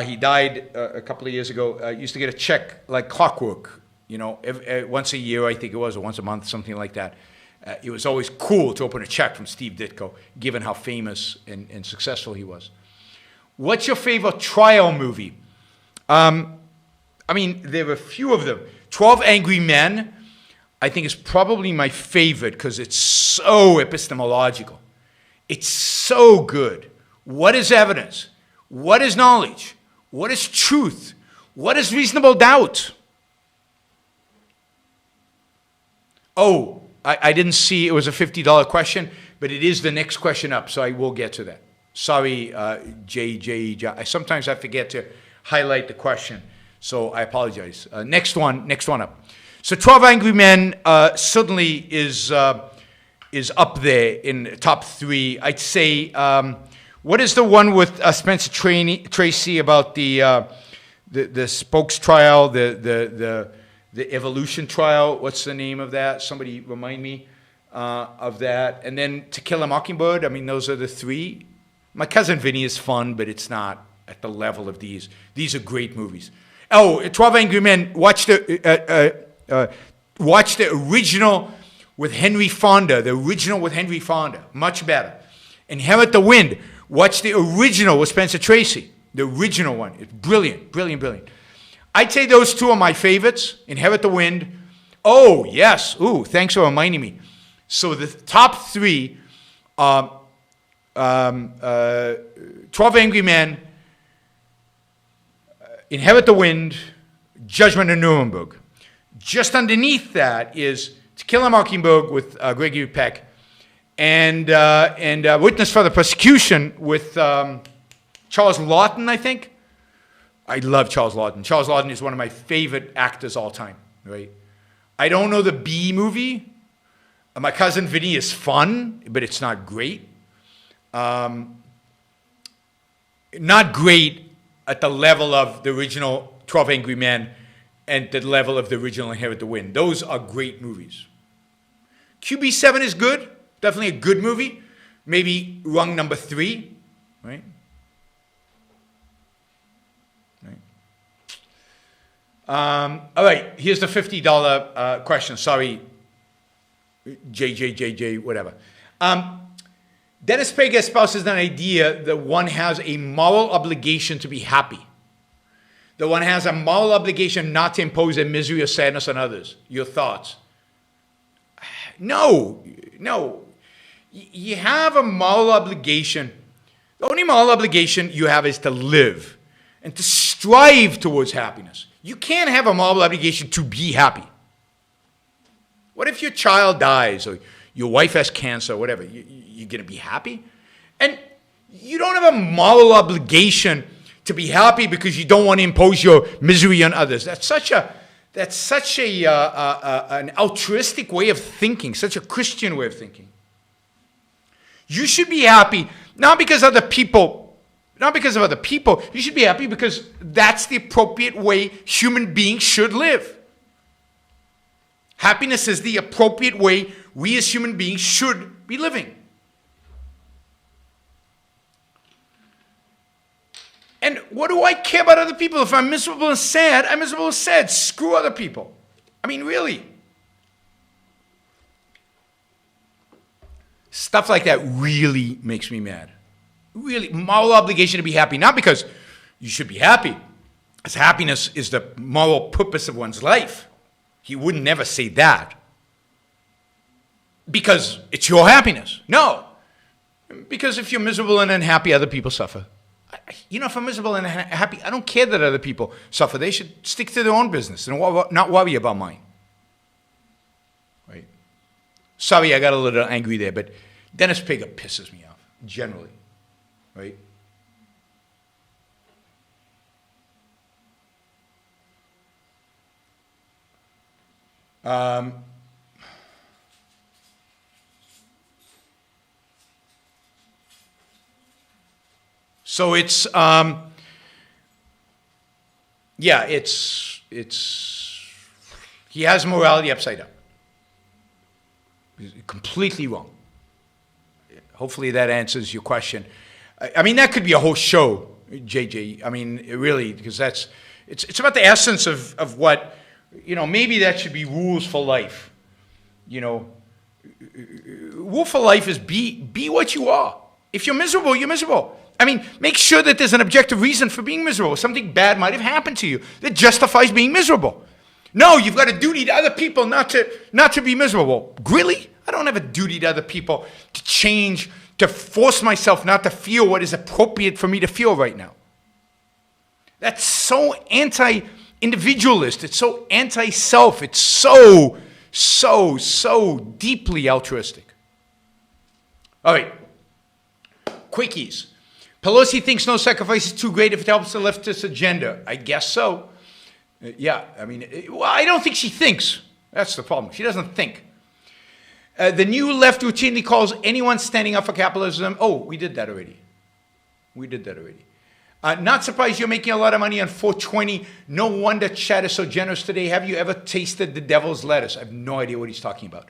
Speaker 2: He died a couple of years ago. Used to get a check like clockwork, you know, once a year, I think it was, or once a month, something like that. It was always cool to open a check from Steve Ditko, given how famous and successful he was. What's your favorite trial movie? I mean, there were a few of them. 12 Angry Men, I think, is probably my favorite because it's so epistemological. It's so good. What is evidence? What is knowledge? What is truth? What is reasonable doubt? Oh, I didn't see it was a $50 question, but it is the next question up, so I will get to that. Sorry, JJ. Sometimes I forget to highlight the question, so I apologize. Next one up. So 12 Angry Men certainly is up there in the top 3. I'd say, what is the one with Spencer Tracy about the Spokes trial, the evolution trial? What's the name of that? Somebody remind me of that. And then To Kill a Mockingbird. I mean, those are the 3. My Cousin Vinny is fun, but it's not at the level of these. These are great movies. Oh, 12 Angry Men. Watch the original with Henry Fonda. The original with Henry Fonda. Much better. Inherit the Wind. Watch the original with Spencer Tracy. The original one. It's brilliant, brilliant, brilliant. I'd say those 2 are my favorites. Inherit the Wind. Oh, yes. Ooh, thanks for reminding me. So the top 3 are 12 Angry Men, Inherit the Wind, Judgment in Nuremberg. Just underneath that is To Kill a Mockingbird with Gregory Peck, and Witness for the Persecution with Charles Laughton, I think. I love Charles Laughton. Charles Laughton is one of my favorite actors all time, right? I don't know the B movie. My Cousin Vinny is fun, but it's not great. Not great at the level of the original 12 Angry Men and the level of the original Inherit the Wind. Those are great movies. QB7 is good. Definitely a good movie. Maybe rung number 3, right? All right, here's the $50 question. Sorry, JJ, whatever. Dennis Prager espouses an idea that one has a moral obligation to be happy. That one has a moral obligation not to impose a misery or sadness on others. Your thoughts? No. You have a moral obligation. The only moral obligation you have is to live and to strive towards happiness. You can't have a moral obligation to be happy. What if your child dies or your wife has cancer or whatever? You're going to be happy? And you don't have a moral obligation to be happy because you don't want to impose your misery on others. That's such an altruistic way of thinking, such a Christian way of thinking. You should be happy not because of other people, you should be happy because that's the appropriate way human beings should live. Happiness is the appropriate way we as human beings should be living. And what do I care about other people? If I'm miserable and sad, I'm miserable and sad. Screw other people. I mean, really. Stuff like that really makes me mad. Really, moral obligation to be happy. Not because you should be happy, because happiness is the moral purpose of one's life. He would never say that. Because it's your happiness. No. Because if you're miserable and unhappy, other people suffer. You know, if I'm miserable and happy, I don't care that other people suffer. They should stick to their own business and not worry about mine. Right? Sorry, I got a little angry there, but Dennis Prager pisses me off, generally. Right? So it's, yeah, he has morality upside down. He's completely wrong. Hopefully that answers your question. I mean, that could be a whole show, JJ. I mean, really, because it's about the essence of what, maybe that should be rules for life. Rule for life is be what you are. If you're miserable, you're miserable. I mean, make sure that there's an objective reason for being miserable. Something bad might have happened to you that justifies being miserable. No, you've got a duty to other people not to be miserable. Really? I don't have a duty to other people to change, to force myself not to feel what is appropriate for me to feel right now. That's so anti-individualist. It's so anti-self. It's so deeply altruistic. All right. Quickies. Pelosi thinks no sacrifice is too great if it helps the leftist agenda. I guess so. Yeah, I mean, I don't think she thinks. That's the problem. She doesn't think. The new left routinely calls anyone standing up for capitalism. Oh, we did that already. Not surprised you're making a lot of money on 420. No wonder Chad is so generous today. Have you ever tasted the devil's lettuce? I have no idea what he's talking about.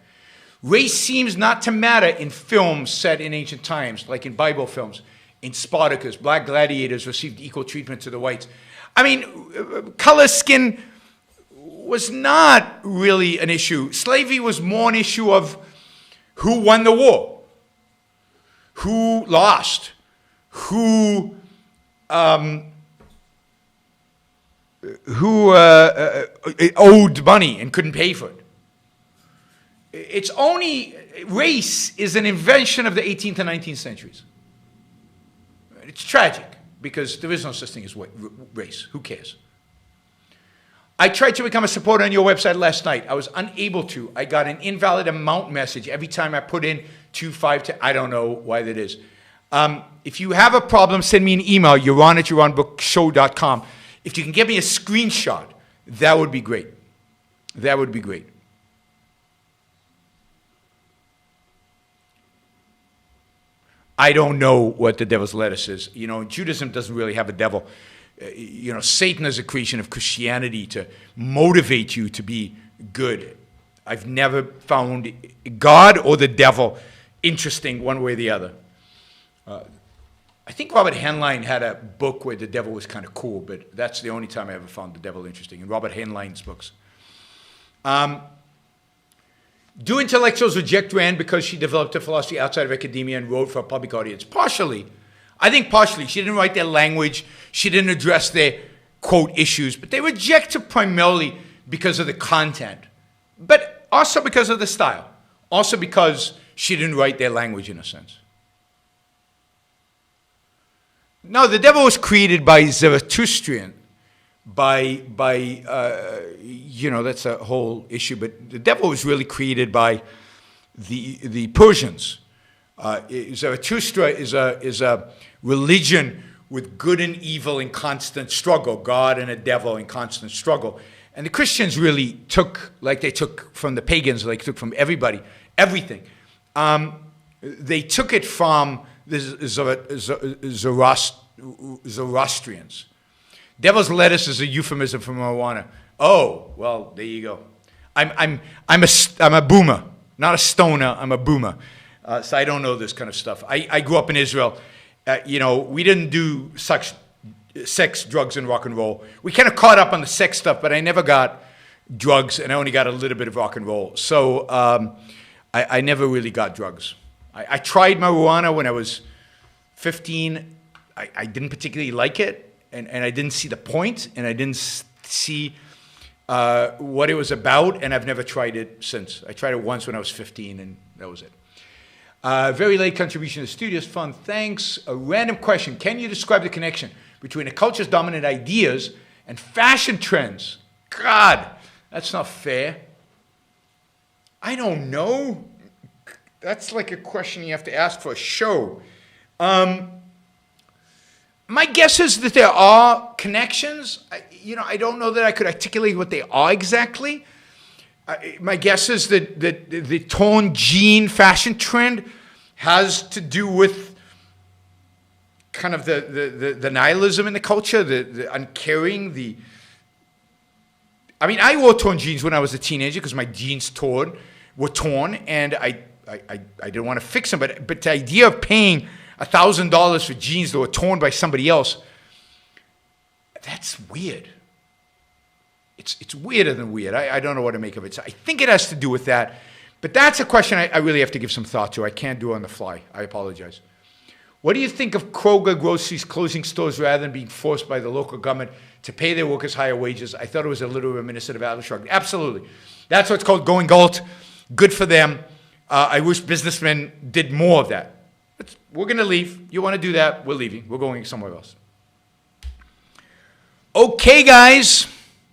Speaker 2: Race seems not to matter in films set in ancient times, like in Bible films. In Spartacus, black gladiators received equal treatment to the whites. I mean, color, skin was not really an issue. Slavery was more an issue of who won the war, who lost, who owed money and couldn't pay for it. It's only, race is an invention of the 18th and 19th centuries. It's tragic because there is no such thing as race. Who cares? I tried to become a supporter on your website last night. I was unable to. I got an invalid amount message every time I put in 252. I don't know why that is. If you have a problem, send me an email, yaron@yaronbrookshow.com. If you can give me a screenshot, that would be great. That would be great. I don't know what the devil's lettuce is. Judaism doesn't really have a devil. Satan is a creation of Christianity to motivate you to be good. I've never found God or the devil interesting one way or the other. I think Robert Heinlein had a book where the devil was kind of cool, but that's the only time I ever found the devil interesting, in Robert Heinlein's books. Do intellectuals reject Rand because she developed a philosophy outside of academia and wrote for a public audience? Partially. I think partially. She didn't write their language. She didn't address their, quote, issues. But they reject her primarily because of the content. But also because of the style. Also because she didn't write their language, in a sense. No, the devil was created by Zarathustra. That's a whole issue, but the devil was really created by the Persians. Zarathustra is a religion with good and evil in constant struggle, God and a devil in constant struggle. And the Christians really took, like they took from the pagans, like they took from everybody, everything. They took it from the Zoroastrians. Devil's lettuce is a euphemism for marijuana. Oh, well, there you go. I'm a boomer, not a stoner. I'm a boomer, so I don't know this kind of stuff. I grew up in Israel. We didn't do sex, drugs, and rock and roll. We kind of caught up on the sex stuff, but I never got drugs, and I only got a little bit of rock and roll. So I never really got drugs. I tried marijuana when I was 15. I didn't particularly like it. And I didn't see the point, and I didn't see what it was about, and I've never tried it since. I tried it once when I was 15, and that was it. Very late contribution to the Studios Fund. Thanks. A random question. Can you describe the connection between a culture's dominant ideas and fashion trends? God, that's not fair. I don't know. That's like a question you have to ask for a show. My guess is that there are connections. I don't know that I could articulate what they are exactly. My guess is that the torn jean fashion trend has to do with kind of the nihilism in the culture, the uncaring, I mean, I wore torn jeans when I was a teenager because my jeans were torn, and I didn't want to fix them. But the idea of paying $1,000 for jeans that were torn by somebody else, that's weird. It's weirder than weird. I don't know what to make of it. So I think it has to do with that. But that's a question I really have to give some thought to. I can't do it on the fly. I apologize. What do you think of Kroger Groceries closing stores rather than being forced by the local government to pay their workers higher wages? I thought it was a little reminiscent of Atlas Shrugged. Absolutely. That's what's called going GALT. Good for them. I wish businessmen did more of that. We're going to leave. You want to do that? We're leaving. We're going somewhere else. Okay, guys.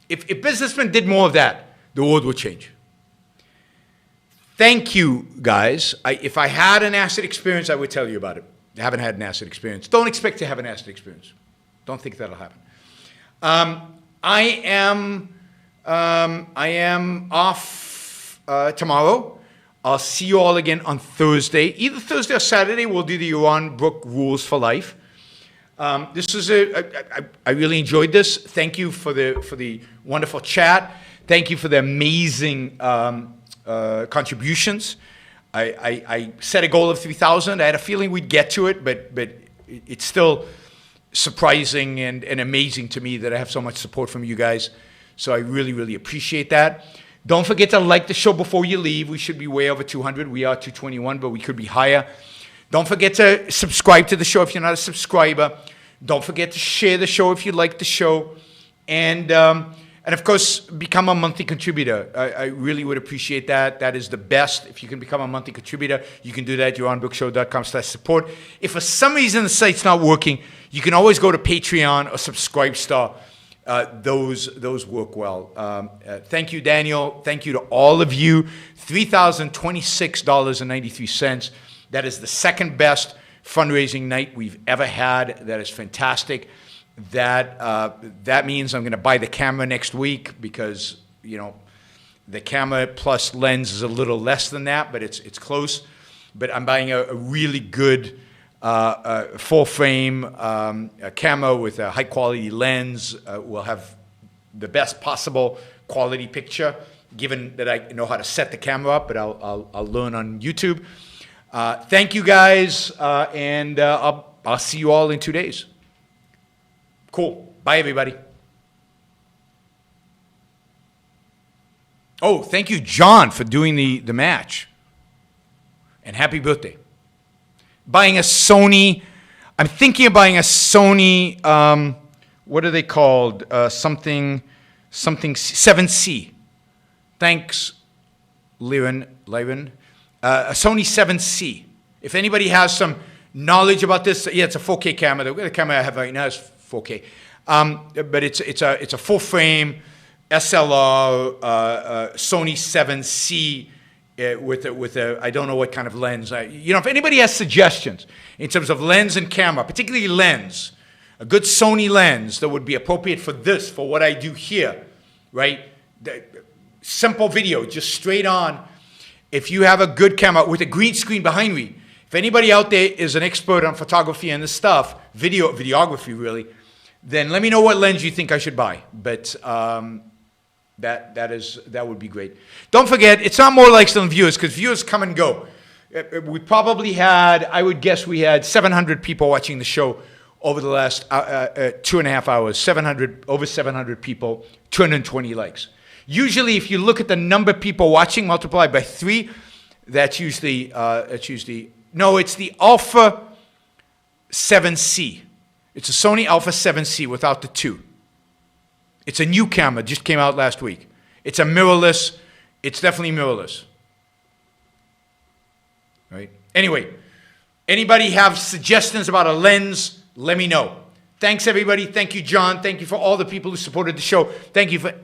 Speaker 2: If businessmen did more of that, the world would change. Thank you, guys. If I had an acid experience, I would tell you about it. I haven't had an acid experience. Don't expect to have an acid experience. Don't think that'll happen. I am off tomorrow. I'll see you all again on Thursday. Either Thursday or Saturday, we'll do the Yaron Brook Rules for Life. This was I really enjoyed this. Thank you for the wonderful chat. Thank you for the amazing contributions. I set a goal of 3,000. I had a feeling we'd get to it, but it's still surprising and amazing to me that I have so much support from you guys. So I really, really appreciate that. Don't forget to like the show before you leave. We should be way over 200. We are 221, but we could be higher. Don't forget to subscribe to the show if you're not a subscriber. Don't forget to share the show if you like the show. And of course, become a monthly contributor. I really would appreciate that. That is the best. If you can become a monthly contributor, you can do that at yaronbrookshow.com/support. If for some reason the site's not working, you can always go to Patreon or Subscribestar. Those work well. Thank you, Daniel. Thank you to all of you. $3,026.93. That is the second best fundraising night we've ever had. That is fantastic. That means I'm going to buy the camera next week because, you know, the camera plus lens is a little less than that, but it's close. But I'm buying a really good full frame camera with a high quality lens. We'll have the best possible quality picture, given that I know how to set the camera up, but I'll learn on YouTube. Thank you guys, and I'll see you all in 2 days. Cool. Bye, everybody. Oh, thank you, John, for doing the match. And happy birthday. Buying a Sony. I'm thinking of buying a Sony, what are they called? Something 7C. Thanks, Lyran. A Sony 7C. If anybody has some knowledge about this, yeah, it's a 4K camera. The camera I have right now is 4K. But it's a full frame SLR Sony 7C with a I don't know what kind of lens. If anybody has suggestions in terms of lens and camera, particularly lens, a good Sony lens that would be appropriate for this, for what I do here, right? Simple video, just straight on. If you have a good camera with a green screen behind me, if anybody out there is an expert on photography and this stuff, videography really, then let me know what lens you think I should buy. But that would be great. Don't forget, it's not more likes than viewers, because viewers come and go. We probably had, I would guess we had 700 people watching the show over the last 2.5 hours. Over 700 people, 220 likes. Usually, if you look at the number of people watching multiplied by 3, that's usually no, it's the Alpha 7C. It's a Sony Alpha 7C without the 2. It's a new camera, just came out last week. It's a mirrorless. It's definitely mirrorless. Right? Anyway, anybody have suggestions about a lens, let me know. Thanks, everybody. Thank you, John. Thank you for all the people who supported the show. Thank you for everything.